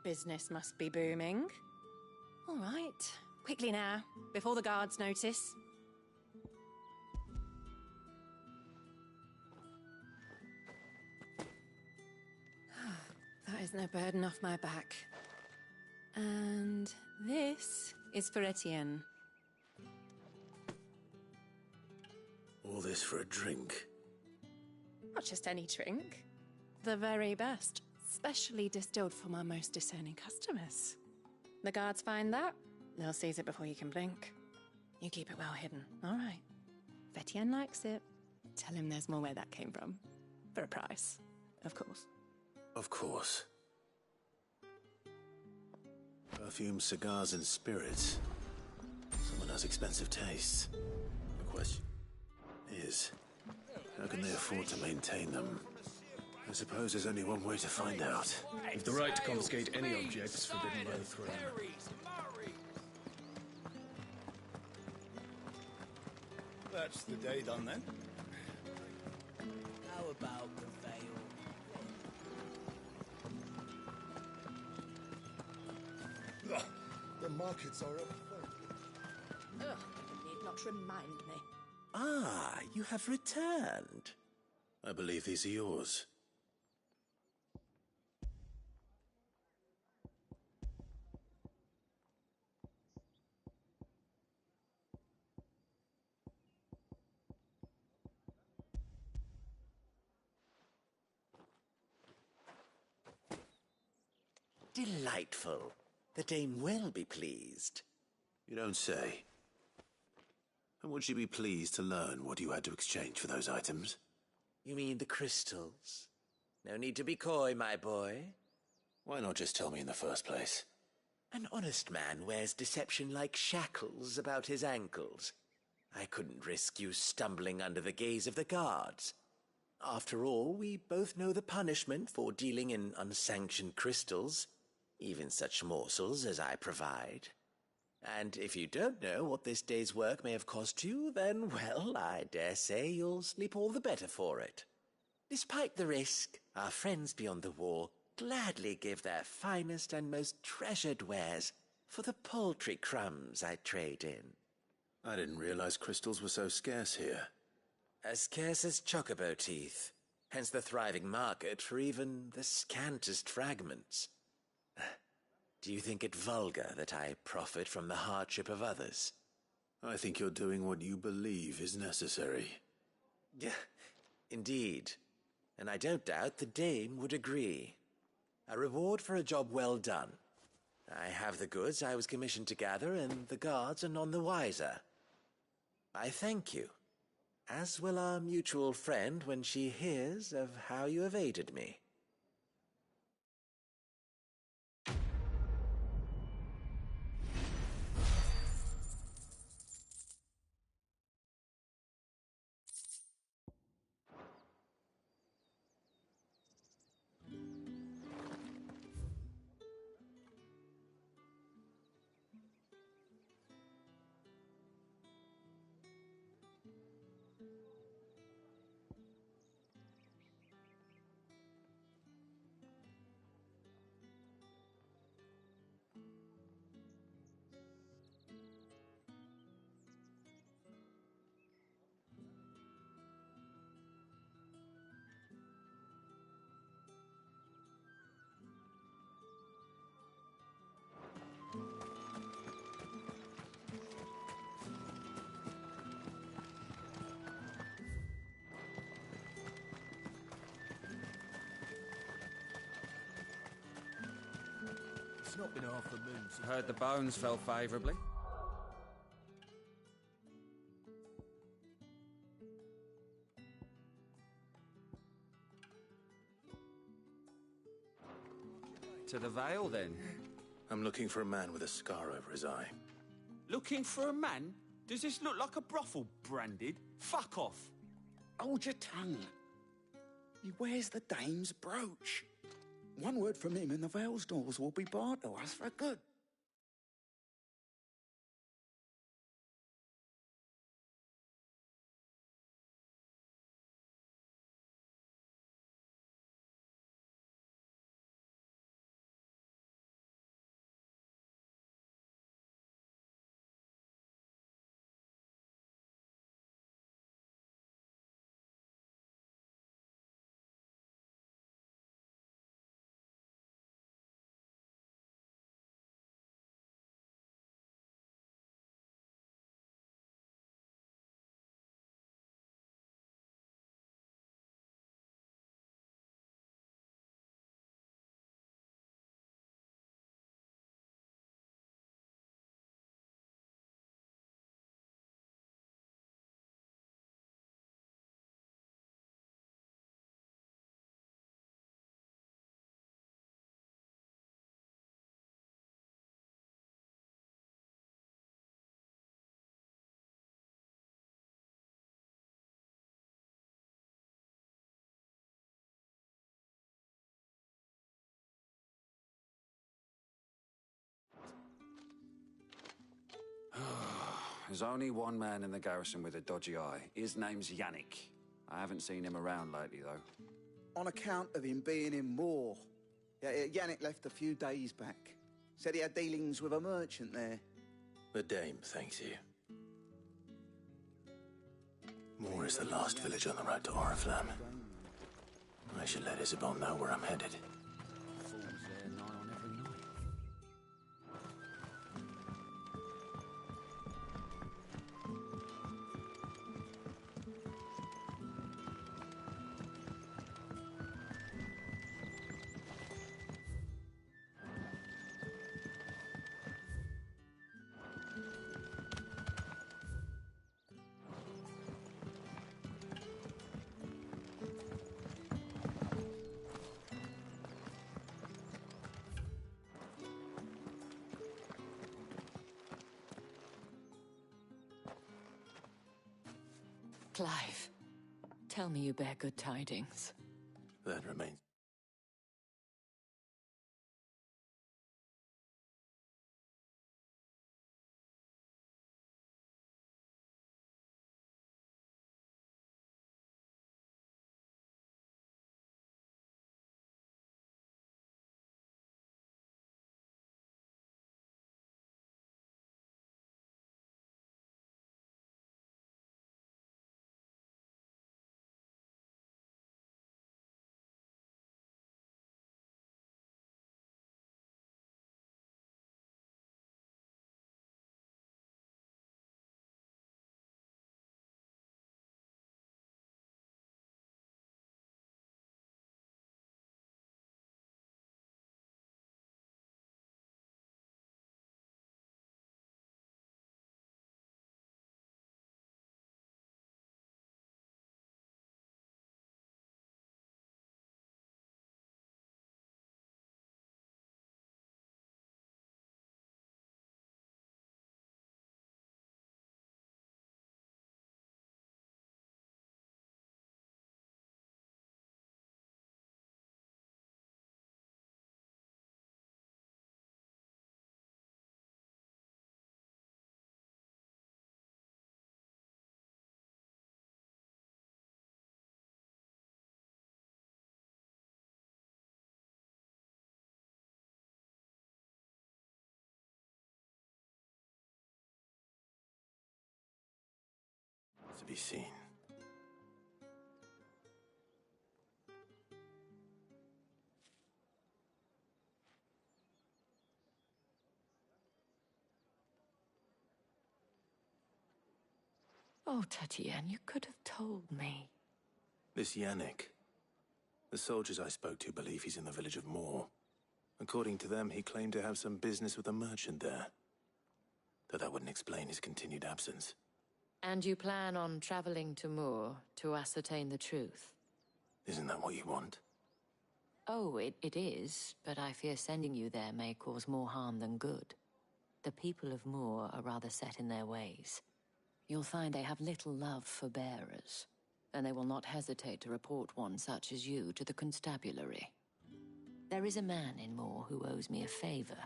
Business must be booming. All right, quickly now, before the guards notice. That is no burden off my back. And this is for Etienne. All this for a drink? Not just any drink. The very best, specially distilled for my most discerning customers. The guards find that, they'll seize it before you can blink. You keep it well hidden, all right? If Etienne likes it, tell him there's more where that came from. For a price, of course. Of course. Perfume, cigars, and spirits. Someone has expensive tastes. The question is, how can they afford to maintain them? I suppose there's only one way to find out. You've the right to confiscate any objects forbidden by the throne. That's the day done then. How about the veil? Ugh, the markets are up. Ugh, you need not remind me. Ah, you have returned. I believe these are yours. Delightful. The dame will be pleased. You don't say. And would she be pleased to learn what you had to exchange for those items? You mean the crystals? No need to be coy, my boy. Why not just tell me in the first place? An honest man wears deception like shackles about his ankles. I couldn't risk you stumbling under the gaze of the guards. After all, we both know the punishment for dealing in unsanctioned crystals, even such morsels as I provide. And if you don't know what this day's work may have cost you, then, well, I dare say you'll sleep all the better for it. Despite the risk, our friends beyond the wall gladly give their finest and most treasured wares for the paltry crumbs I trade in. I didn't realize crystals were so scarce here. As scarce as chocobo teeth, hence the thriving market for even the scantest fragments. Do you think it vulgar that I profit from the hardship of others? I think you're doing what you believe is necessary. Yeah, indeed. And I don't doubt the dame would agree. A reward for a job well done. I have the goods I was commissioned to gather, and the guards are none the wiser. I thank you, as will our mutual friend when she hears of how you have aided me. It's not been half a moon since... Heard the bones fell favourably. To the Vale, then? I'm looking for a man with a scar over his eye. Looking for a man? Does this look like a brothel, Branded? Fuck off! Hold your tongue. He wears the dame's brooch. One word from him and the Vale's doors will be barred to us for good. There's only one man in the garrison with a dodgy eye. His name's Yannick. I haven't seen him around lately, though. On account of him being in war. Yannick left a few days back. Said he had dealings with a merchant there. The dame thanks you. Moor is the last village on the road to Oriflamme. I should let Isabel know where I'm headed. Clive, tell me you bear good tidings. That remains to be seen. Oh, Tatienne, you could have told me. This Yannick. The soldiers I spoke to believe he's in the village of Moor. According to them, he claimed to have some business with a merchant there. Though that wouldn't explain his continued absence. And you plan on traveling to Moor to ascertain the truth? Isn't that what you want? Oh, it is, but I fear sending you there may cause more harm than good. The people of Moor are rather set in their ways. You'll find they have little love for bearers, and they will not hesitate to report one such as you to the constabulary. There is a man in Moor who owes me a favor.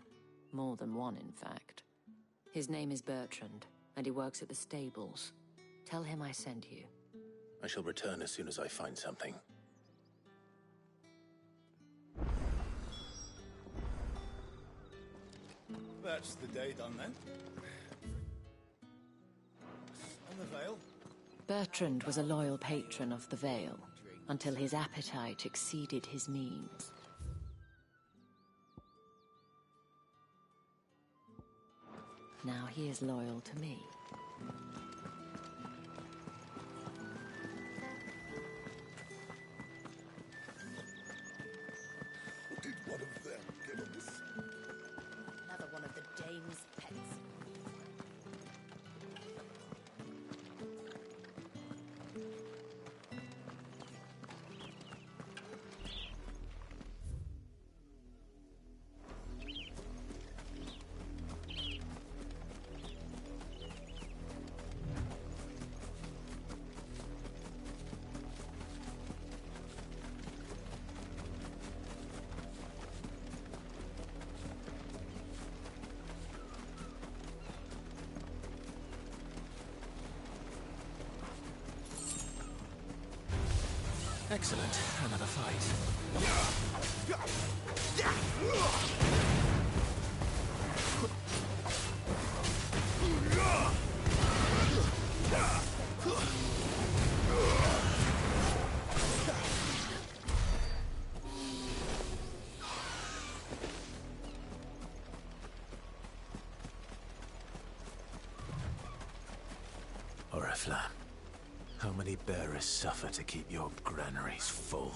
More than one, in fact. His name is Bertrand, and he works at the stables. Tell him I sent you. I shall return as soon as I find something. That's the day done then. And the Vale? Bertrand was a loyal patron of the Vale, until his appetite exceeded his means. Now he is loyal to me. Did one of them get on this? Another one of the dame's pets. Excellent. Another fight. Oriflamme, how many bearers suffer to keep your granaries full?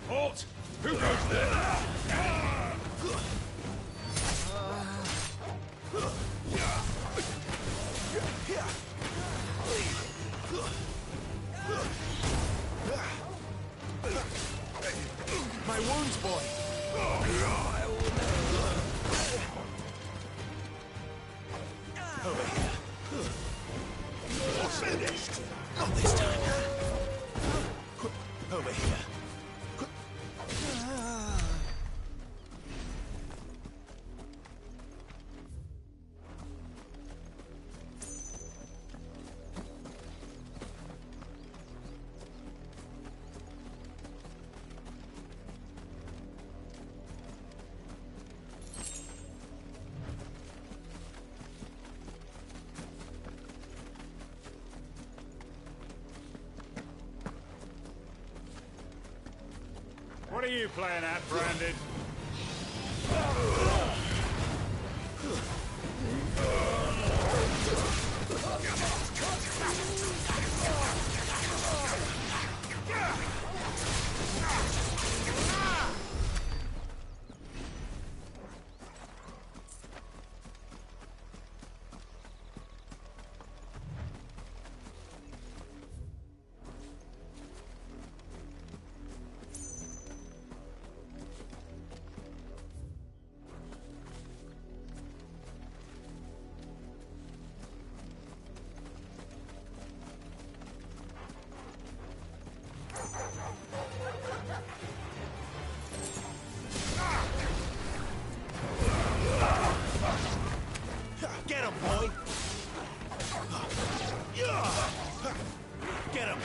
Halt! Who goes there? My wounds, boy. Over here. you playing at, Branded? Get him, boy! Get him!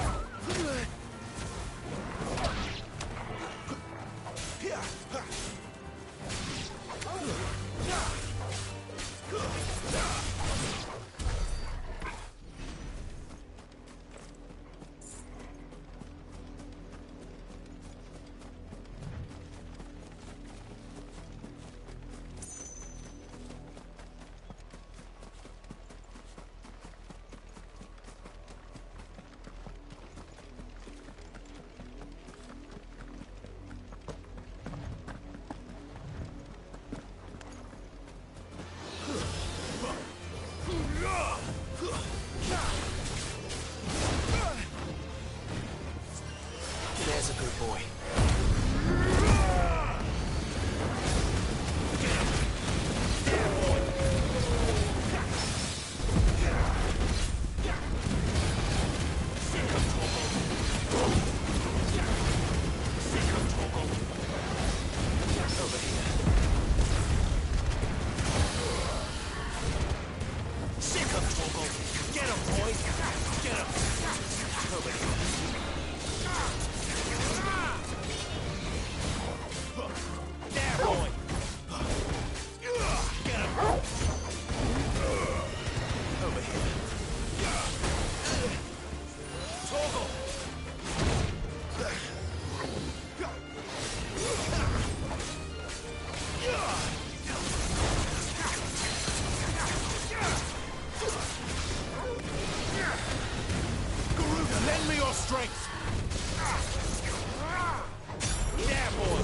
There's a good boy. Lend me your strength! Yeah, boy!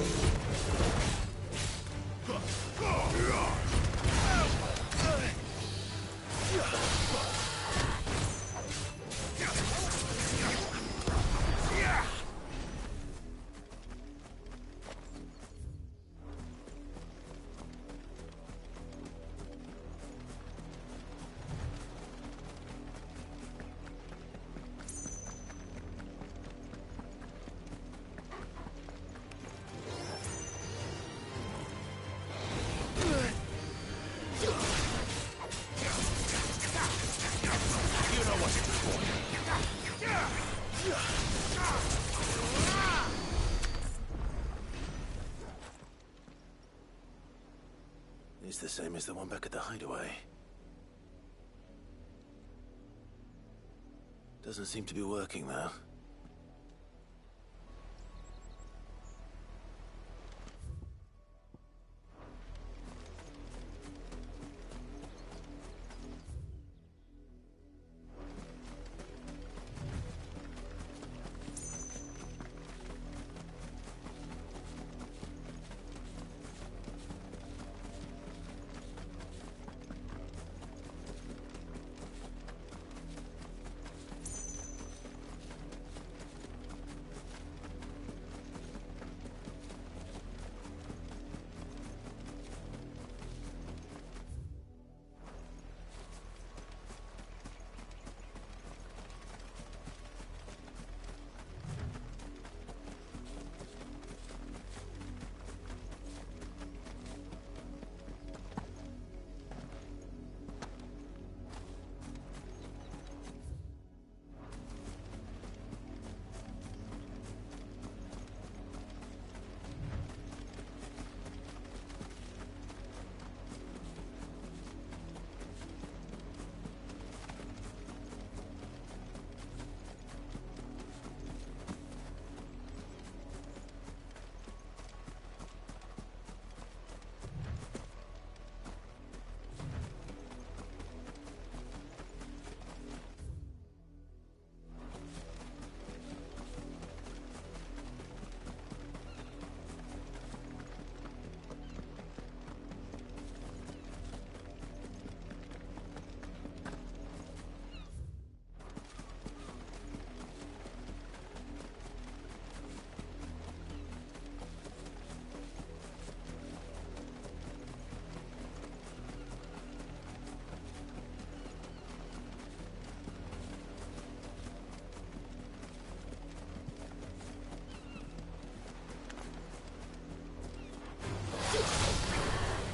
It's the same as the one back at the hideaway. Doesn't seem to be working, though.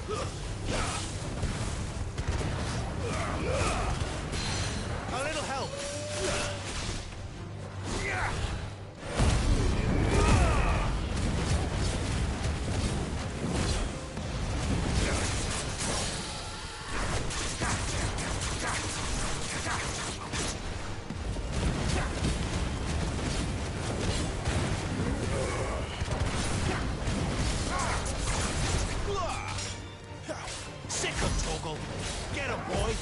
A little help. Sick of Torgal. Get him, boy.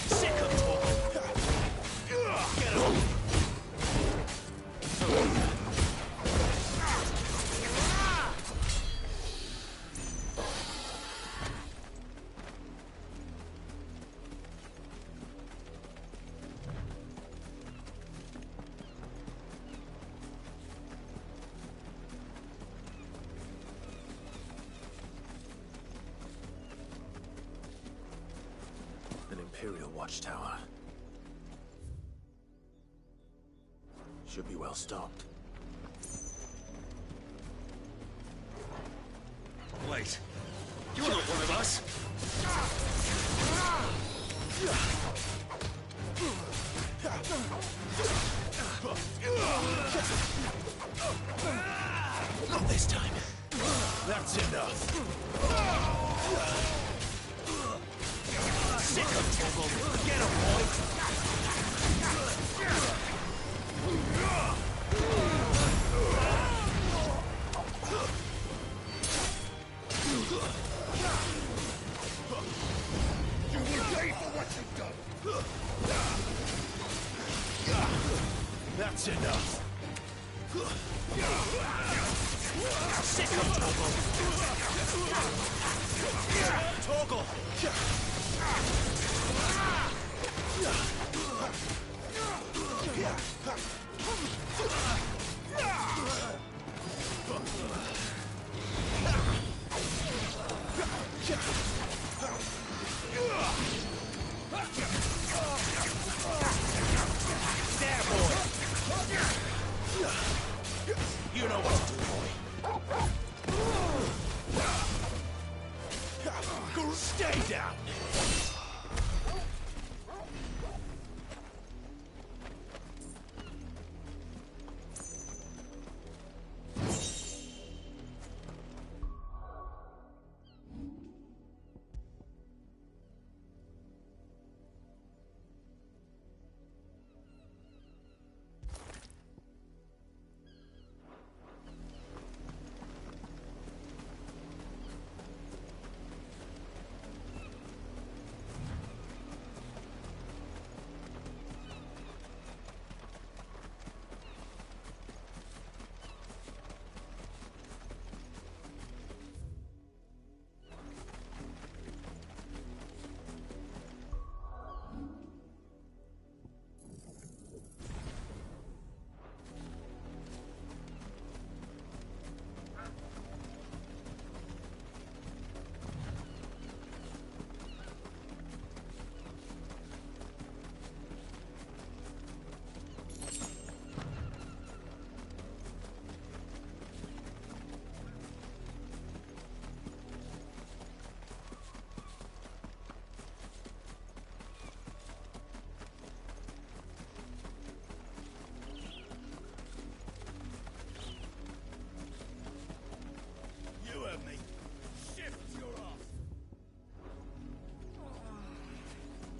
Sick of Torgal. Get him. An Imperial watchtower. Should be well stocked. Wait. You're not one of us. Not this time. That's enough. Sick of Torgal. Get him, boy. You will pay for what you've done. That's enough. Sick of Torgal. There, boy. You know what to do, boy. Stay down.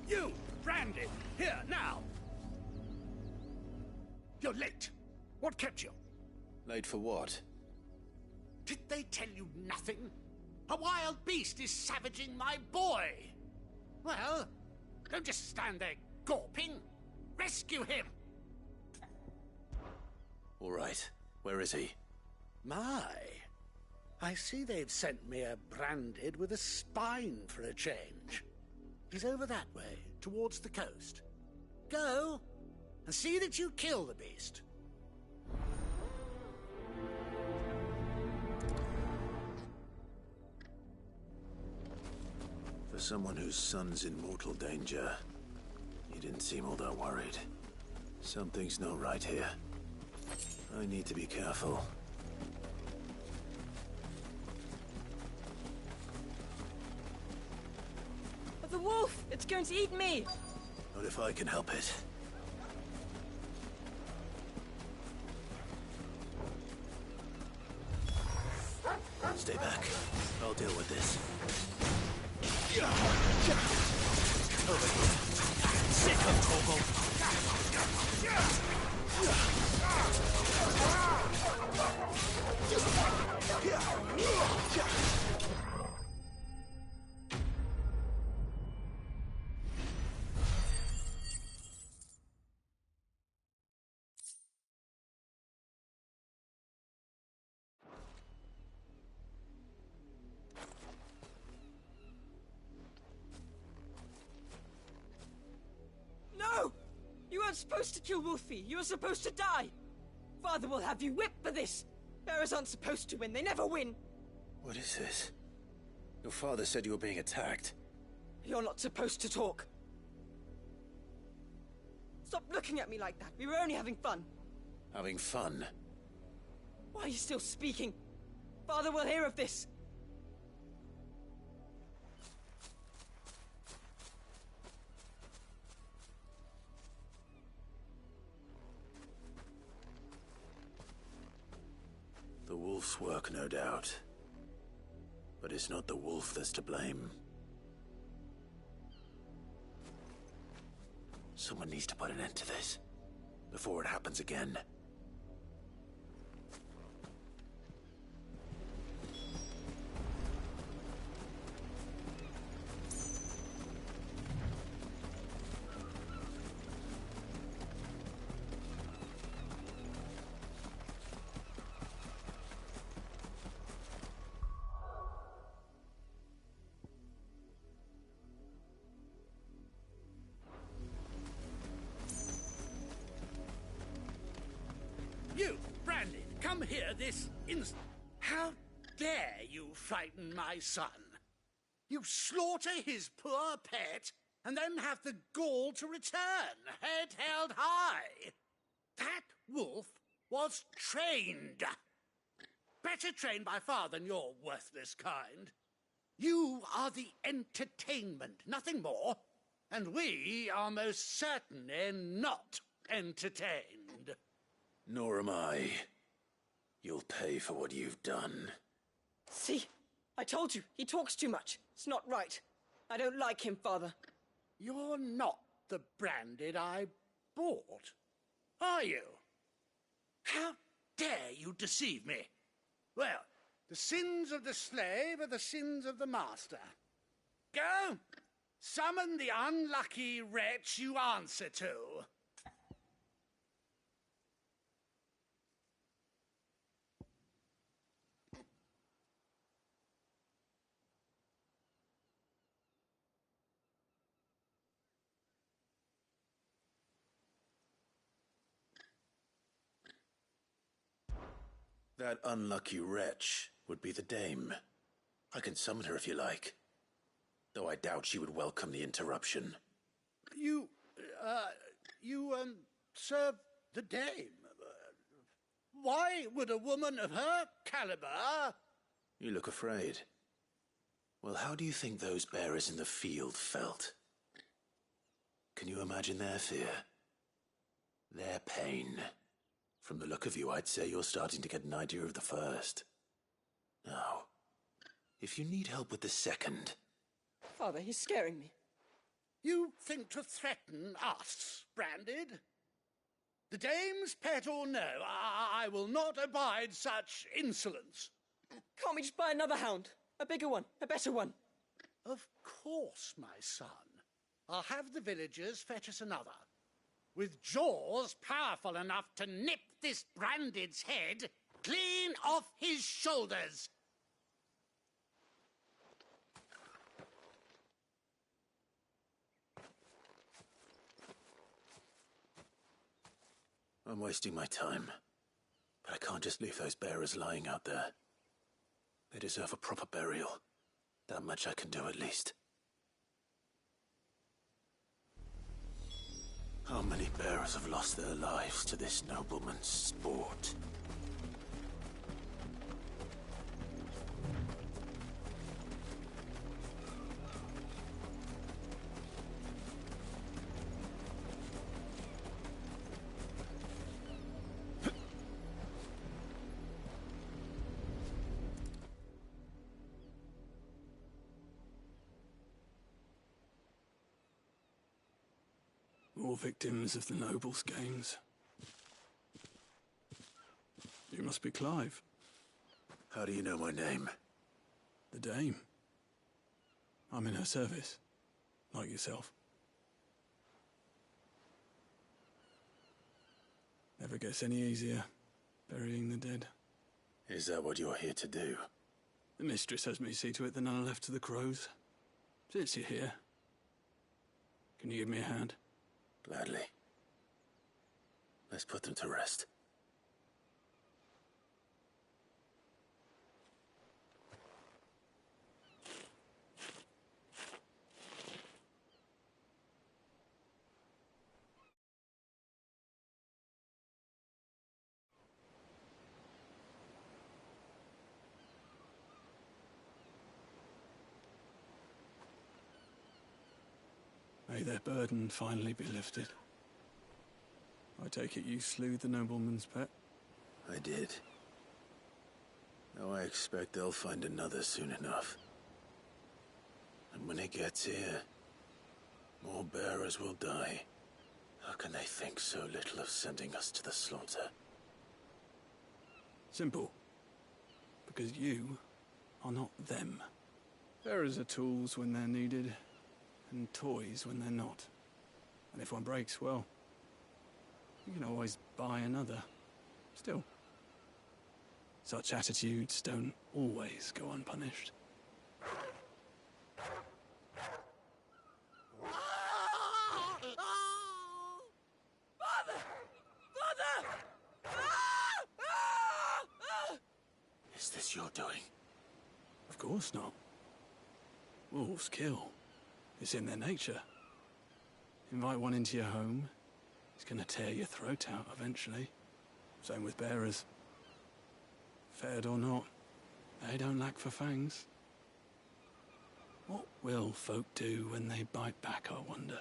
You, branded, here, now! You're late. What kept you? Late for what? Did they tell you nothing? A wild beast is savaging my boy! Well, don't just stand there gawping. Rescue him! All right. Where is he? My, I see they've sent me a branded with a spine for a change. He's over that way, towards the coast. Go, and see that you kill the beast. someone whose son's in mortal danger, you didn't seem all that worried. Something's not right here. I need to be careful. The wolf! It's going to eat me! Not if I can help it. Stay back. I'll deal with this. Over here. Sick of Torgal. No! You weren't supposed to kill Wolfie. You were supposed to die. Father will have you whipped for this. Bearers aren't supposed to win. They never win. What is this? Your father said you were being attacked. You're not supposed to talk. Stop looking at me like that. We were only having fun. Having fun? Why are you still speaking? Father will hear of this. The wolf's work, no doubt. But it's not the wolf that's to blame. Someone needs to put an end to this, before it happens again. You, Brandon, come here this instant. How dare you frighten my son? You slaughter his poor pet, and then have the gall to return, head held high. That wolf was trained. Better trained by far than your worthless kind. You are the entertainment, nothing more. And we are most certainly not entertained. Nor am I. You'll pay for what you've done. See? I told you, he talks too much. It's not right. I don't like him, Father. You're not the Branded I bought, are you? How dare you deceive me? Well, the sins of the slave are the sins of the master. Go! Summon the unlucky wretch you answer to. That unlucky wretch would be the dame. I can summon her if you like. Though I doubt she would welcome the interruption. You serve the dame. Why would a woman of her caliber... You look afraid. Well, how do you think those bearers in the field felt? Can you imagine their fear? Their pain? From the look of you, I'd say you're starting to get an idea of the first. Now, if you need help with the second... Father, he's scaring me. You think to threaten us, Branded? The dame's pet or no, I will not abide such insolence. Can't we just buy another hound? A bigger one, a better one. Of course, my son. I'll have the villagers fetch us another. With jaws powerful enough to nip this Branded's head clean off his shoulders. I'm wasting my time. But I can't just leave those bearers lying out there. They deserve a proper burial. That much I can do at least. How many bearers have lost their lives to this nobleman's sport? More victims of the nobles' games. You must be Clive. How do you know my name? The Dame. I'm in her service, like yourself. Never gets any easier, burying the dead. Is that what you're here to do? The mistress has me see to it that none are left to the crows. Since you're here, can you give me a hand? Gladly. Let's put them to rest. May their burden finally be lifted. I take it you slew the nobleman's pet? I did. Now I expect they'll find another soon enough. And when it gets here, more bearers will die. How can they think so little of sending us to the slaughter? Simple. Because you are not them. Bearers are tools when they're needed, and toys when they're not. And if one breaks, well, you can always buy another. Still, such attitudes don't always go unpunished. Father! Father! Is this your doing? Of course not. Wolves kill. It's in their nature. Invite one into your home, he's gonna tear your throat out eventually. Same with bearers. Fed or not, they don't lack for fangs. What will folk do when they bite back, I wonder?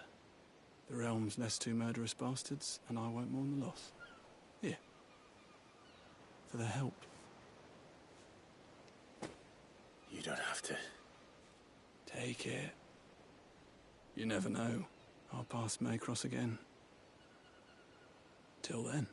The realm's less two murderous bastards, and I won't mourn the loss. Here. For their help. You don't have to. Take it. You never know. Our paths may cross again. Till then.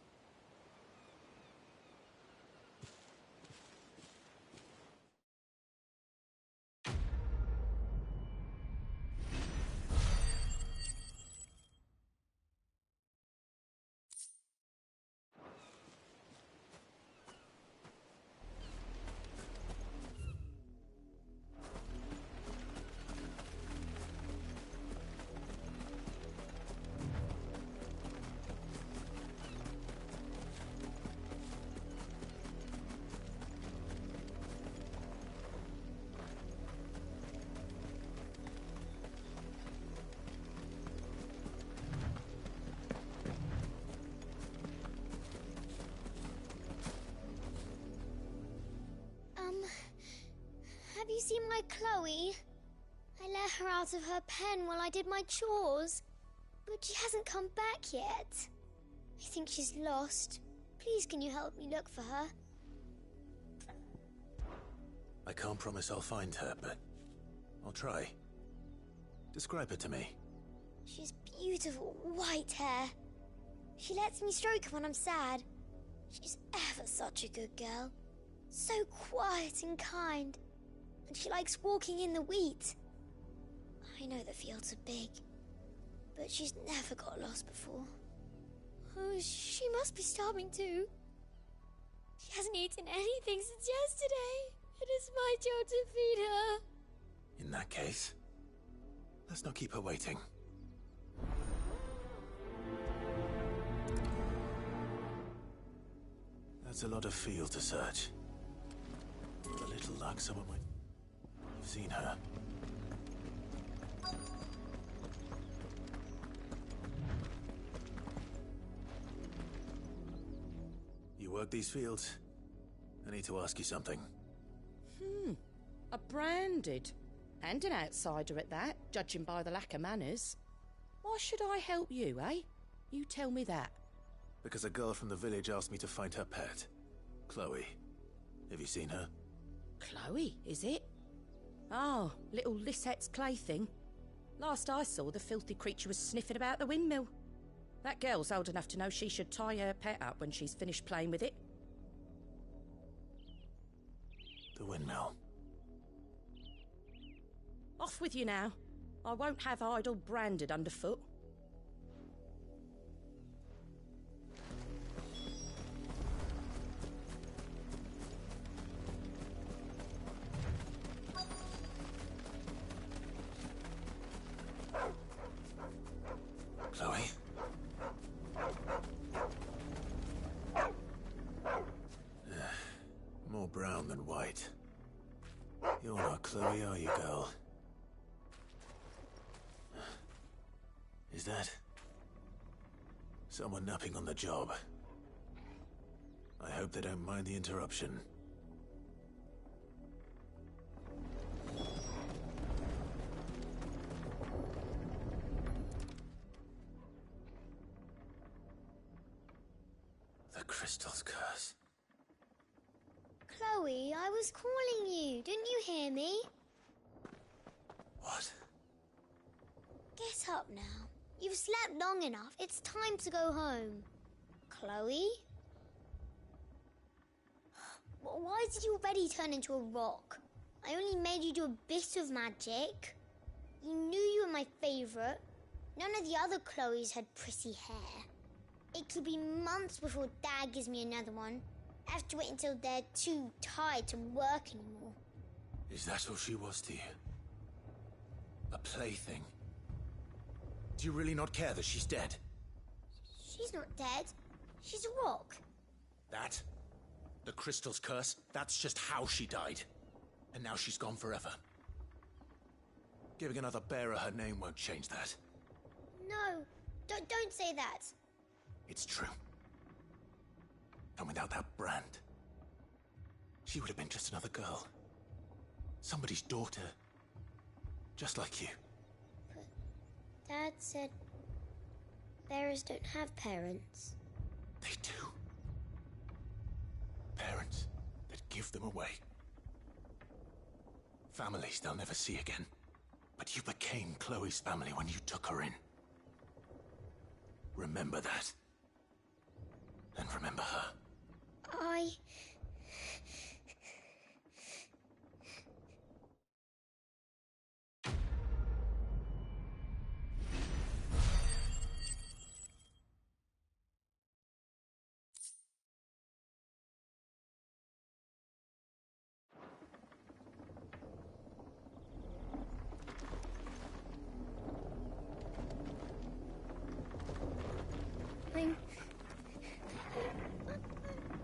Have you seen my Chloe? I let her out of her pen while I did my chores, but she hasn't come back yet. I think she's lost. Please, can you help me look for her? I can't promise I'll find her, but I'll try. Describe her to me. She's beautiful white hair. She lets me stroke her when I'm sad. She's ever such a good girl. So quiet and kind. And she likes walking in the wheat. I know the fields are big, but she's never got lost before. Oh, she must be starving too. She hasn't eaten anything since yesterday. It is my job to feed her. In that case, let's not keep her waiting. That's a lot of field to search. With a little luck, someone might have seen her. You work these fields? I need to ask you something. A branded. And an outsider at that, judging by the lack of manners. Why should I help you, eh? You tell me that. Because a girl from the village asked me to find her pet. Chloe. Have you seen her? Chloe, is it? Oh, little Lisette's plaything. Last I saw, the filthy creature was sniffing about the windmill. That girl's old enough to know she should tie her pet up when she's finished playing with it. The windmill. Off with you now. I won't have idle branded underfoot. Chloe? More brown than white. You're not Chloe, are you, girl? Is that someone napping on the job? I hope they don't mind the interruption. The crystal's curse. Chloe, I was calling you. Didn't you hear me? What? Get up now. You've slept long enough. It's time to go home. Chloe? Why did you already turn into a rock? I only made you do a bit of magic. You knew you were my favourite. None of the other Chloes had pretty hair. It could be months before Dad gives me another one. I have to wait until they're too tired to work anymore. Is that all she was to you? A plaything? Do you really not care that she's dead? She's not dead. She's a rock. That? The crystal's curse? That's just how she died. And now she's gone forever. Giving another bearer her name won't change that. No, don't say that. It's true. And without that brand, she would have been just another girl. Somebody's daughter. Just like you. Dad said bearers don't have parents. They do. Parents that give them away. Families they'll never see again. But you became Chloe's family when you took her in. Remember that. And remember her.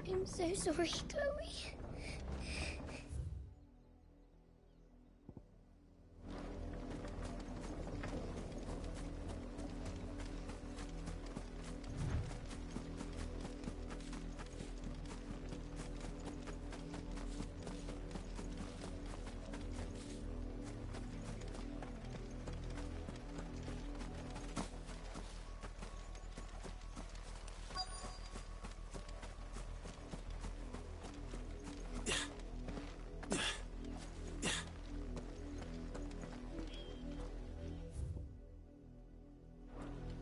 I'm so sorry, Chloe.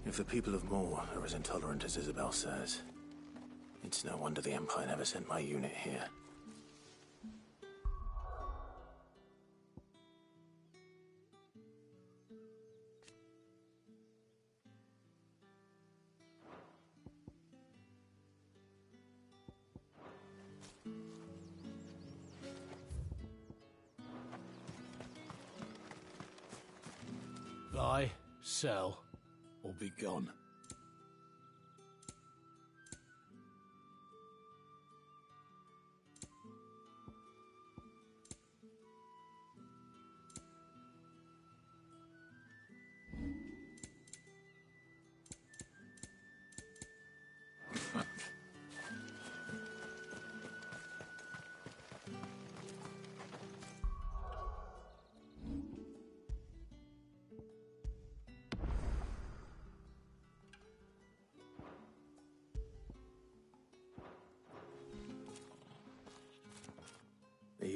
If the people of Moor are as intolerant as Isabel says, it's no wonder the Empire never sent my unit here. Buy, sell, or be gone.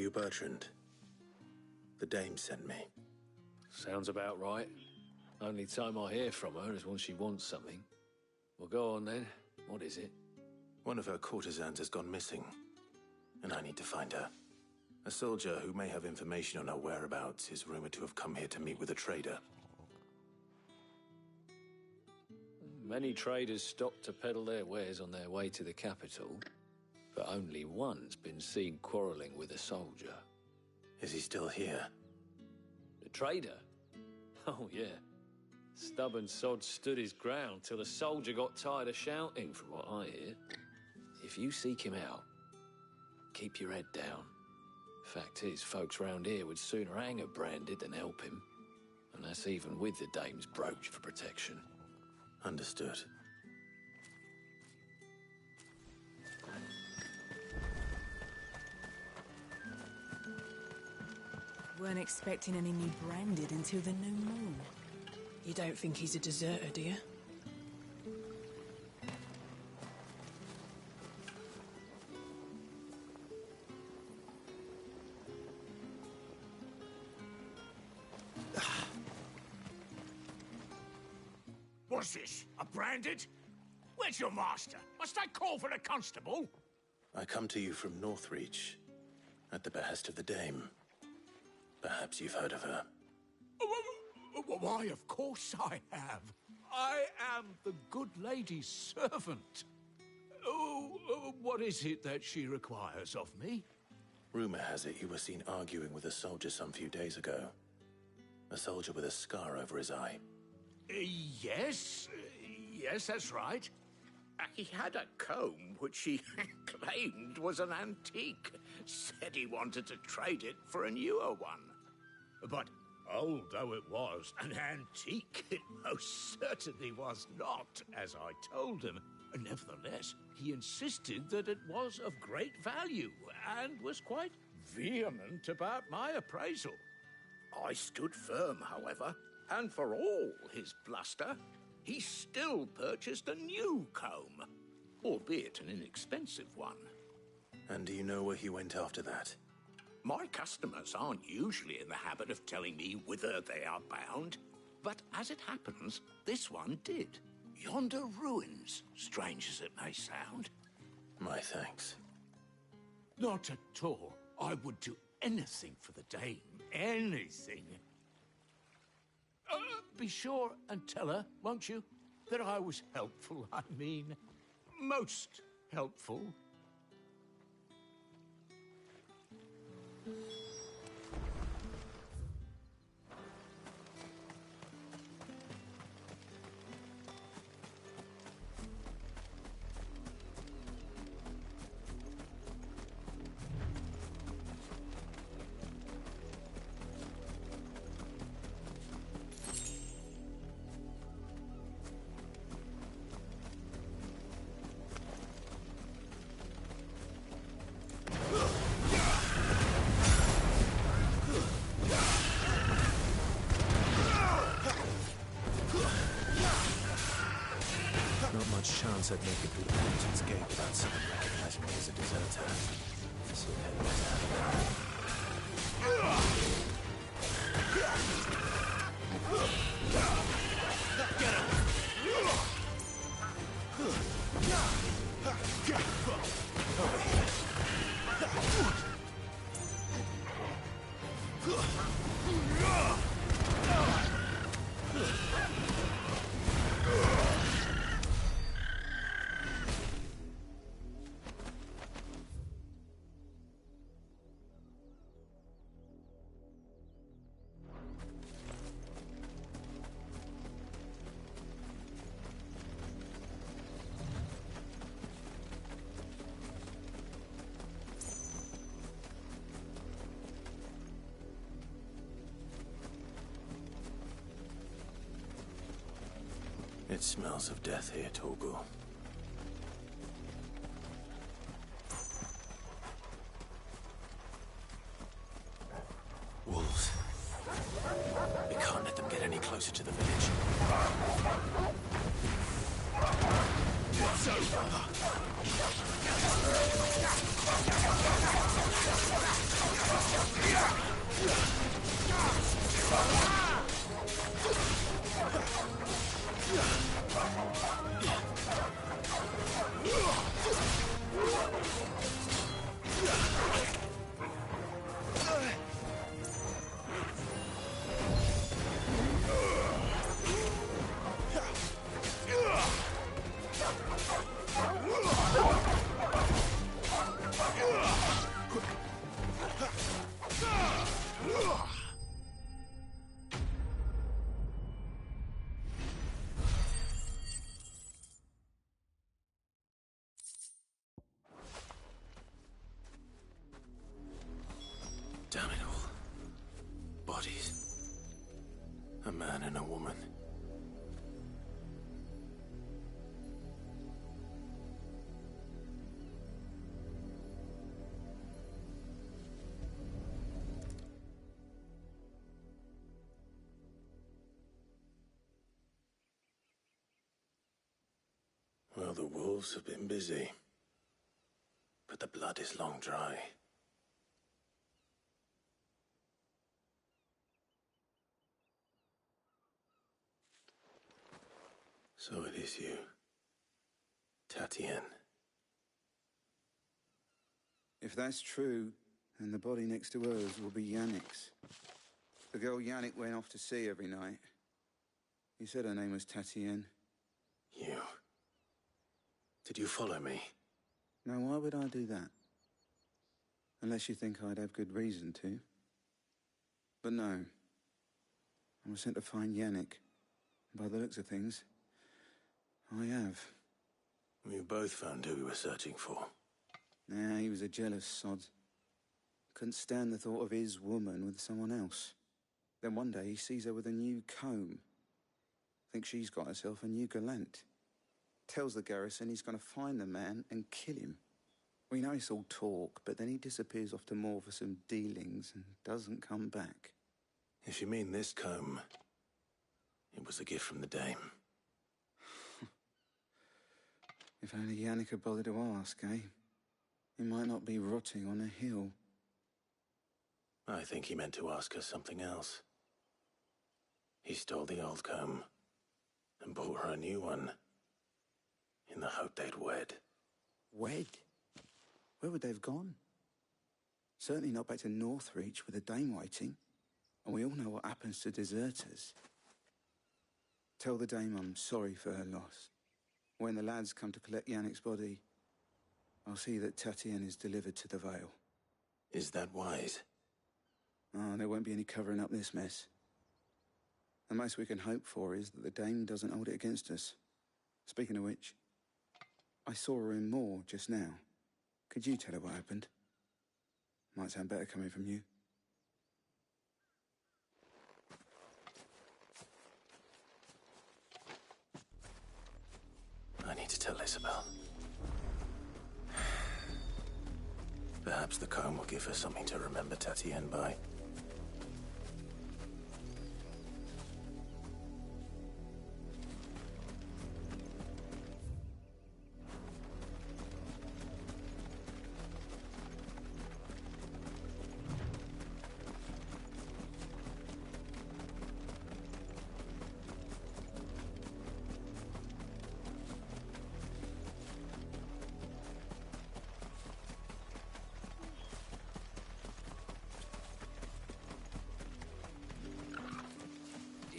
you Bertrand? The dame sent me. Sounds about right. Only time I hear from her is when she wants something. Well, go on then. What is it? One of her courtesans has gone missing, and I need to find her. A soldier who may have information on her whereabouts is rumored to have come here to meet with a trader. Many traders stop to peddle their wares on their way to the capital, but only one's been seen quarrelling with a soldier. Is he still here? The trader? Oh, yeah. Stubborn sod stood his ground till the soldier got tired of shouting, from what I hear. If you seek him out, keep your head down. Fact is, folks round here would sooner hang a branded than help him. And that's even with the dame's brooch for protection. Understood. Weren't expecting any new branded until the new moon. You don't think he's a deserter, do you? What's this? A branded? Where's your master? Must I call for a constable? I come to you from Northreach, at the behest of the dame. Perhaps you've heard of her. Why, of course I have. I am the good lady's servant. What is it that she requires of me? Rumor has it you were seen arguing with a soldier some few days ago. A soldier with a scar over his eye. Yes, that's right. He had a comb which he claimed was an antique. Said he wanted to trade it for a newer one. But old though it was, an antique it most certainly was not, as I told him. Nevertheless, he insisted that it was of great value and was quite vehement about my appraisal. I stood firm, however, and for all his bluster, he still purchased a new comb, albeit an inexpensive one. And do you know where he went after that? My customers aren't usually in the habit of telling me whither they are bound, but as it happens, this one did. Yonder ruins, strange as it may sound. My thanks. Not at all. I would do anything for the dame. Anything. Be sure and tell her, won't you, that I was helpful. I mean, most helpful. Chance I'd make it through the Captain's Gate without someone recognizing me as a deserter. So head It smells of death here, Torgal. Wolves. We can't let them get any closer to the village. It's over. Damn it all. Bodies. A man and a woman. Well, the wolves have been busy. But the blood is long dry. So it is you, Tatienne. If that's true, then the body next to hers will be Yannick's. The girl Yannick went off to sea every night. He said her name was Tatienne. You. Did you follow me? Now, why would I do that? Unless you think I'd have good reason to. But no. I was sent to find Yannick. By the looks of things, I have. We both found who we were searching for. Nah, he was a jealous sod. Couldn't stand the thought of his woman with someone else. Then one day he sees her with a new comb. Thinks she's got herself a new gallant. Tells the garrison he's going to find the man and kill him. We know it's all talk, but then he disappears off to Moor for some dealings and doesn't come back. If you mean this comb, it was a gift from the dame. If only Yannick had bothered to ask, eh? He might not be rotting on a hill. I think he meant to ask her something else. He stole the old comb and bought her a new one in the hope they'd wed. Wed? Where would they have gone? Certainly not back to Northreach with a dame waiting. And we all know what happens to deserters. Tell the dame I'm sorry for her loss. When the lads come to collect Yannick's body, I'll see that Tatienne is delivered to the Vale. Is that wise? Oh, there won't be any covering up this mess. The most we can hope for is that the dame doesn't hold it against us. Speaking of which, I saw her in Moor just now. Could you tell her what happened? Might sound better coming from you. I need to tell Isabel. Perhaps the comb will give her something to remember Tatienne by.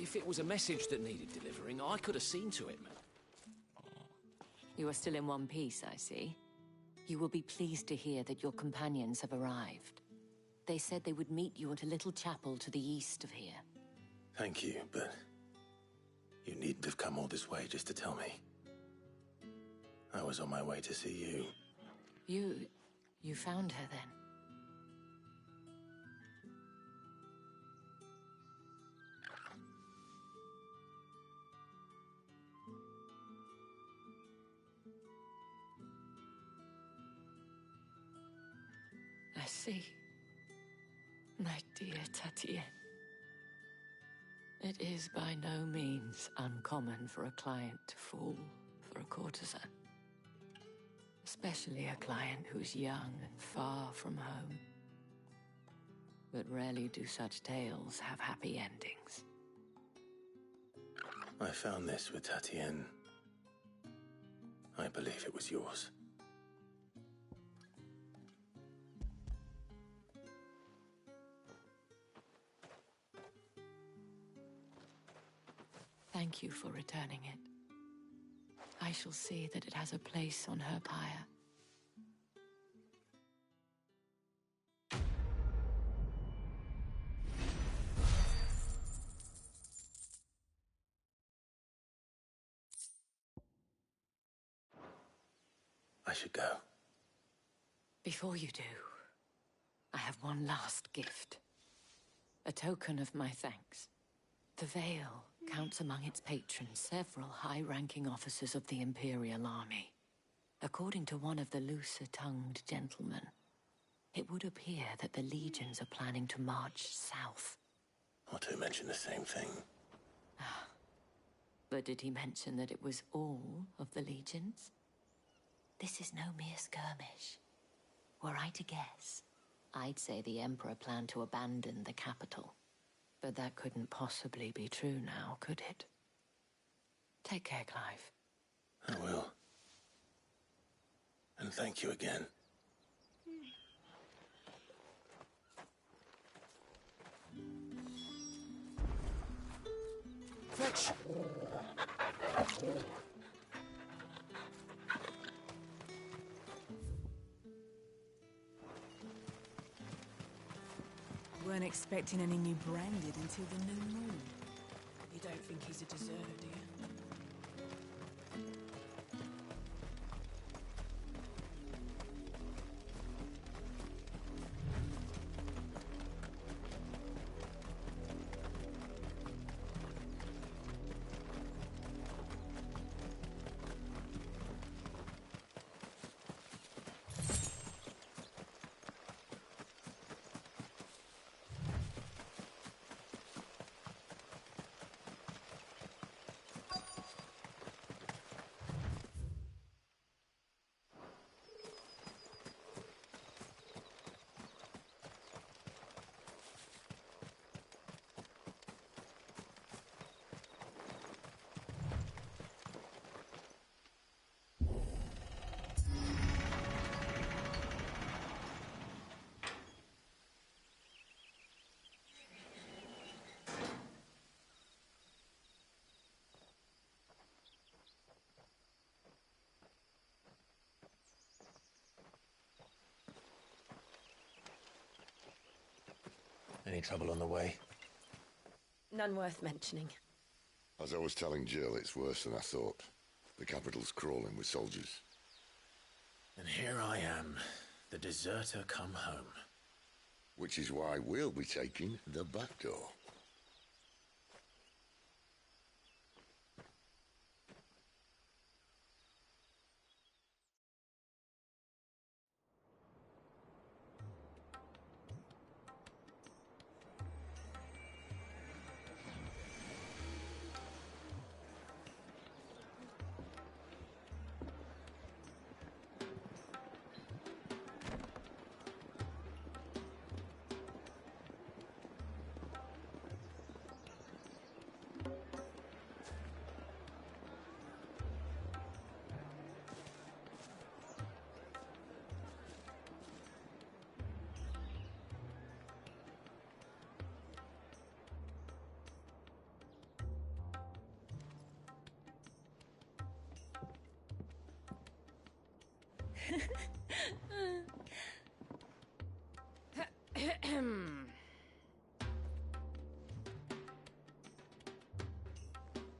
If it was a message that needed delivering, I could have seen to it. You are still in one piece, I see. You will be pleased to hear that your companions have arrived. They said they would meet you at a little chapel to the east of here. Thank you, but you needn't have come all this way just to tell me. I was on my way to see you. You found her then? I see. My dear Tatienne. It is by no means uncommon for a client to fall for a courtesan. Especially a client who's young and far from home. but rarely do such tales have happy endings. I found this with Tatienne. I believe it was yours. Thank you for returning it. I shall see that it has a place on her pyre. I should go. Before you do, I have one last gift. A token of my thanks. The Vale counts among its patrons several high-ranking officers of the Imperial Army. According to one of the looser-tongued gentlemen, it would appear that the legions are planning to march south. Or to mention the same thing. But did he mention that it was all of the legions? This is no mere skirmish. Were I to guess, I'd say the Emperor planned to abandon the capital. But that couldn't possibly be true now, could it? Take care, Clive. I will. And thank you again. Fetch! Weren't expecting any new branded until the new moon. You don't think he's a deserter, do you? Any trouble on the way? None worth mentioning. As I was telling Jill, it's worse than I thought. The capital's crawling with soldiers. And here I am, the deserter come home. Which is why we'll be taking the back door.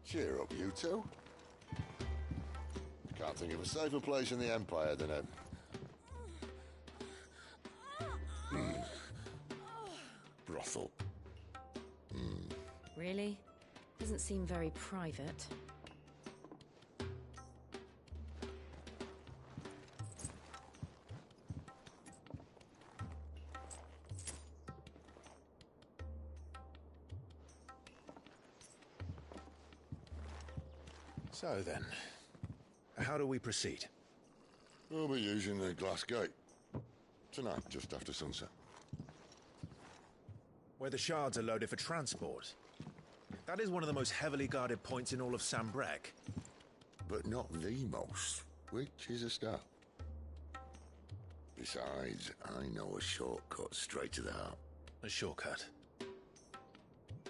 Cheer up, you two. Can't think of a safer place in the Empire than a... brothel. Really? Doesn't seem very private. So then, how do we proceed? We'll be using the glass gate. Tonight, just after sunset. Where the shards are loaded for transport. That is one of the most heavily guarded points in all of Sambrek. But not the most, which is a start. Besides, I know a shortcut straight to the heart. A shortcut?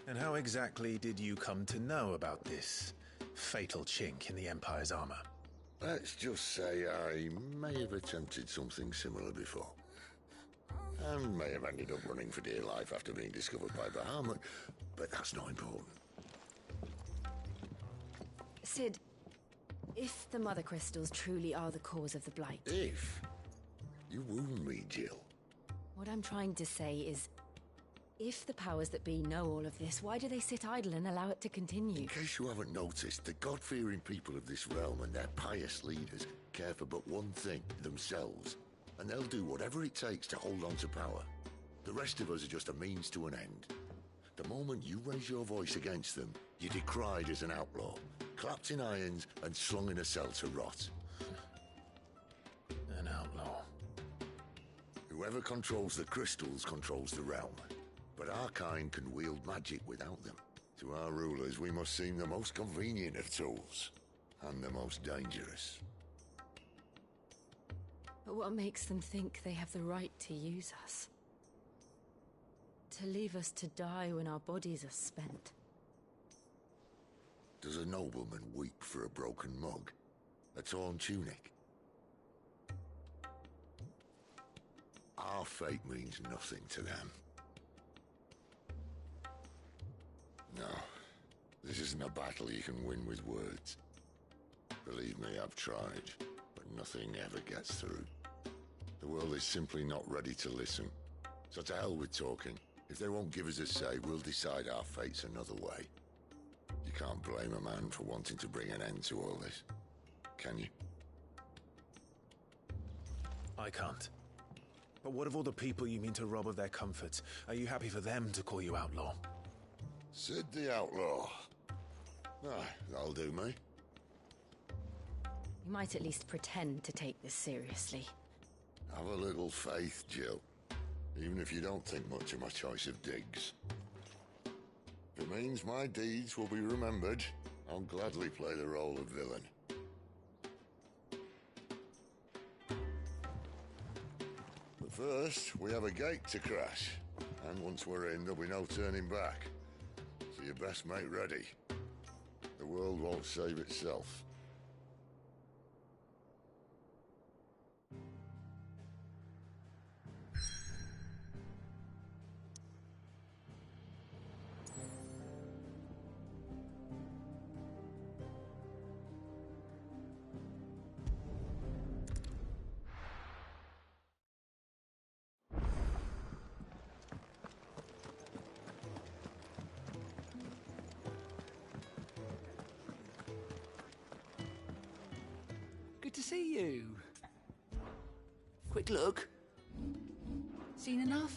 And how exactly did you come to know about this fatal chink in the Empire's armor? Let's just say I may have attempted something similar before. And may have ended up running for dear life after being discovered by Bahamut, but that's not important. Sid, if the Mother Crystals truly are the cause of the Blight... If? You wound me, Jill. What I'm trying to say is, if the powers that be know all of this, why do they sit idle and allow it to continue? In case you haven't noticed, the God-fearing people of this realm and their pious leaders care for but one thing, themselves. And they'll do whatever it takes to hold on to power. The rest of us are just a means to an end. The moment you raise your voice against them, you're decried as an outlaw, clapped in irons and slung in a cell to rot. An outlaw. Whoever controls the crystals controls the realm. But our kind can wield magic without them. To our rulers, we must seem the most convenient of tools. And the most dangerous. But what makes them think they have the right to use us? To leave us to die when our bodies are spent? Does a nobleman weep for a broken mug? A torn tunic? Our fate means nothing to them. No, this isn't a battle you can win with words. Believe me, I've tried, but nothing ever gets through. The world is simply not ready to listen. So to hell with talking. If they won't give us a say, we'll decide our fates another way. You can't blame a man for wanting to bring an end to all this, can you? I can't. But what of all the people you mean to rob of their comforts? Are you happy for them to call you outlaw? Sid the Outlaw. Ah, that'll do me. You might at least pretend to take this seriously. Have a little faith, Jill. Even if you don't think much of my choice of digs. If it means my deeds will be remembered, I'll gladly play the role of villain. But first, we have a gate to crash. And once we're in, there'll be no turning back. So you best make ready. The world won't save itself. Good to see you. Quick look. Seen enough?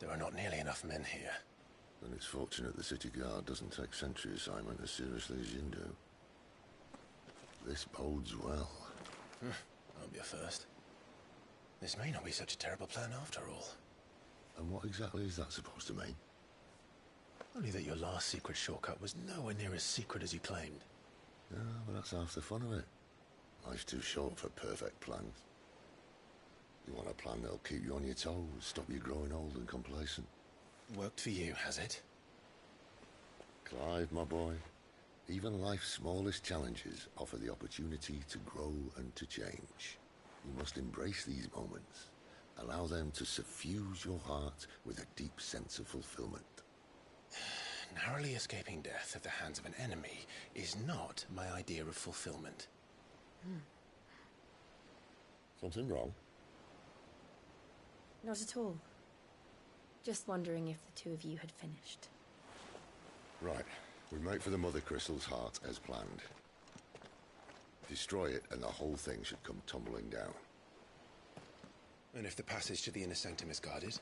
There are not nearly enough men here. Then it's fortunate the city guard doesn't take sentry assignment as seriously as you do. This bodes well. Won't be a first. This may not be such a terrible plan after all. And what exactly is that supposed to mean? Only that your last secret shortcut was nowhere near as secret as you claimed. Yeah, but that's half the fun of it. Life's too short for perfect plans. You want a plan that'll keep you on your toes, stop you growing old and complacent. Worked for you, has it? Clive, my boy, even life's smallest challenges offer the opportunity to grow and to change. You must embrace these moments. Allow them to suffuse your heart with a deep sense of fulfillment. Narrowly escaping death at the hands of an enemy is not my idea of fulfillment. Something wrong? Not at all. Just wondering if the two of you had finished. Right. We make for the Mother Crystal's heart as planned. Destroy it and the whole thing should come tumbling down. And if the passage to the inner sanctum is guarded?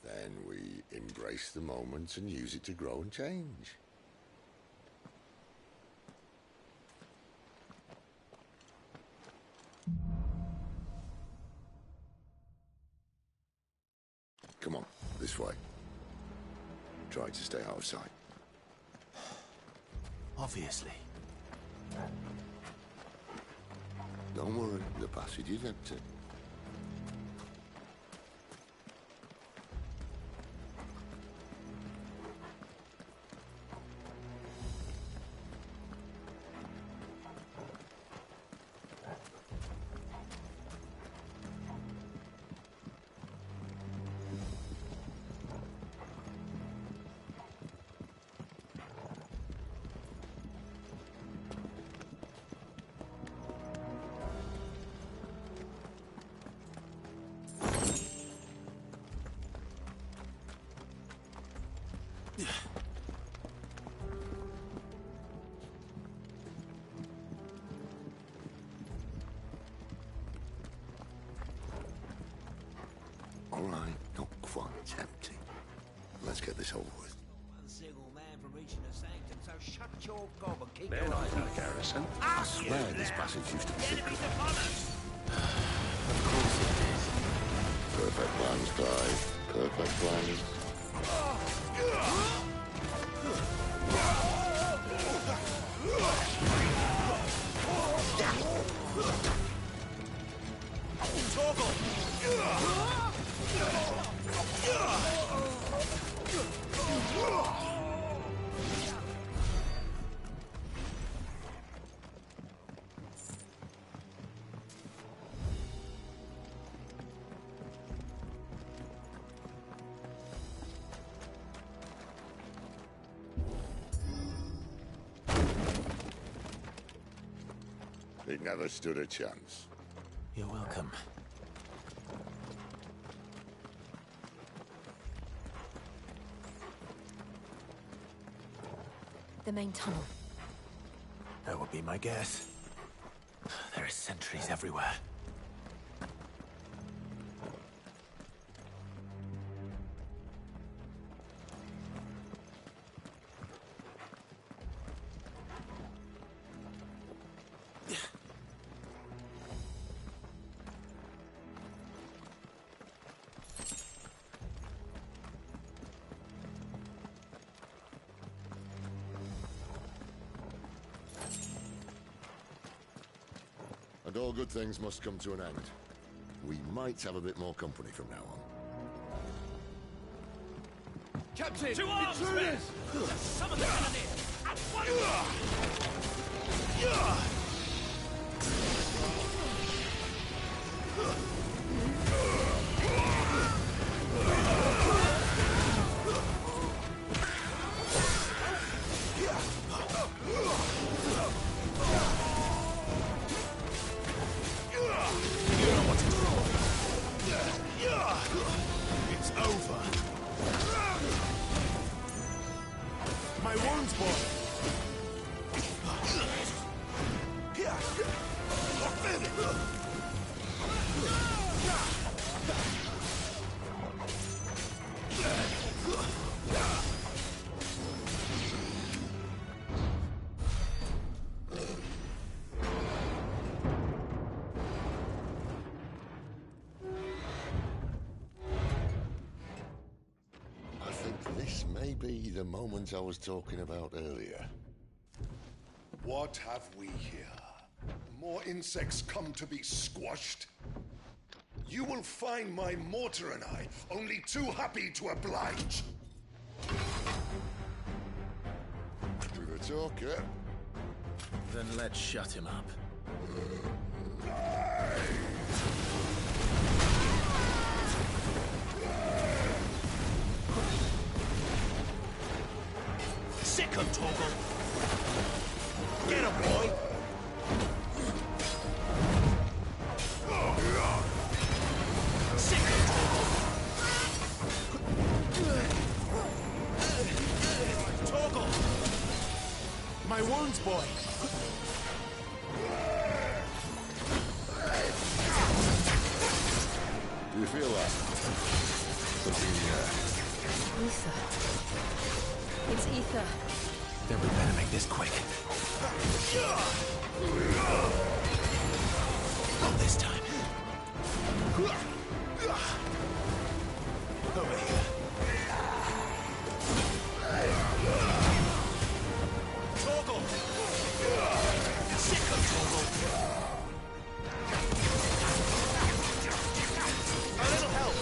Then we embrace the moment and use it to grow and change. Come on, this way. Try to stay out of sight. Obviously. Don't worry, the passage is empty. All right, not quite empty. Let's get this over with. One single man from reaching the sanctum, so shut your gob and keep They're your not eyes in open. a garrison. Ah, I swear this passage used to be secret. Enemies upon us! Of course it is. Perfect plans, Clive. Perfect plans. It never stood a chance. You're welcome. The main tunnel. That would be my guess. There are sentries everywhere. And all good things must come to an end. We might have a bit more company from now on. Captain! To arms, men! Summon the cannoneers! At once! It's over. My wounds, boy. be the moment I was talking about earlier. What have we here? More insects come to be squashed? You will find my mortar and I only too happy to oblige. Do the talker. Then let's shut him up. Sick him, Torgal! Get him, boy! Sick him, Torgal! Torgal! My wounds, boy! Do you feel that? Something, Ether. It's ether. Then we better make this quick. Not this time. Over here. Torgal! Sick of Torgal! A little help!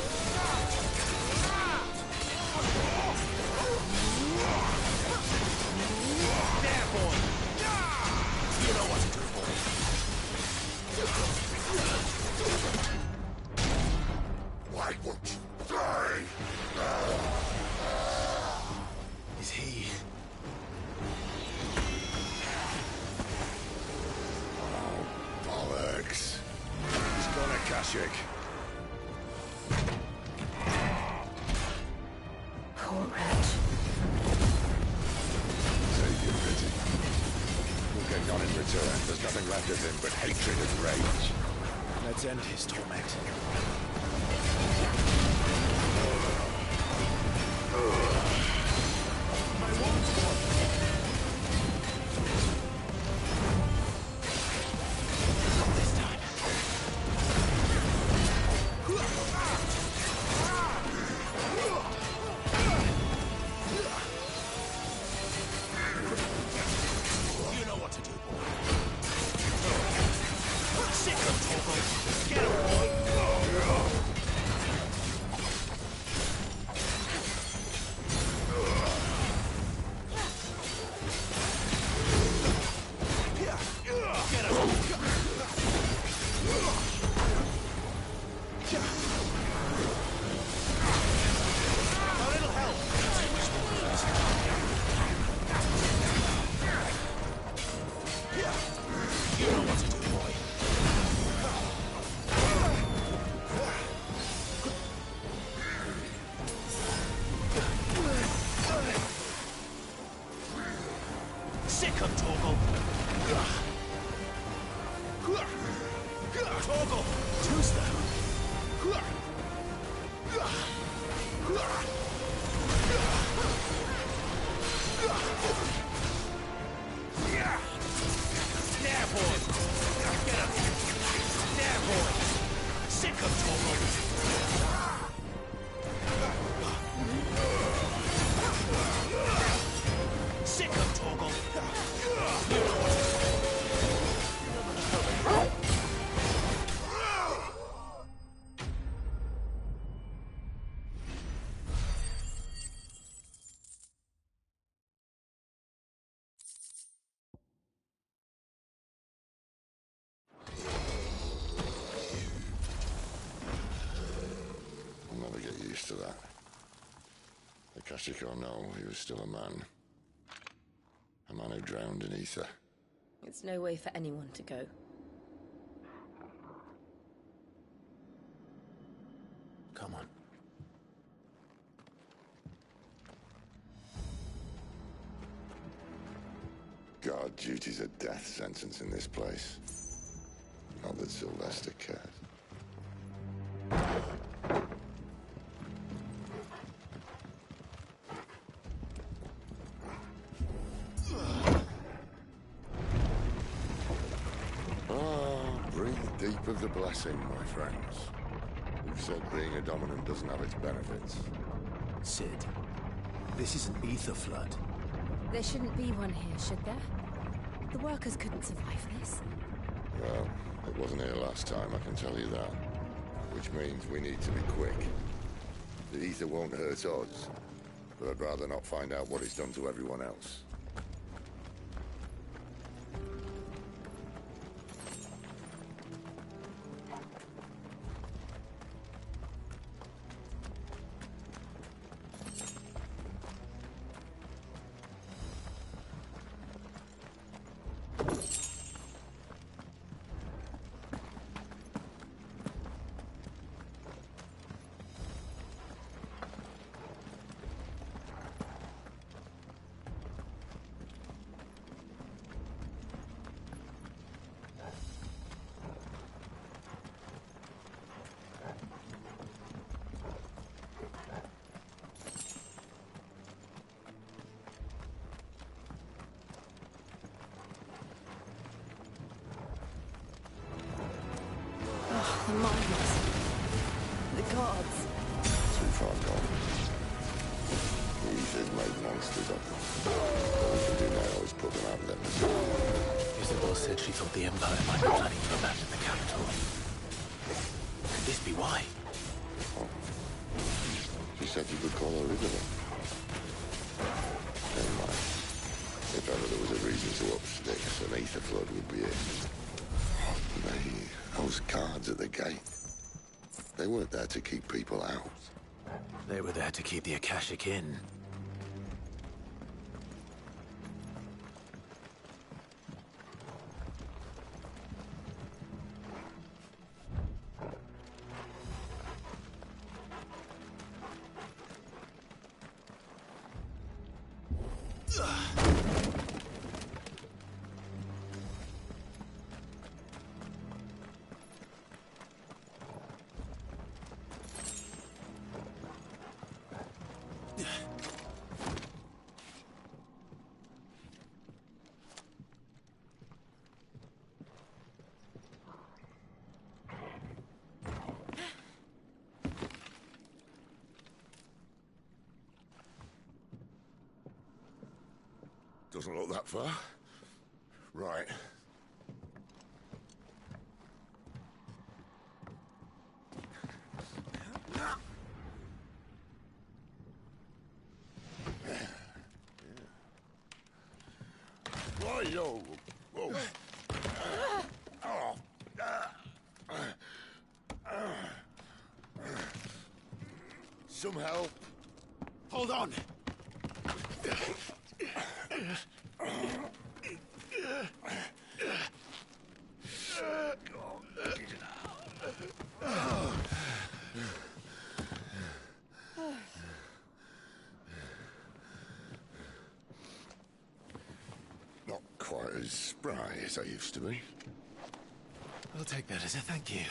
There, boy! You know what to do, boy. Why won't you die? Is he... bollocks. He's gonna Kashyyyk. Poor wretch. Save your pity. We'll get none in return. There's nothing left of him but hatred and rage. Let's end his torment. My wounds, boy! Not this time. You know what to do, boy. Sick of Torgal! Get him, boy! Sick of Torgal! Torgal! Two's them! There, boy! Get him! There, boy! Sick of Torgal! Sick of Torgal! I'll never get used to that. Akashic or no, he was still a man. A man who drowned in ether. It's no way for anyone to go. Come on. God, duty's a death sentence in this place. Not that Sylvester cared. Breathe deep of the blessing, my friends. Who said being a dominant doesn't have its benefits? Sid. This is an ether flood. There shouldn't be one here, should there? The workers couldn't survive this. Well, it wasn't here last time, I can tell you that. Which means we need to be quick. The ether won't hurt us, but I'd rather not find out what it's done to everyone else. The miners. The gods. Too far gone. The ether's made monsters of them. All we can do now is put them out of their misery. Isabel said she thought the Empire might be planning to abandon the capital. Could this be why? Oh. She said you could call her Isabel. Never mind. If ever there was a reason to up sticks, an ether flood would be it. Those guards at the gate. They weren't there to keep people out. They were there to keep the Akashic in. Doesn't look that far. Right. Whoa, whoa. Some help. Hold on. Not quite as spry as I used to be. I'll take that as a thank you.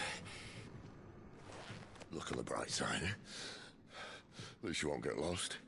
Look on the bright side, eh? At least you won't get lost.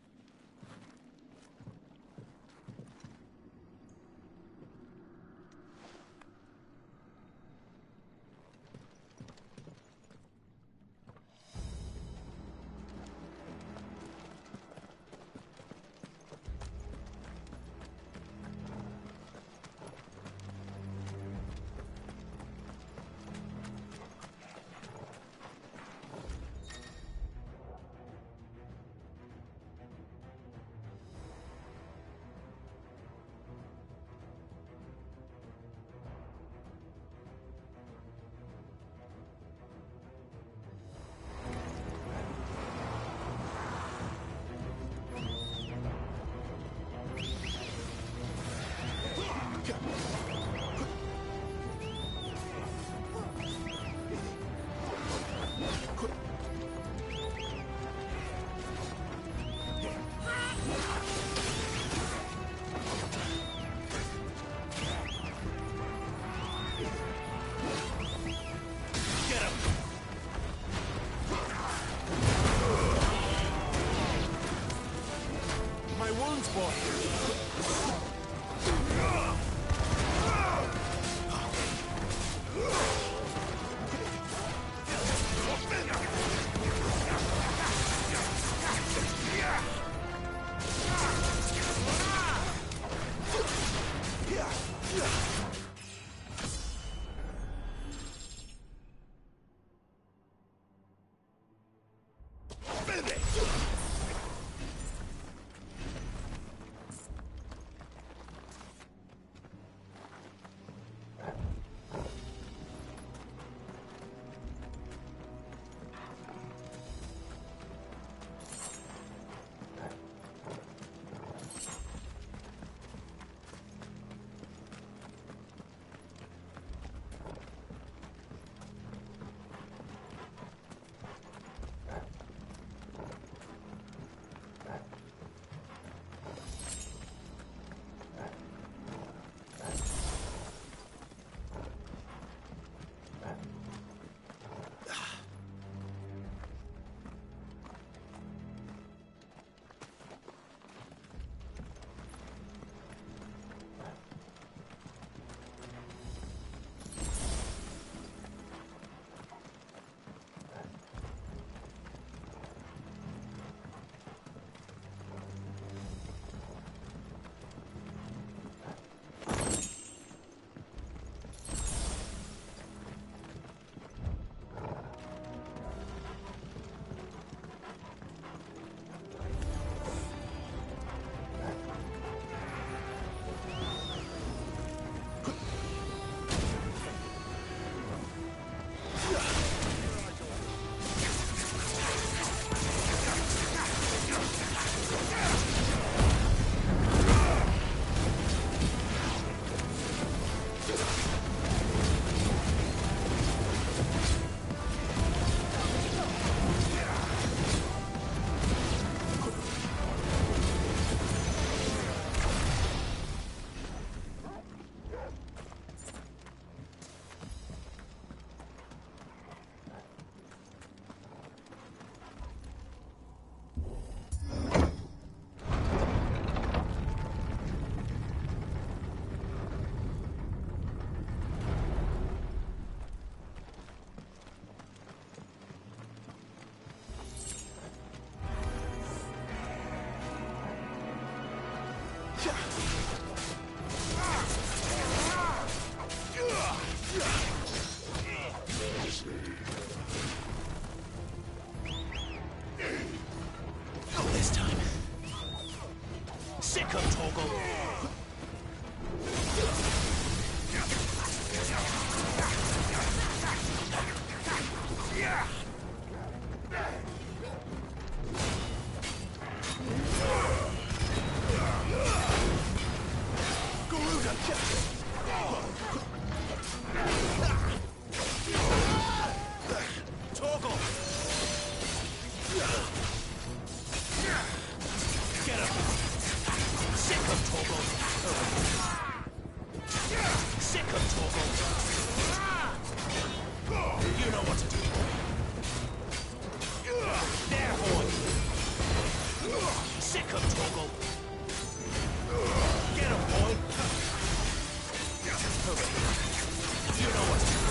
You know what to do.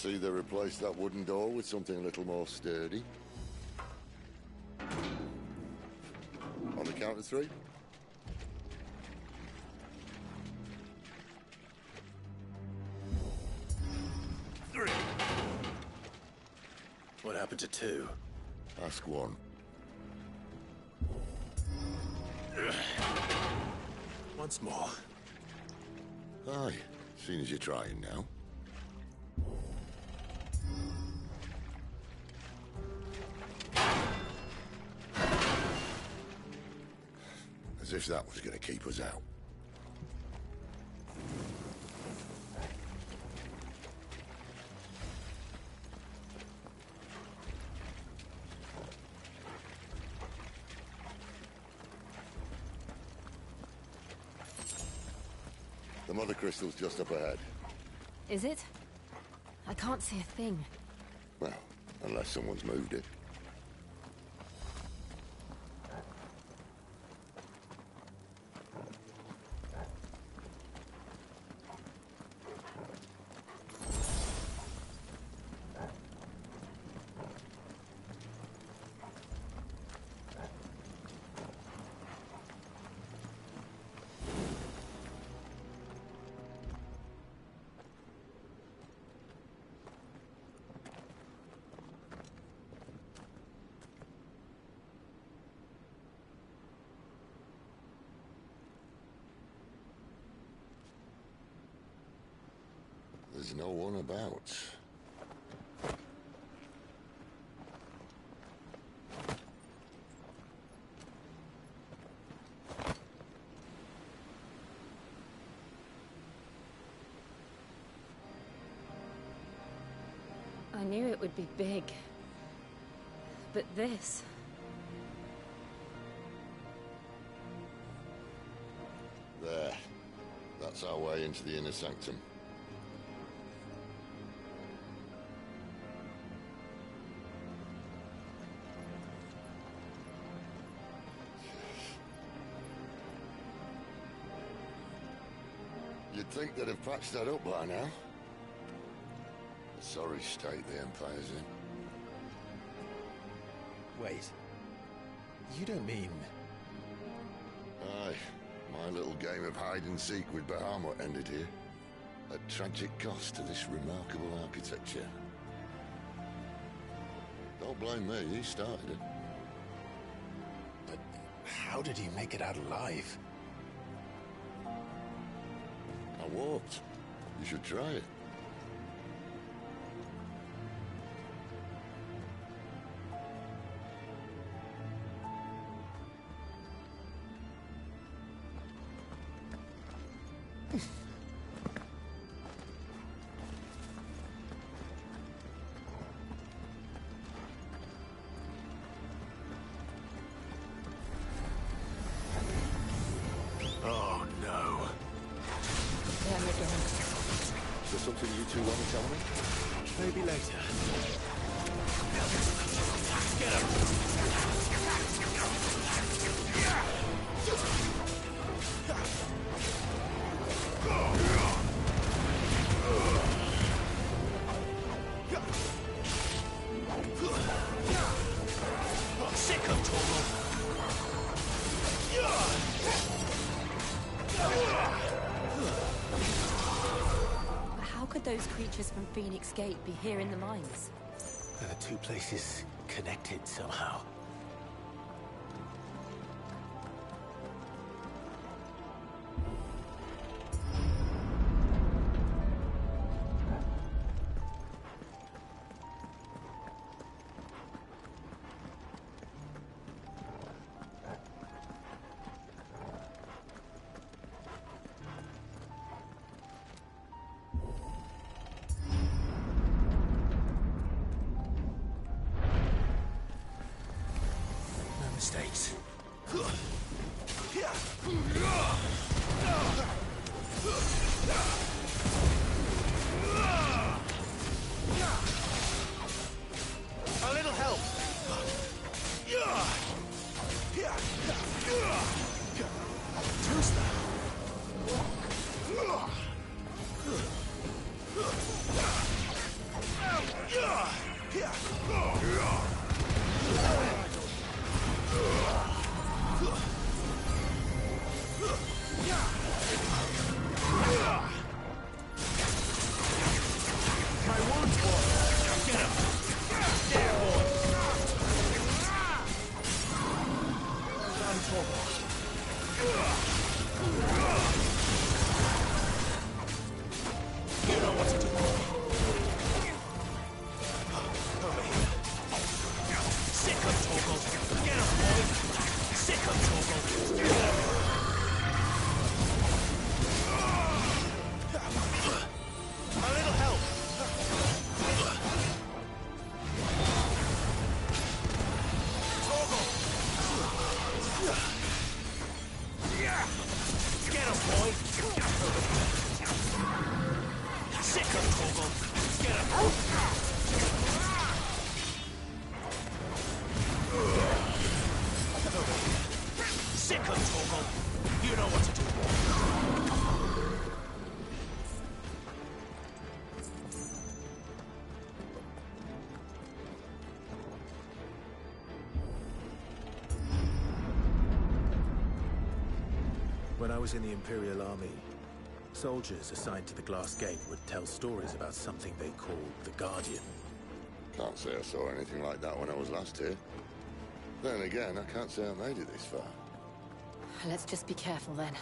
see they replaced that wooden door with something a little more sturdy. On the count of 3. What happened to 2? Ask 1. Once more. Aye, seeing as you're trying now. As if that was going to keep us out. The mother crystal's just up ahead. Is it? I can't see a thing. Well, unless someone's moved it. There's no one about. I knew it would be big. But this... There. That's our way into the inner sanctum. You'd think they'd have patched that up by now. A sorry state the Empire's in. Wait. You don't mean... Aye. My little game of hide-and-seek with Bahamut ended here. At tragic cost to this remarkable architecture. Don't blame me, he started it. But how did he make it out alive? I walked. You should try it. Oh, no. Them again. Is there something you two want to tell me? Maybe later. Get him! Sick of How could those creatures from Phoenix Gate be here in the mines? Are the two places connected somehow? Mistakes. A little help. Who's that? You know what to do. Over here. Sick of Torgal. Get him, boy. Sick of Torgal. Get him. A little help. Torgal. Get him, boy. Sick of Torgal. Get him. Sick of Torgal. You know what to do. When I was in the Imperial Army, soldiers assigned to the Glass Gate would tell stories about something they called the Guardian. Can't say I saw anything like that when I was last here. Then again, I can't say I made it this far. Let's just be careful then.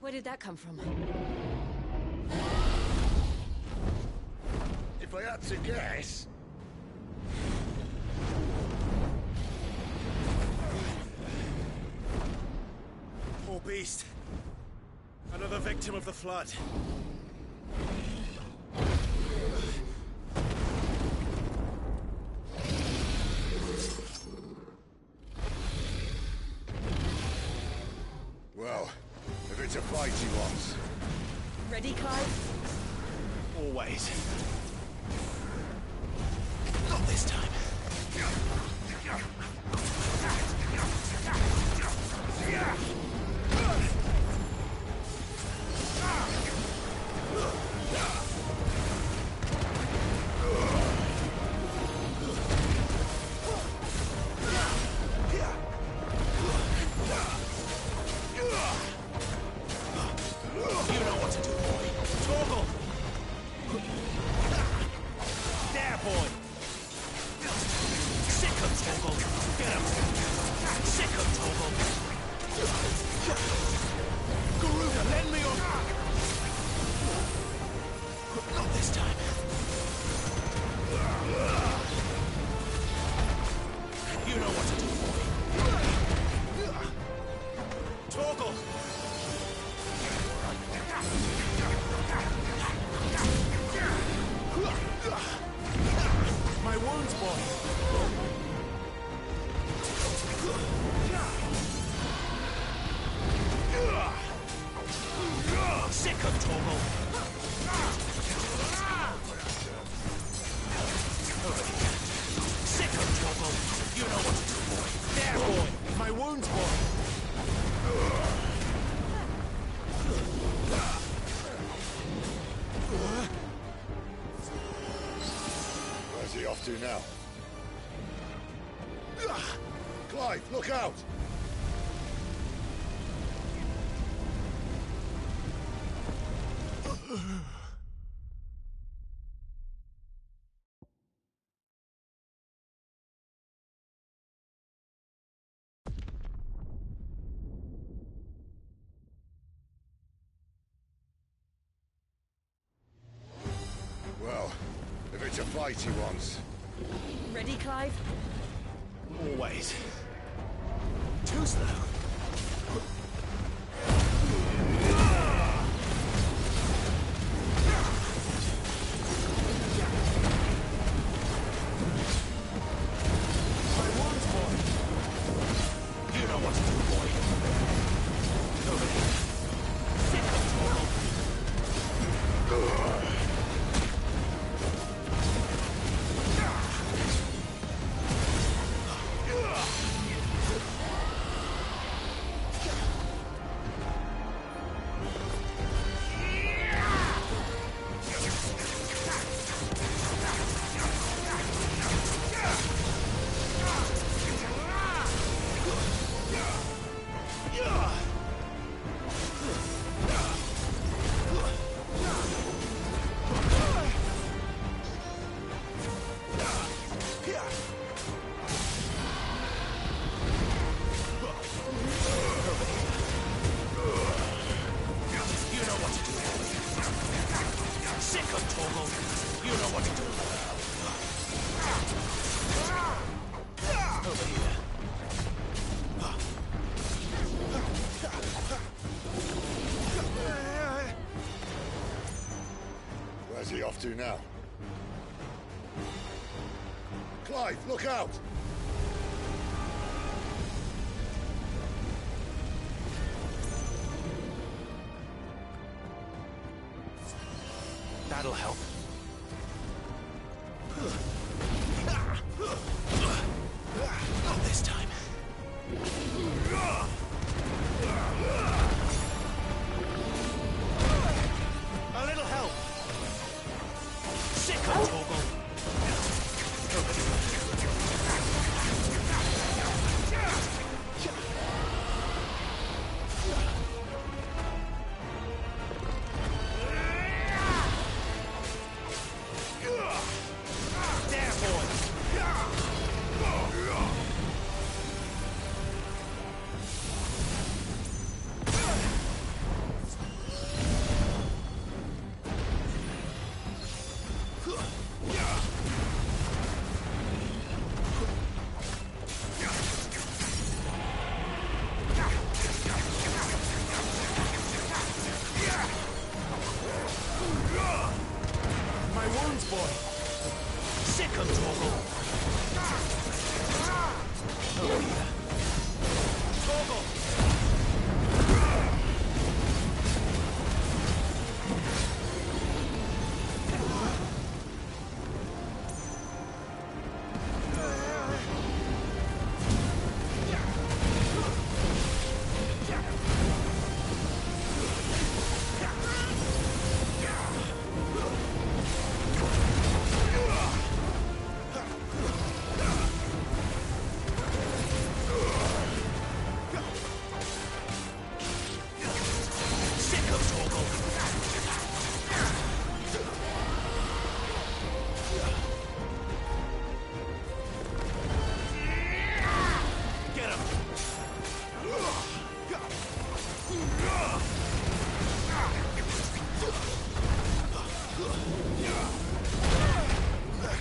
Where did that come from? If I had to guess... Poor beast. Another victim of the Flood. Well, if it's a fight he wants. Ready, Clive? Always. Not this time. You know what to do, boy. Torgal! There, boy! Sick of Torgal! Get him! Sick of Torgal! Garuda, lend me your... Not this time. You know what to do, boy. Torgal! My wounds, boy. Sick of Torgal. Sick of Torgal. You know what to do, boy. There, boy. My wounds, boy. Where's he off to now? Clive, look out! Well, if it's a fight he wants. Ready, Clive? Always. Too slow. My wounds, boy. You know what to do, boy. Over here. Sick of Torgal. Torgal. You know what to do. Over here. Where's he off to now? Clive, look out! That'll help. Not this time. A little help. Sick of Torgal.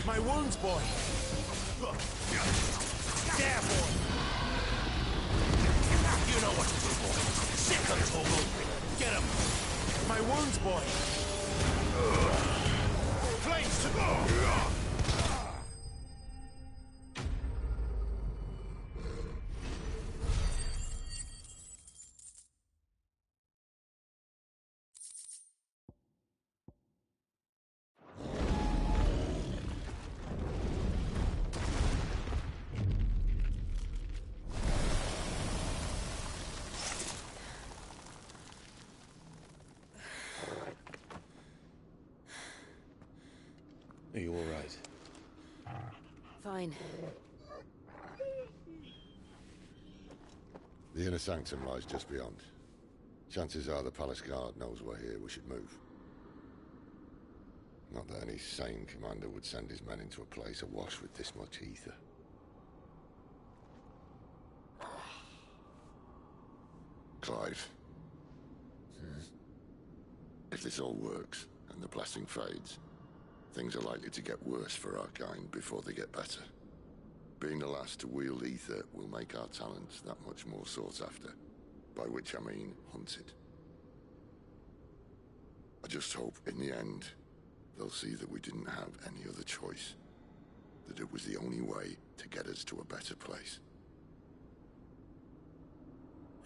My wounds, boy. There, boy. You know what to do, boy. Sick of Torgal. Get him. My wounds, boy. Flames to go. Are you all right? Fine. The inner sanctum lies just beyond. Chances are the palace guard knows we're here. We should move. Not that any sane commander would send his men into a place awash with this much ether. Clive. If this all works, and the blessing fades, things are likely to get worse for our kind before they get better. Being the last to wield ether will make our talents that much more sought after, by which I mean hunted. I just hope, in the end, they'll see that we didn't have any other choice, that it was the only way to get us to a better place.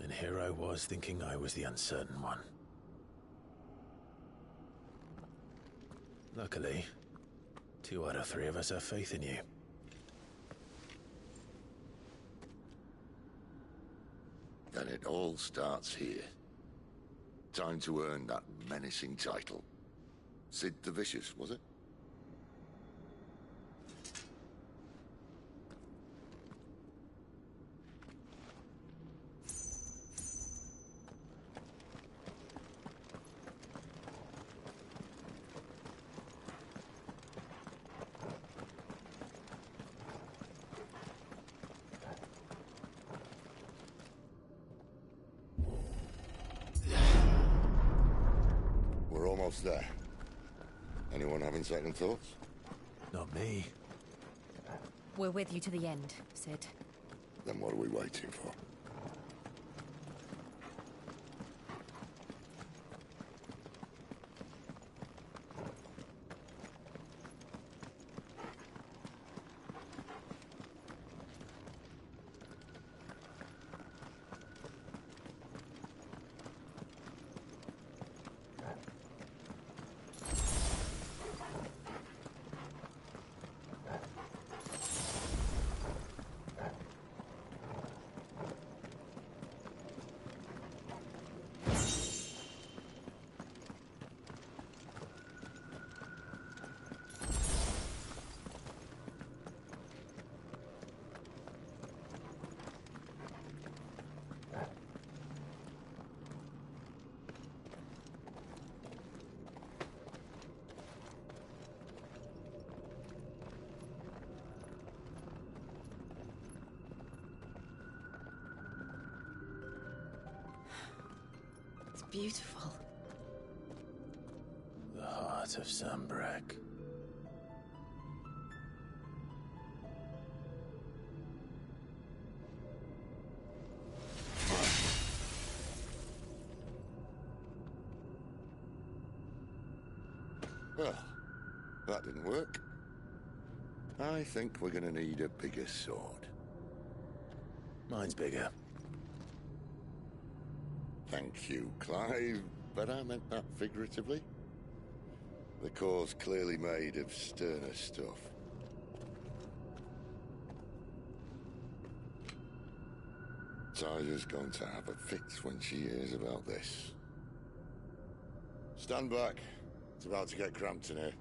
And here I was thinking I was the uncertain one. Luckily, 2 out of 3 of us have faith in you. And it all starts here. Time to earn that menacing title. Sid the Vicious, was it? We're almost there. Anyone having second thoughts? Not me. We're with you to the end, Sid. Then what are we waiting for? It's beautiful. The heart of Sambrek. Well, that didn't work. I think we're gonna need a bigger sword. Mine's bigger. Thank you, Clive, but I meant that figuratively. The core's clearly made of sterner stuff. Tyler's going to have a fit when she hears about this. Stand back. It's about to get cramped in here.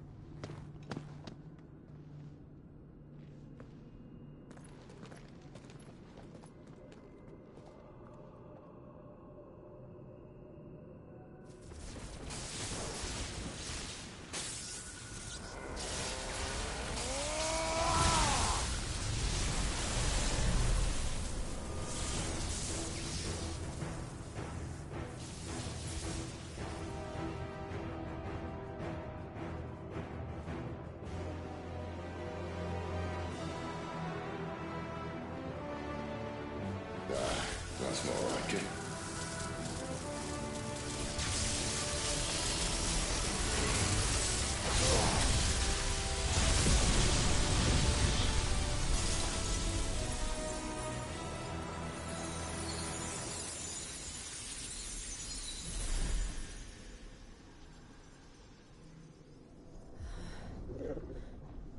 That's more like it.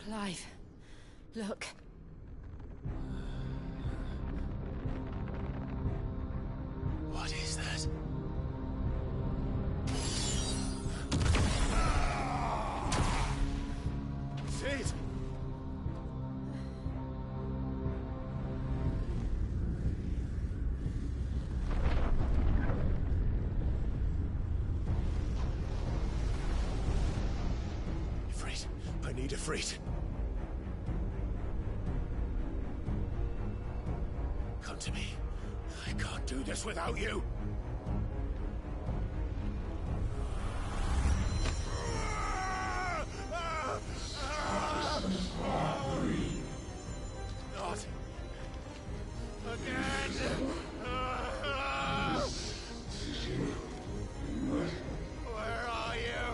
Clive, look. What is that? Sid! Ifrit. I need Ifrit. Come to me. I can't do this without you. Not again. Where are you?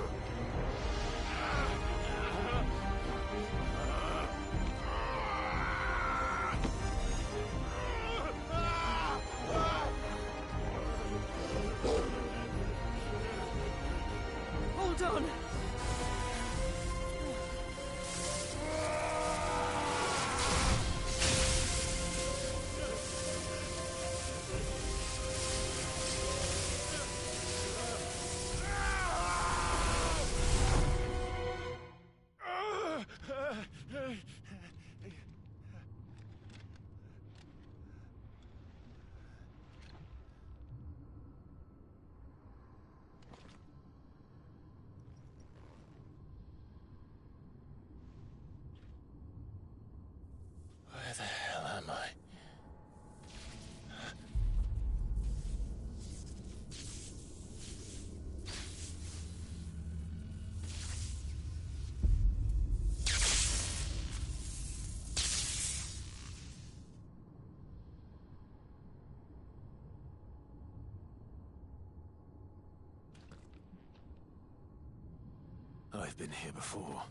I've been here before.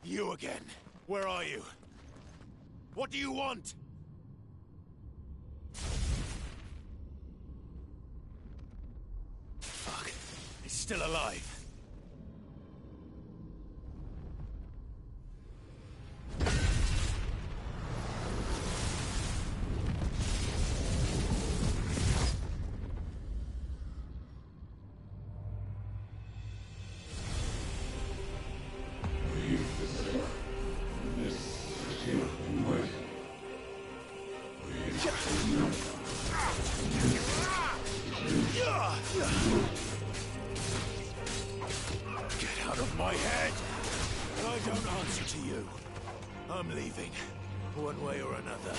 You again. Where are you? What do you want? Fuck. He's still alive. Get out of my head! I don't answer to you. I'm leaving, one way or another.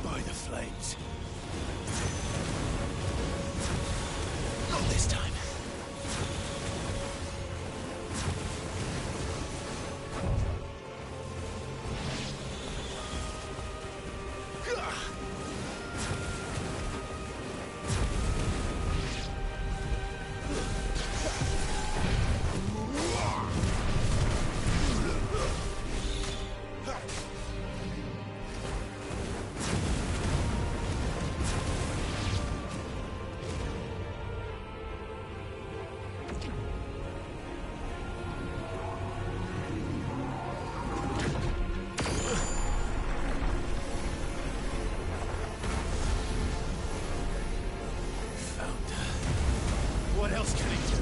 By the flames. Not this time. What else can he do?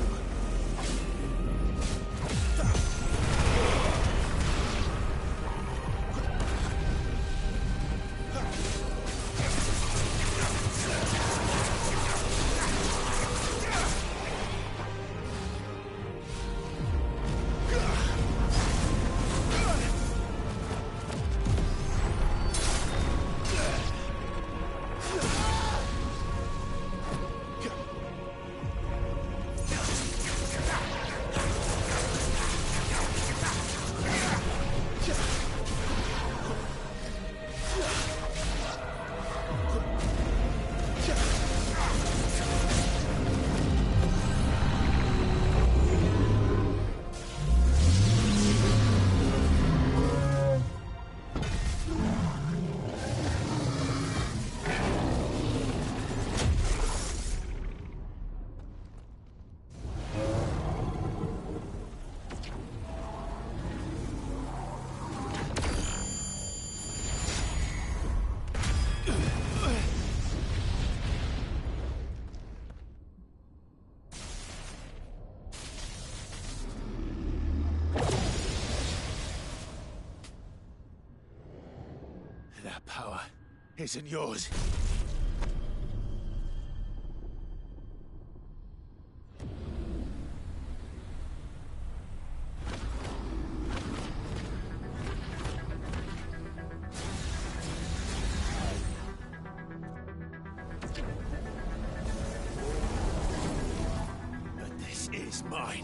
That power isn't yours. But this is mine.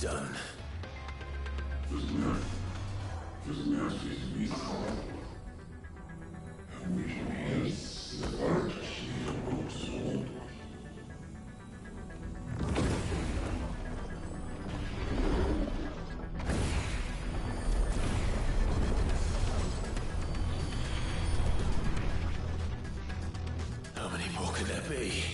stone. How many more could there be?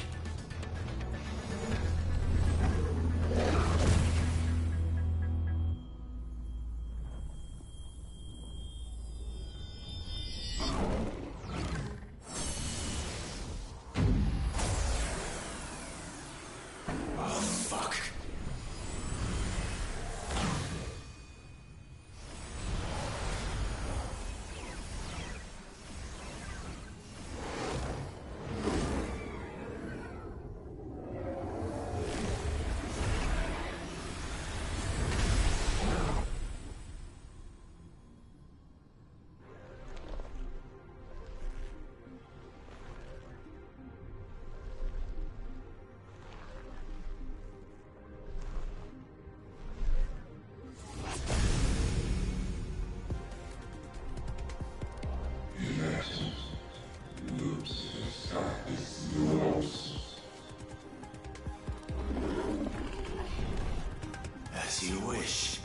As you wish.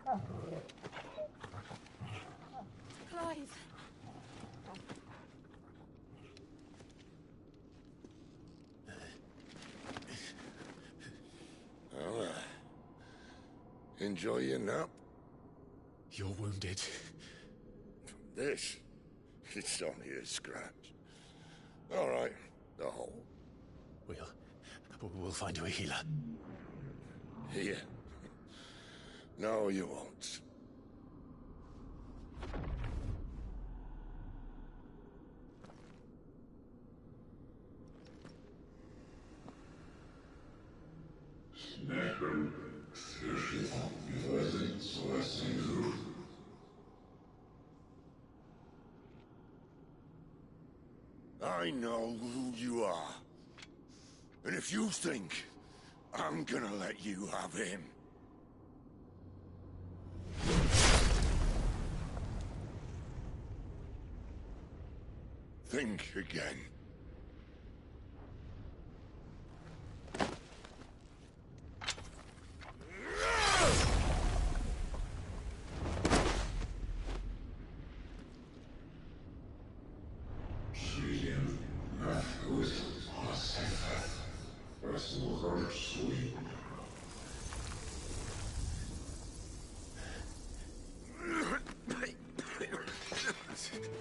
Clive. Well, enjoy your nap. You're wounded. This? It's only a scratch. All right, the hole. We'll find you a healer. Here. No, you won't. I know who you are. And if you think I'm gonna let you have him... think again.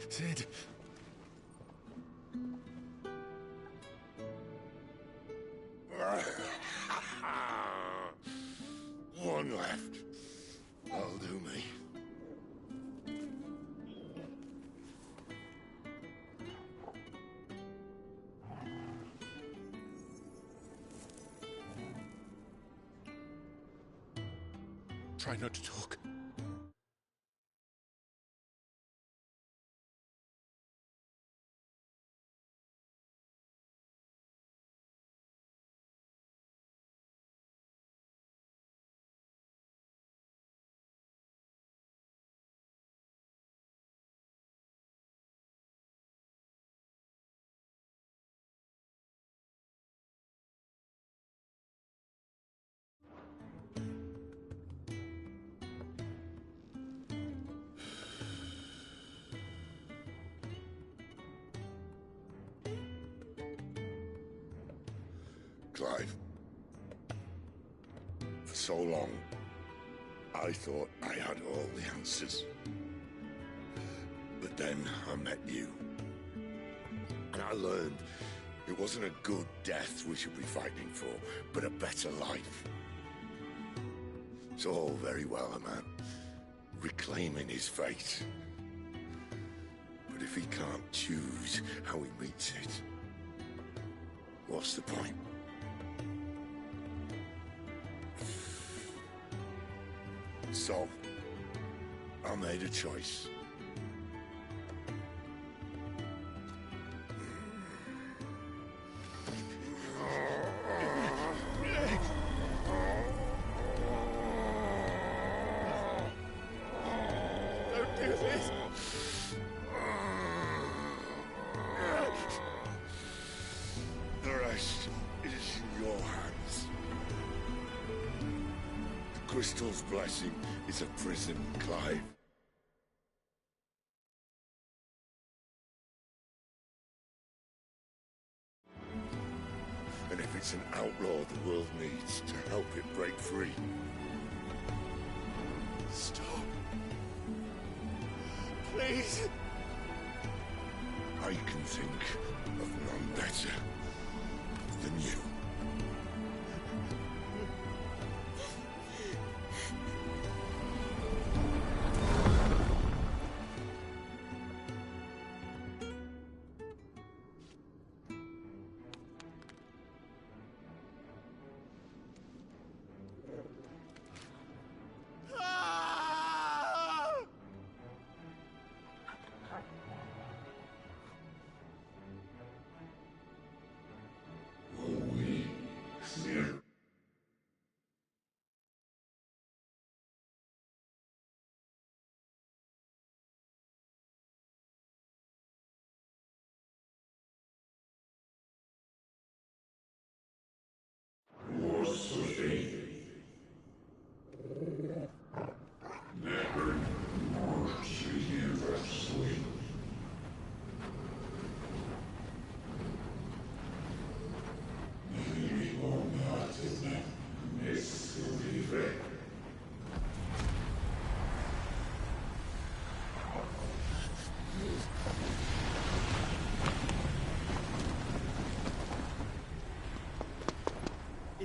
Sid. One left. That'll do me. Try not to talk. Clive. For so long, I thought I had all the answers. But then I met you. And I learned it wasn't a good death we should be fighting for, but a better life. It's all very well, a man reclaiming his fate. But if he can't choose how he meets it, what's the point? So, I made a choice. Don't do this! The rest is in your hands. The crystal's blessing is a prison, Clive. And if it's an outlaw the world needs to help it break free... Stop. Please. I can think of none better than you.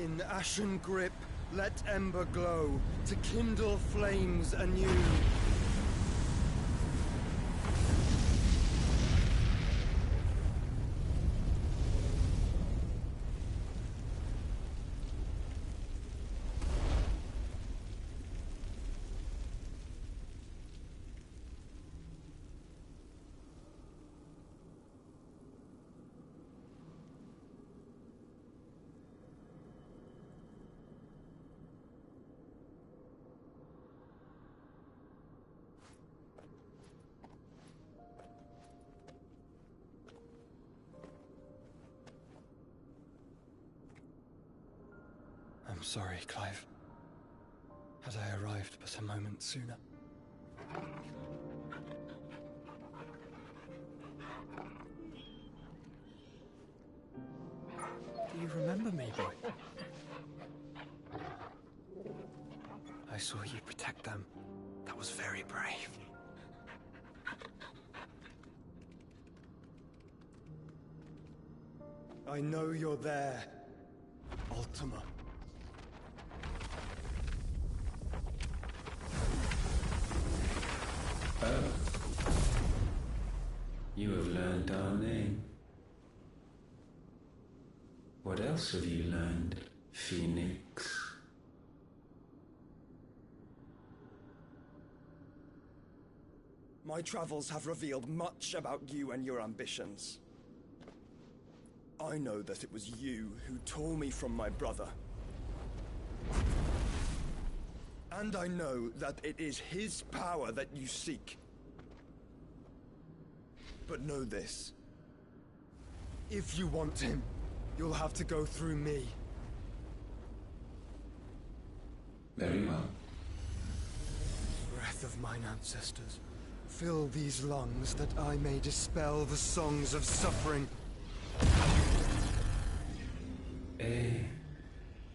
In ashen grip, let ember glow, to kindle flames anew. I'm sorry, Clive. Had I arrived but a moment sooner. Do you remember me, boy? I saw you protect them. That was very brave. I know you're there, Ultima. Oh. You have learned our name. What else have you learned, Phoenix? My travels have revealed much about you and your ambitions. I know that it was you who tore me from my brother. And I know that it is his power that you seek. But know this. If you want him, you'll have to go through me. Very well. Breath of mine ancestors, fill these lungs that I may dispel the songs of suffering. A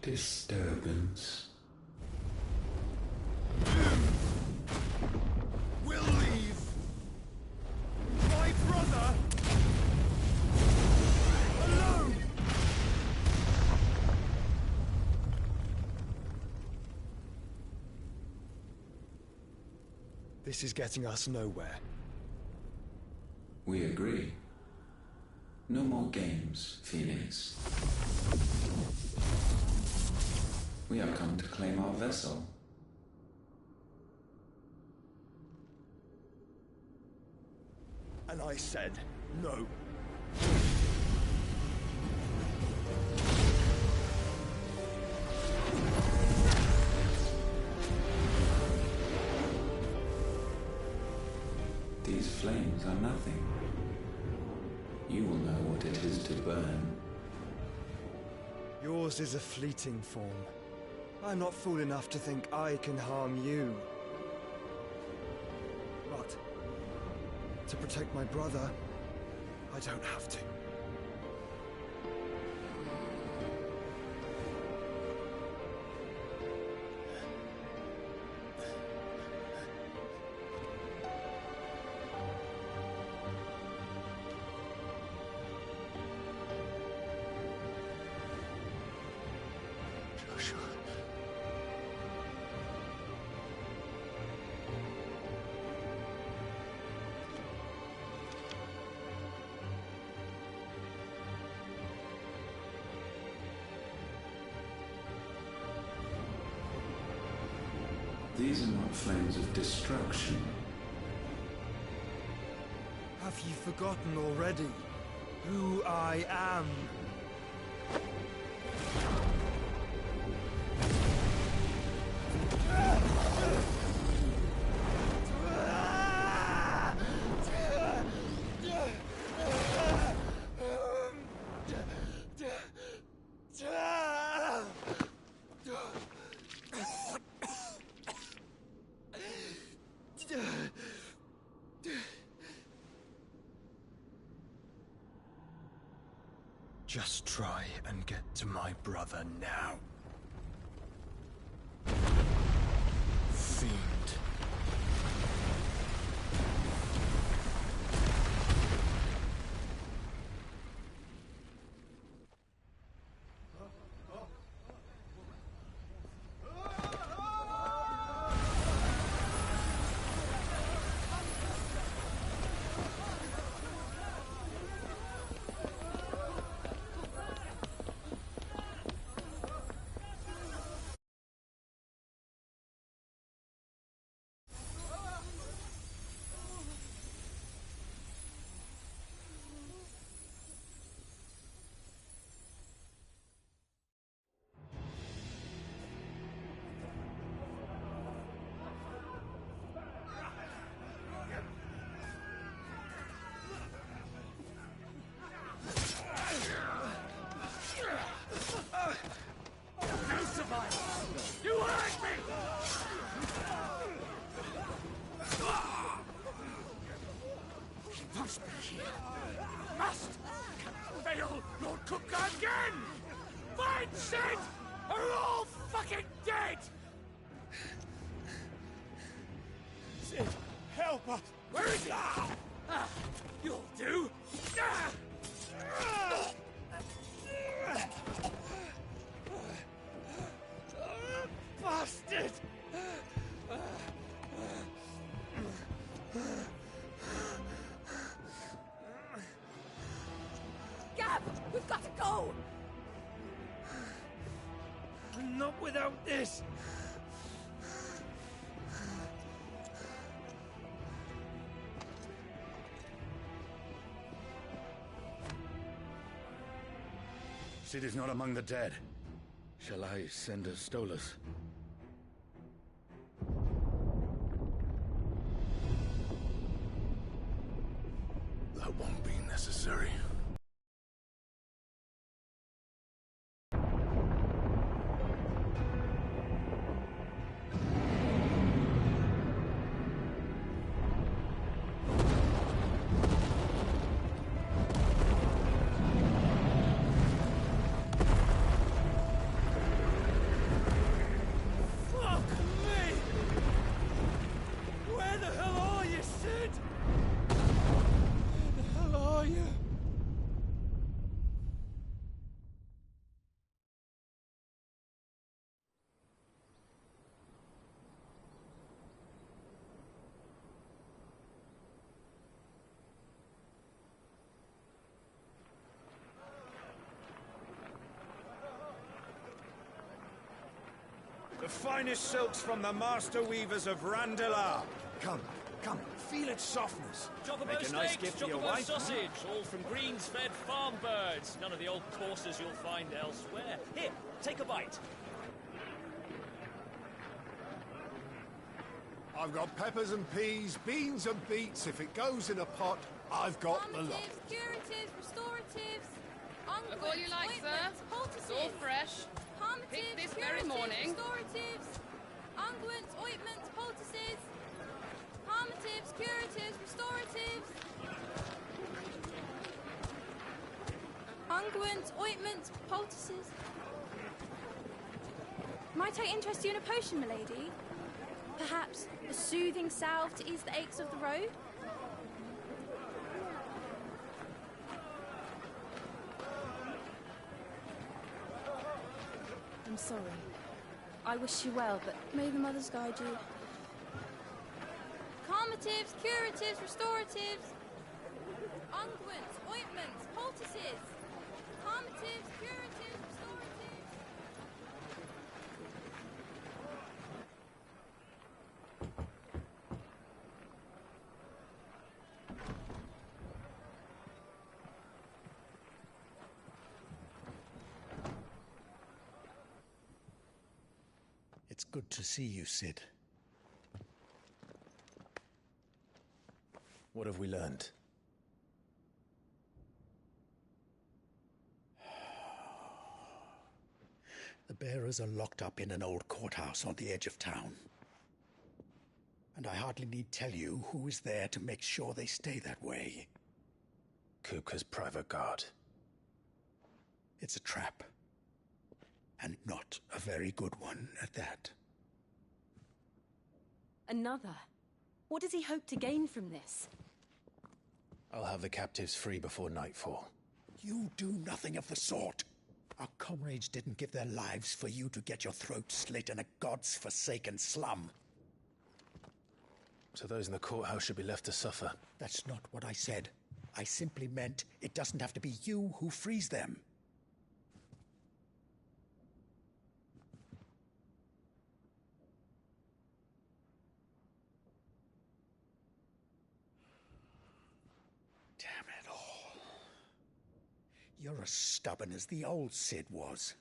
disturbance. We'll leave. My brother alone. This is getting us nowhere. We agree. No more games, Phoenix. We have come to claim our vessel. And I said no. These flames are nothing. You will know what it is to burn. Yours is a fleeting form. I'm not fool enough to think I can harm you. But to protect my brother, I don't have to. These are not flames of destruction. Have you forgotten already who I am? Just try and get to my brother now. Fiend. cook again! Find Sid! Or we're all fucking dead! Sid, help us! Where is he? You'll do! Bastard! Gab! We've got to go! Not without this! Sid is not among the dead. Shall I send a Stolas? That won't be necessary. Fuck me! Where the hell are you, Sid? Where the hell are you? The finest silks from the master weavers of Randalar. Come, come, feel its softness. Chocobo Make a nice steaks, gift for your chocobo wife. sausage, all from greens-fed farm birds. None of the old courses you'll find elsewhere. Here, take a bite. I've got peppers and peas, beans and beets. If it goes in a pot, I've got the lot. Curatives, restoratives, Look all you like, sir. It's all fresh. Picked this very morning. Restoratives, unguents, ointments, poultices, palmatives, curatives, restoratives, unguents, ointments, poultices. Might I interest you in a potion, milady? Perhaps a soothing salve to ease the aches of the road? I'm sorry. I wish you well, but may the mothers guide you. Calmatives, curatives, restoratives, unguents, ointments, poultices, calmatives, curatives, restoratives. It's good to see you, Sid. What have we learned? The bearers are locked up in an old courthouse on the edge of town. And I hardly need tell you who is there to make sure they stay that way. Kupka's private guard. It's a trap. And not a very good one at that. Another? What does he hope to gain from this? I'll have the captives free before nightfall. You do nothing of the sort. Our comrades didn't give their lives for you to get your throat slit in a god's-forsaken slum. So those in the courthouse should be left to suffer. That's not what I said. I simply meant it doesn't have to be you who frees them. Damn it all. You're as stubborn as the old Sid was.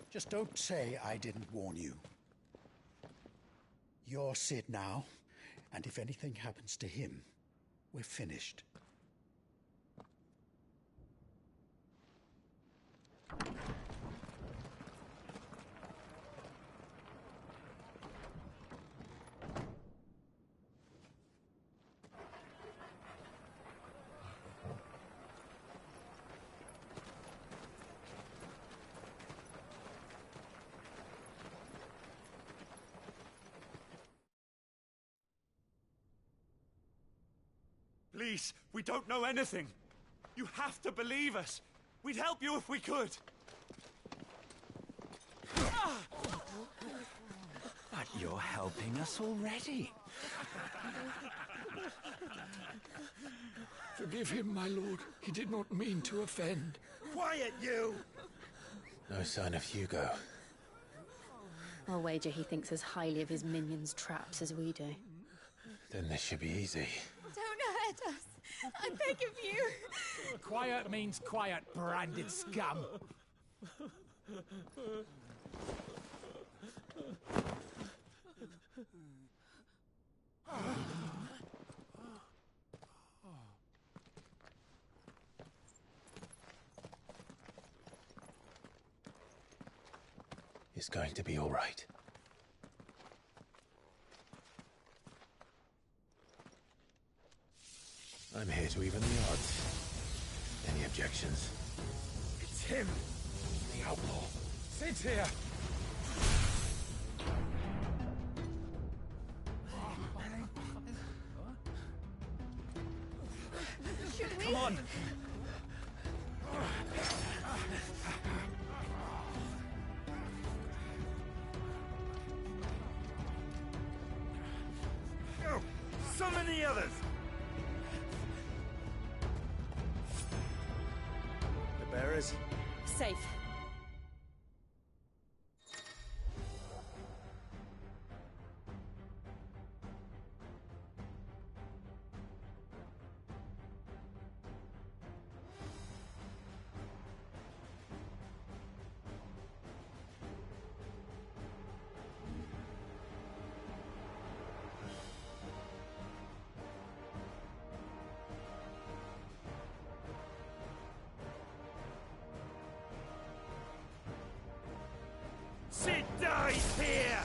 Just don't say I didn't warn you. You're Sid now, and if anything happens to him, we're finished. Please, we don't know anything. You have to believe us. We'd help you if we could. But you're helping us already. Forgive him, my lord. He did not mean to offend. Quiet, you! No sign of Hugo. I'll wager he thinks as highly of his minions' traps as we do. Then this should be easy. Don't hurt us. I beg of you. Quiet means quiet, branded scum. It's going to be all right. I'm here to even the odds. Any objections? It's him, the outlaw. Sit here. Should we? Come on. Go! Summon the others! The bearers? Safe. Sid dies here!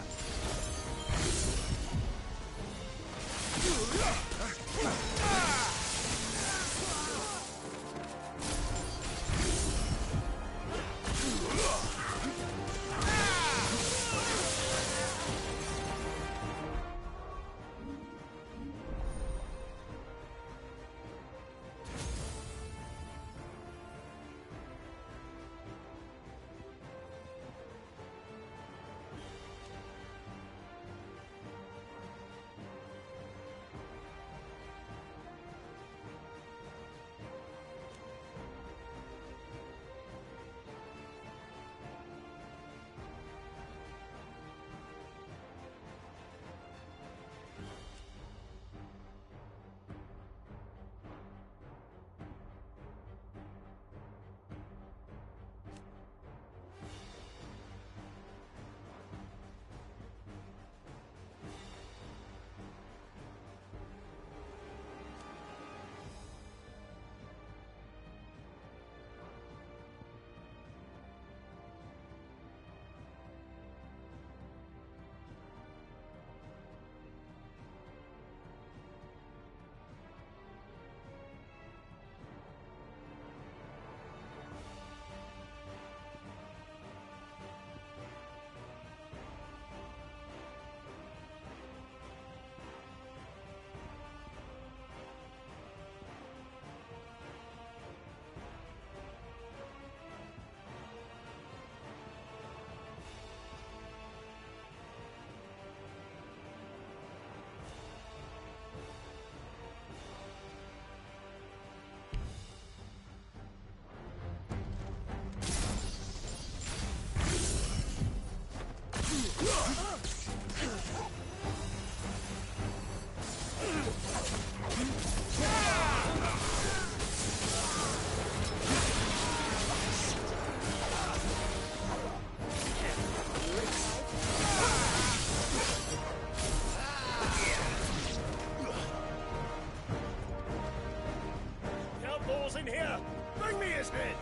In here! Bring me his head!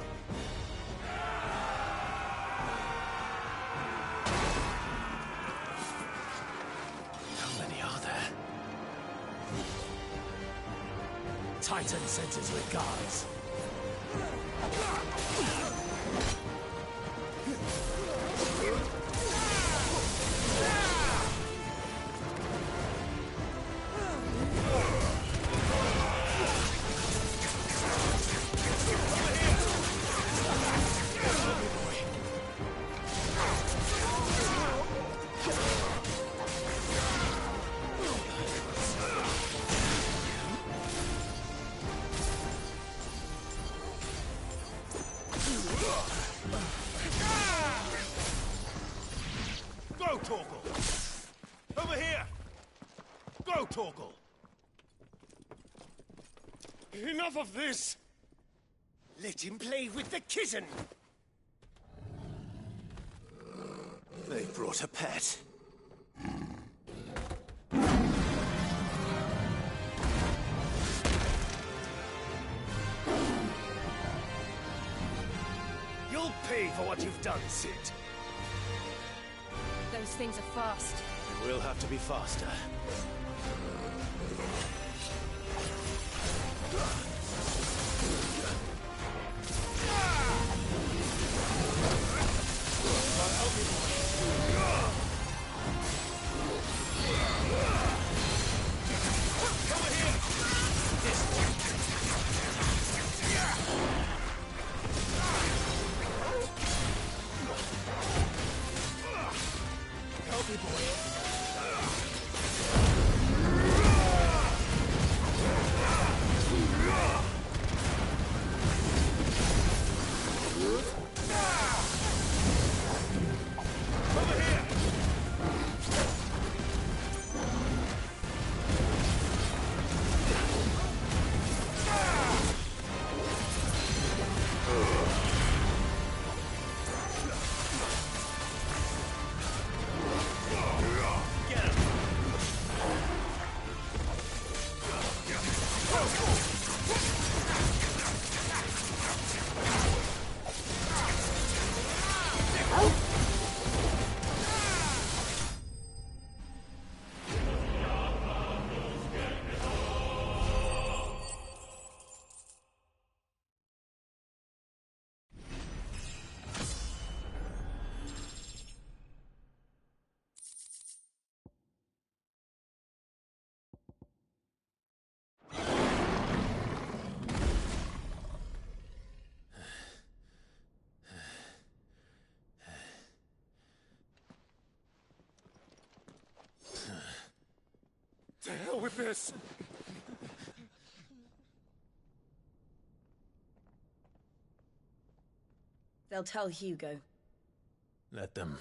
How many are there? Titan sends his regards. Torgal. Enough of this! Let him play with the kitten! They brought a pet. You'll pay for what you've done, Sid. Those things are fast. It will have to be faster. To hell with this! They'll tell Hugo. Let them.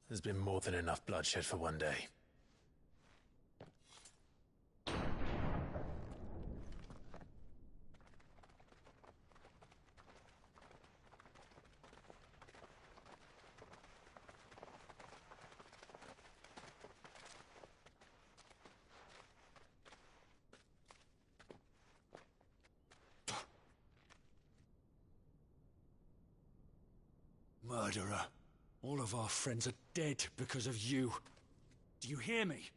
There's been more than enough bloodshed for one day. Murderer. All of our friends are dead because of you. Do you hear me?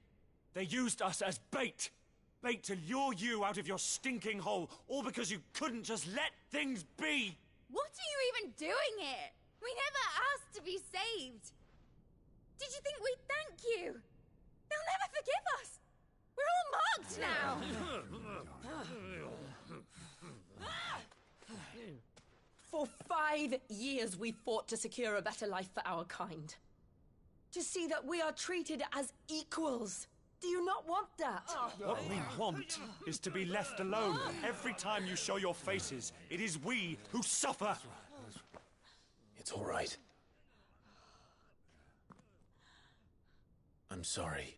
They used us as bait. Bait to lure you out of your stinking hole, all because you couldn't just let things be. What are you even doing here? We never asked to be saved. Did you think we'd thank you? They'll never forgive us. We're all marked now. For 5 years we fought to secure a better life for our kind. To see that we are treated as equals. Do you not want that? What we want is to be left alone. Every time you show your faces, it is we who suffer. It's all right. I'm sorry.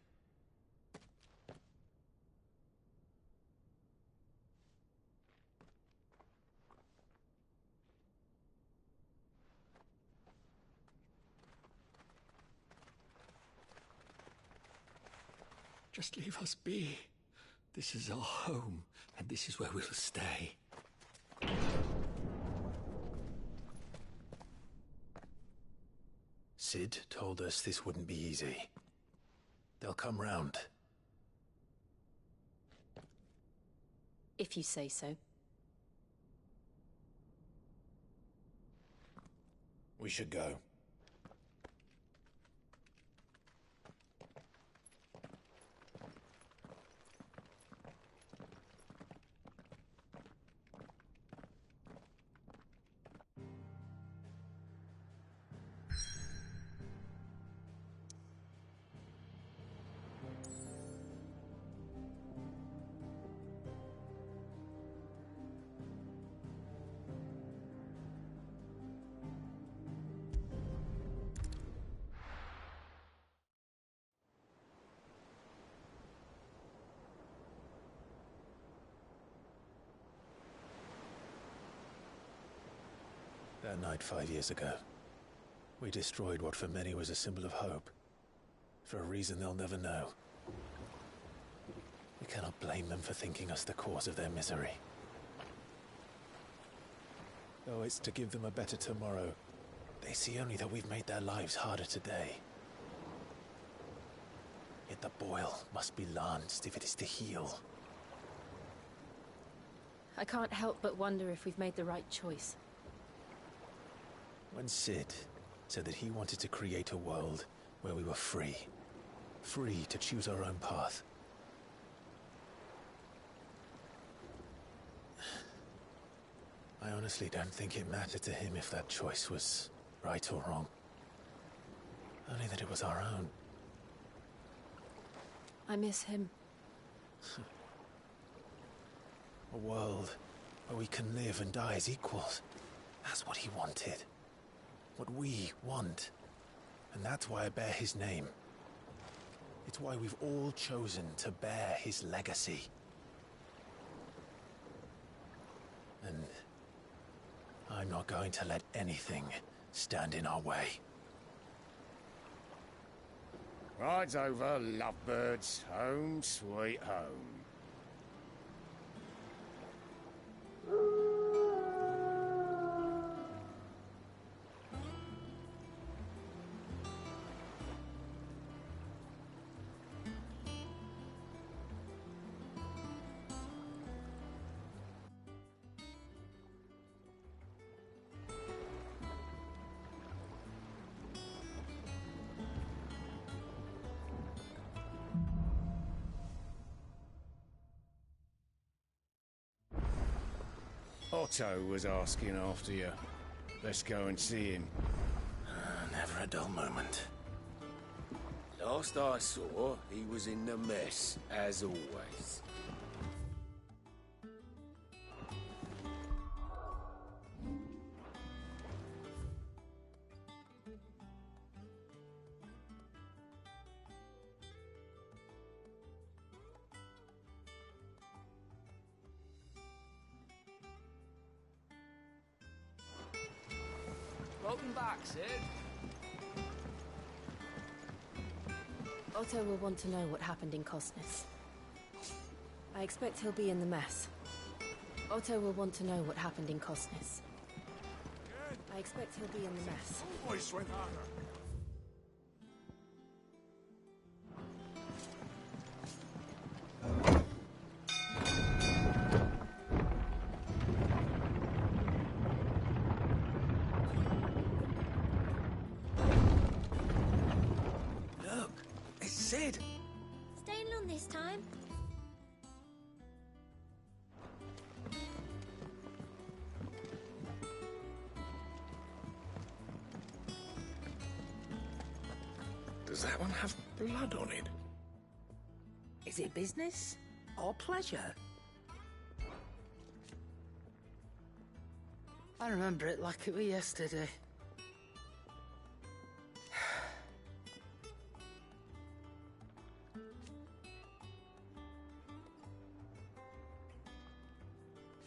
Just leave us be. This is our home, and this is where we'll stay. Sid told us this wouldn't be easy. They'll come round. If you say so. We should go. That night 5 years ago, we destroyed what for many was a symbol of hope. For a reason they'll never know. We cannot blame them for thinking us the cause of their misery. Though it's to give them a better tomorrow, they see only that we've made their lives harder today. Yet the boil must be lanced if it is to heal. I can't help but wonder if we've made the right choice. When Sid said that he wanted to create a world where we were free. Free to choose our own path. I honestly don't think it mattered to him if that choice was right or wrong. Only that it was our own. I miss him. A world where we can live and die as equals. That's what he wanted. What we want. And that's why I bear his name. It's why we've all chosen to bear his legacy. And I'm not going to let anything stand in our way. Rides over, lovebirds. Home, sweet home. Otto was asking after you. Let's go and see him. Never a dull moment. Last I saw, he was in the mess, as always. Welcome back, Sid. Otto will want to know what happened in Cosnes. I expect he'll be in the mess. Otto will want to know what happened in Cosnes. I expect he'll be in the mess. Voice went harder. Sid! Staying on this time? Does that one have blood on it? Is it business or pleasure? I remember it like it was yesterday.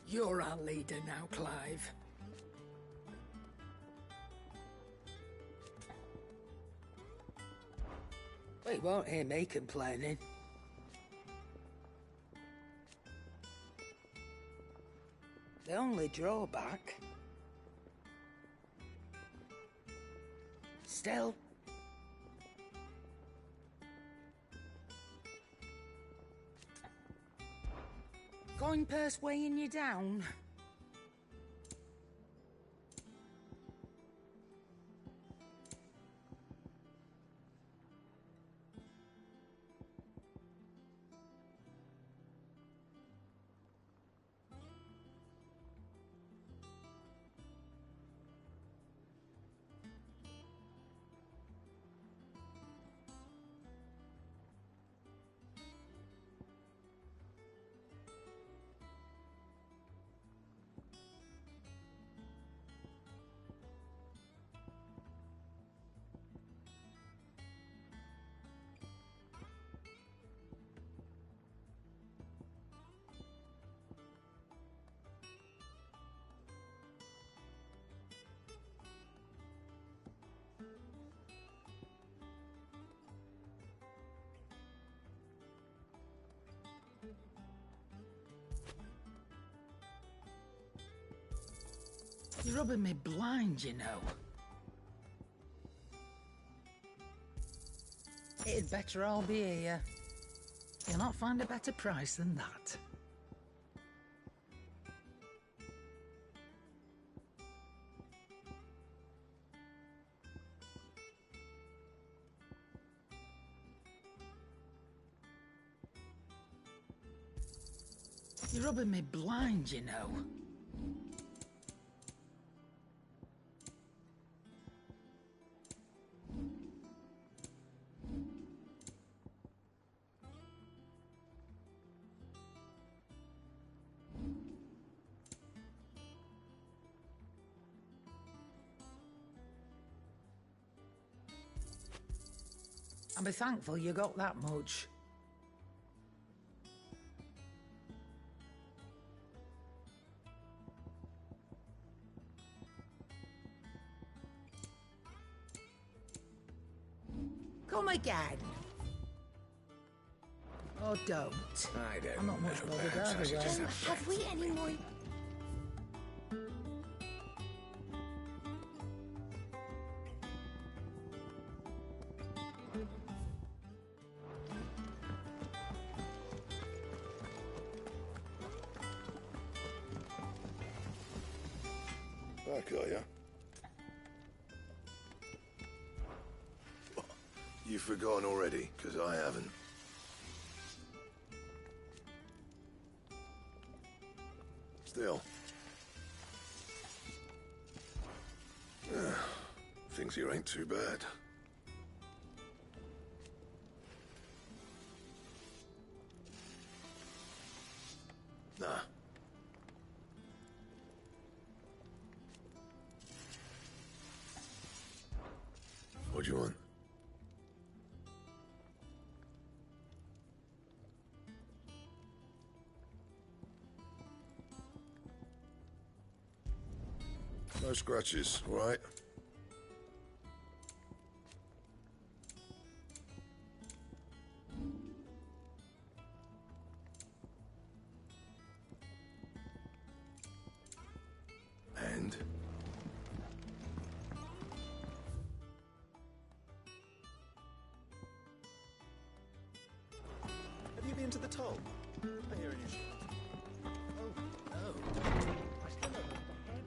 You're our leader now, Clive. We won't hear me complaining. The only drawback... Still... Coin purse weighing you down? You're rubbing me blind, you know. It'd better all be here. You'll not find a better price than that. You're rubbing me blind, you know. I'll be thankful you got that much. Come again. Or don't. I don't I'm not much know. bothered Perhaps I should either just way. Have we any more? Back, are ya? You've forgotten already, because I haven't. Still. Things here ain't too bad. Nah. What do you want? No scratches, all right? And? Have you been to the toll? I hear an issue. Oh, no. I still don't know what the heck.